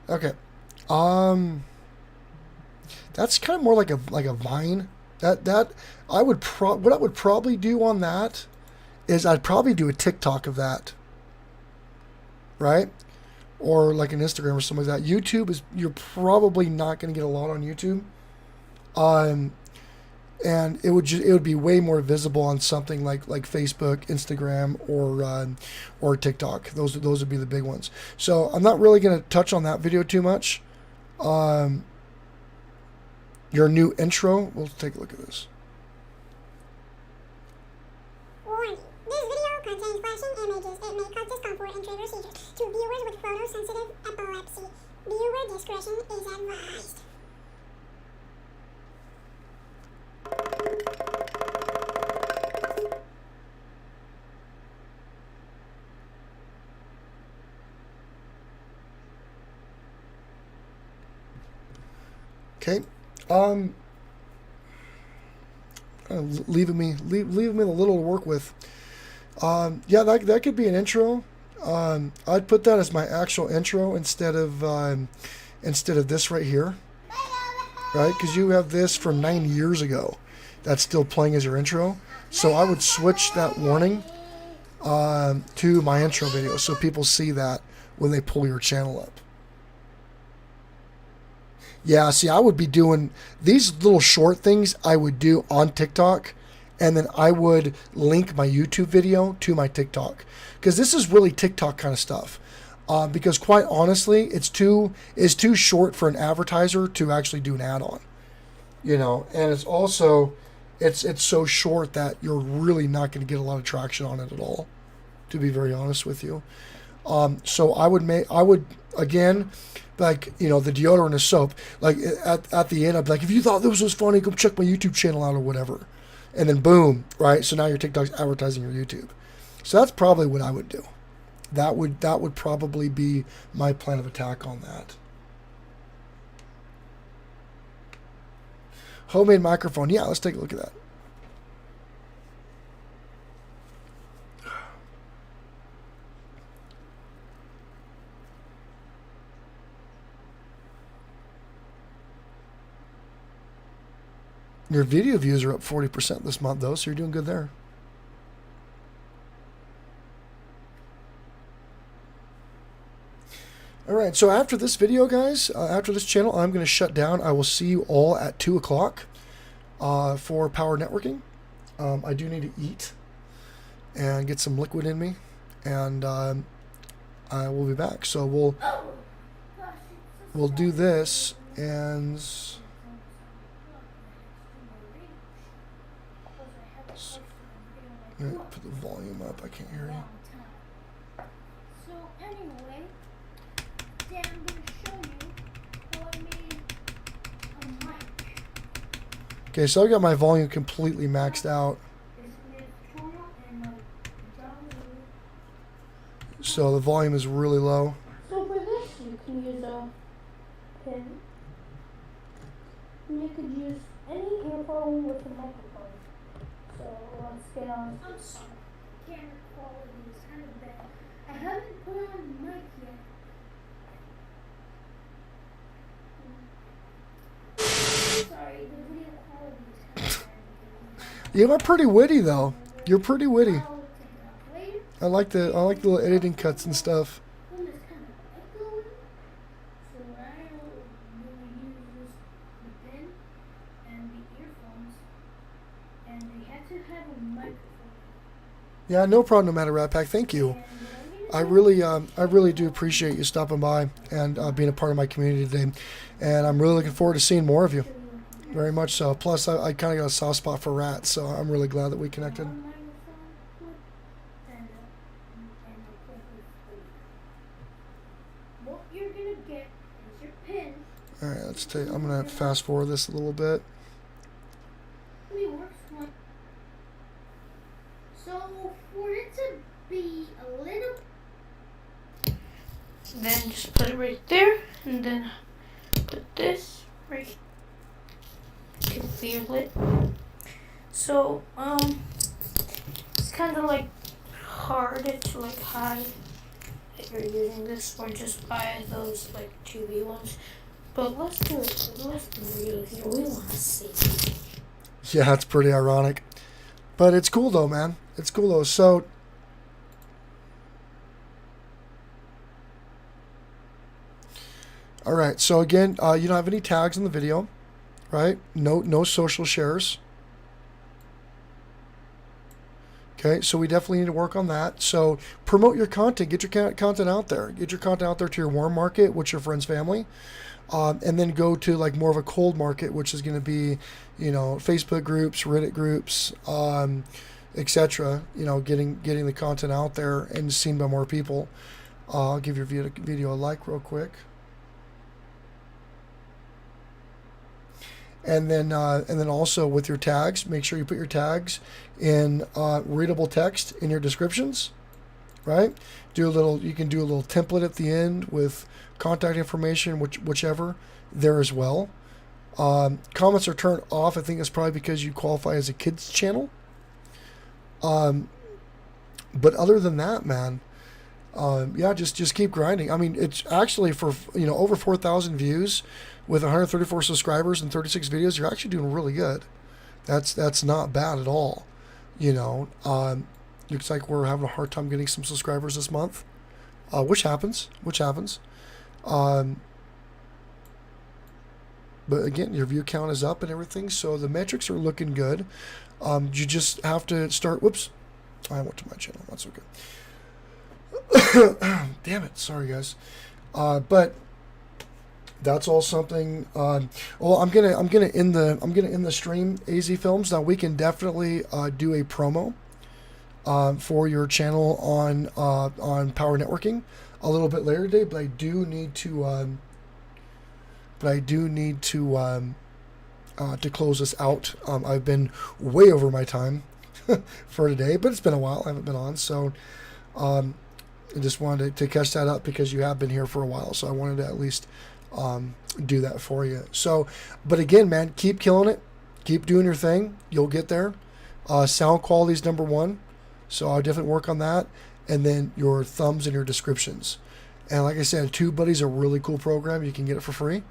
Okay. That's kind of more like a Vine. That I would what I would probably do on that is I'd probably do a TikTok of that. Right? Or like an Instagram or something like that. YouTube is, you're probably not going to get a lot on YouTube. And it would be way more visible on something like Facebook, Instagram, or TikTok. Those would be the big ones. So I'm not really going to touch on that video too much. Your new intro. We'll take a look at this. Warning. This video contains flashing images. It may cause discomfort in trade procedures to viewers with photosensitive epilepsy. Viewer discretion is advised. Okay. Leaving me a little to work with. Yeah, that could be an intro. I'd put that as my actual intro instead of this right here, right? Because you have this from 9 years ago that's still playing as your intro. So I would switch that warning to my intro video so people see that when they pull your channel up. Yeah, see, I would be doing these little short things I would do on TikTok, and then I would link my YouTube video to my TikTok. Because this is really TikTok kind of stuff. Because quite honestly, it's too short for an advertiser to actually do an ad on. You know, and it's also, it's so short that you're really not going to get a lot of traction on it at all, to be very honest with you. So I would again, like, you know, the deodorant is soap. Like at the end, I'd be like, if you thought this was funny, go check my YouTube channel out or whatever. And then boom, right? So now your TikTok's advertising your YouTube. So that's probably what I would do. That would probably be my plan of attack on that. Homemade microphone. Yeah, let's take a look at that. Your video views are up 40% this month, though, so you're doing good there. right, so after this video, guys, after this channel, I'm going to shut down. I will see you all at 2 o'clock for power networking. I do need to eat and get some liquid in me, and I will be back. So we'll do this, and put the volume up. I can't hear you. So anyway, then I'm going to show you how I made a mic. Okay, so I got my volume completely maxed out. So the volume is really low. So for this, you can use a pin. And you could use any earphone with a microphone. So let's get on. I'm sorry, camera quality is kind of bad. I haven't put on the mic yet. Sorry, the video quality is kind of bad. You are pretty witty though. You're pretty witty. I like the little editing cuts and stuff. One is kind of echoing. So I will use the pin and the earphones, and they have to have a microphone. Yeah, no problem, no matter Rat Pack. Thank you. I really do appreciate you stopping by and being a part of my community today, and I'm really looking forward to seeing more of you. Very much so. Plus, I kind of got a soft spot for rats, so I'm really glad that we connected. What you're gonna get is your pin. All right, let's take. I'm gonna fast forward this a little bit. Only works one. So for it to be a little, then just put it right there, and then put this right. You can feel it. So it's kind of like hard to like hide that you're using this, or just buy those like 2B ones. But let's do it. Let's be real here. We want to see. Yeah, it's pretty ironic, but it's cool though, man. It's cool though. So, all right. So again, you don't have any tags in the video, right? No social shares. Okay, so we definitely need to work on that. So promote your content. Get your content out there. Get your content out there to your warm market, which your friends, family. And then go to like more of a cold market, which is going to be, Facebook groups, Reddit groups, etc. Getting the content out there and seen by more people. I'll give your video a like real quick. And then also with your tags, make sure you put your tags in readable text in your descriptions, right? You can do a little template at the end with contact information, whichever there as well. Comments are turned off. I think it's probably because you qualify as a kids channel. But other than that, man, yeah, just keep grinding. I mean, it's actually for over 4,000 views with 134 subscribers and 36 videos. You're actually doing really good. That's not bad at all. Looks like we're having a hard time getting some subscribers this month, which happens. But again, your view count is up and everything, so the metrics are looking good. You just have to start. Whoops, I went to my channel. That's okay. Damn it, sorry guys. But that's all something. Well, I'm gonna end the stream. AZ Films. Now we can definitely do a promo for your channel on power networking a little bit later today. But I do need to. To close this out. I've been way over my time for today, but it's been a while. I haven't been on, so I just wanted to catch that up because you have been here for a while. So I wanted to at least do that for you. So, but again, man, keep killing it. Keep doing your thing. You'll get there. Sound quality is number one, so I'll definitely work on that. And then your thumbs and your descriptions. And like I said, TubeBuddy is a really cool program. You can get it for free.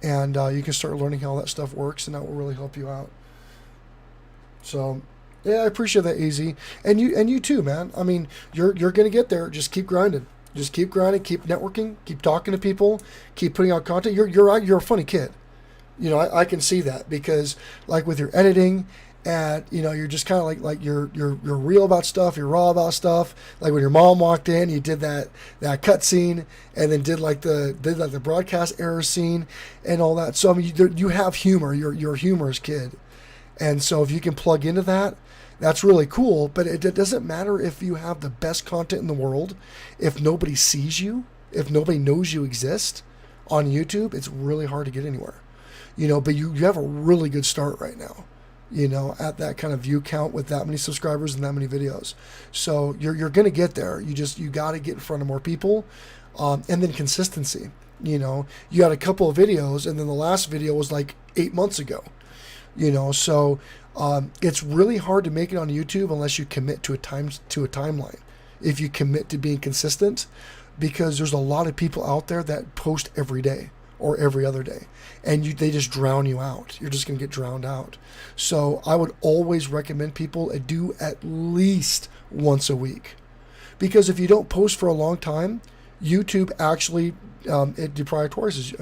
And you can start learning how that stuff works, and that will really help you out. So, yeah, I appreciate that, AZ. And you too, man. I mean, you're gonna get there. Just keep grinding. Just keep grinding, keep networking, keep talking to people, keep putting out content. You're a funny kid. You know, I can see that because like with your editing and you know, you're just kind of like you're real about stuff, you're raw about stuff. Like when your mom walked in, you did that cut scene and then did like the broadcast error scene and all that. So I mean, you have humor. You're a humorous kid. And so if you can plug into that, that's really cool. But it doesn't matter if you have the best content in the world. If nobody sees you, if nobody knows you exist on YouTube, it's really hard to get anywhere. You know, but you have a really good start right now, you know, at that kind of view count with that many subscribers and that many videos. So you're going to get there. You got to get in front of more people. And then consistency. You know, you had a couple of videos and then the last video was like 8 months ago. You know, so it's really hard to make it on YouTube unless you commit to a timeline. If you commit to being consistent, because there's a lot of people out there that post every day or every other day, and they just drown you out. You're just gonna get drowned out. So I would always recommend people do at least once a week, because if you don't post for a long time, YouTube actually it deprioritizes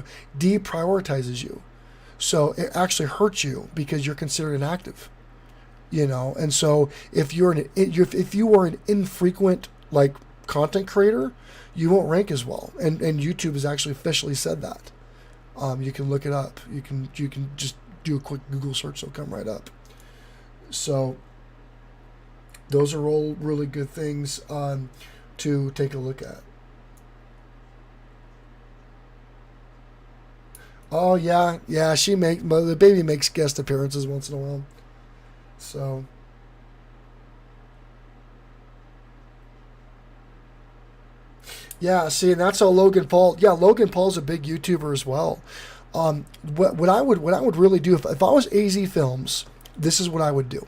you. So it actually hurts you because you're considered inactive, you know. And so if you are an infrequent like content creator, you won't rank as well. And YouTube has actually officially said that. You can look it up. You can just do a quick Google search; it'll come right up. So those are all really good things to take a look at. Oh yeah, the baby makes guest appearances once in a while. So yeah, see, and that's how Logan Paul. Yeah, Logan Paul's a big YouTuber as well. What I would really do if I was AZ Films, this is what I would do.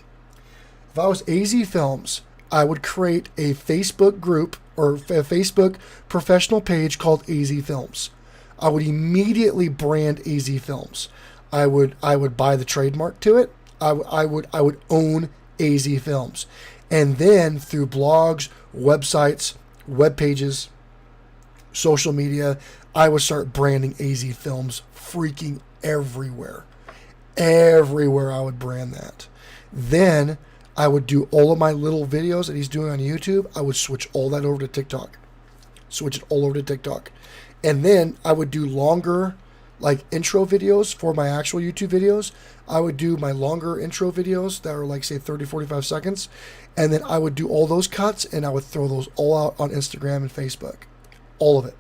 If I was AZ Films, I would create a Facebook group or a Facebook professional page called AZ Films. I would immediately brand AZ Films. I would buy the trademark to it. I would own AZ Films, and then through blogs, websites, web pages, social media, I would start branding AZ Films freaking everywhere. Everywhere I would brand that. Then I would do all of my little videos that he's doing on YouTube. I would switch all that over to TikTok. And then I would do longer like intro videos for my actual YouTube videos. I would do my longer intro videos that are like say 30, 45 seconds. And then I would do all those cuts and I would throw those all out on Instagram and Facebook. All of it.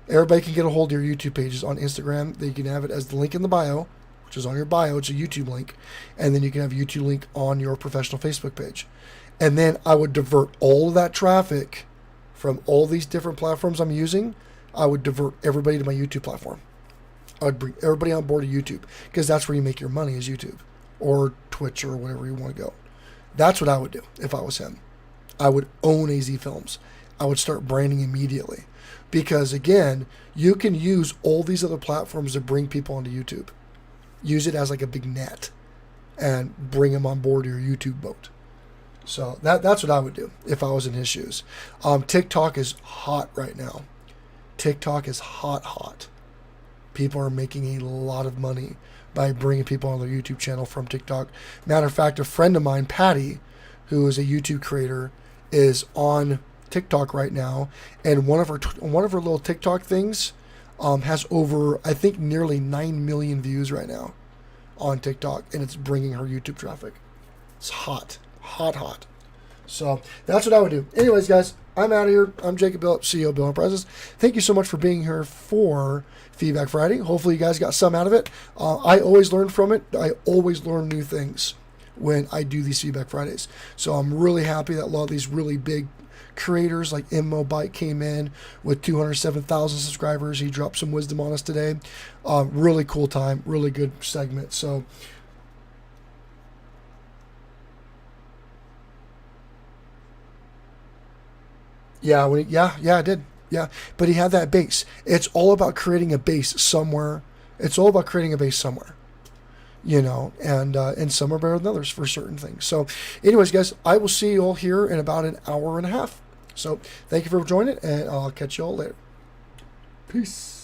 Everybody can get a hold of your YouTube pages on Instagram. They can have it as the link in the bio, which is on your bio. It's a YouTube link. And then you can have a YouTube link on your professional Facebook page. And then I would divert all of that traffic from all these different platforms I'm using. I would divert everybody to my YouTube platform. I would bring everybody on board to YouTube because that's where you make your money is YouTube or Twitch or whatever you want to go. That's what I would do if I was him. I would own AZ Films. I would start branding immediately because, again, you can use all these other platforms to bring people onto YouTube. Use it as like a big net and bring them on board your YouTube boat. So that's what I would do if I was in his shoes. TikTok is hot right now. TikTok is hot. People are making a lot of money by bringing people on their YouTube channel from TikTok. Matter of fact, a friend of mine, Patty, who is a YouTube creator, is on TikTok right now, and one of her little TikTok things has over, I think, nearly 9 million views right now on TikTok, and it's bringing her YouTube traffic. It's hot. So that's what I would do. Anyways, guys, I'm out of here. I'm Jacob Billett, CEO of Billett Enterprises. Thank you so much for being here for Feedback Friday. Hopefully you guys got some out of it. I always learn from it. I always learn new things when I do these Feedback Fridays. So I'm really happy that a lot of these really big creators like Bike came in with 207,000 subscribers. He dropped some wisdom on us today. Really cool time. Really good segment. So yeah, I did. Yeah, but he had that base. It's all about creating a base somewhere. You know, and some are better than others for certain things. So anyways, guys, I will see you all here in about an hour and a half. So thank you for joining, and I'll catch you all later. Peace.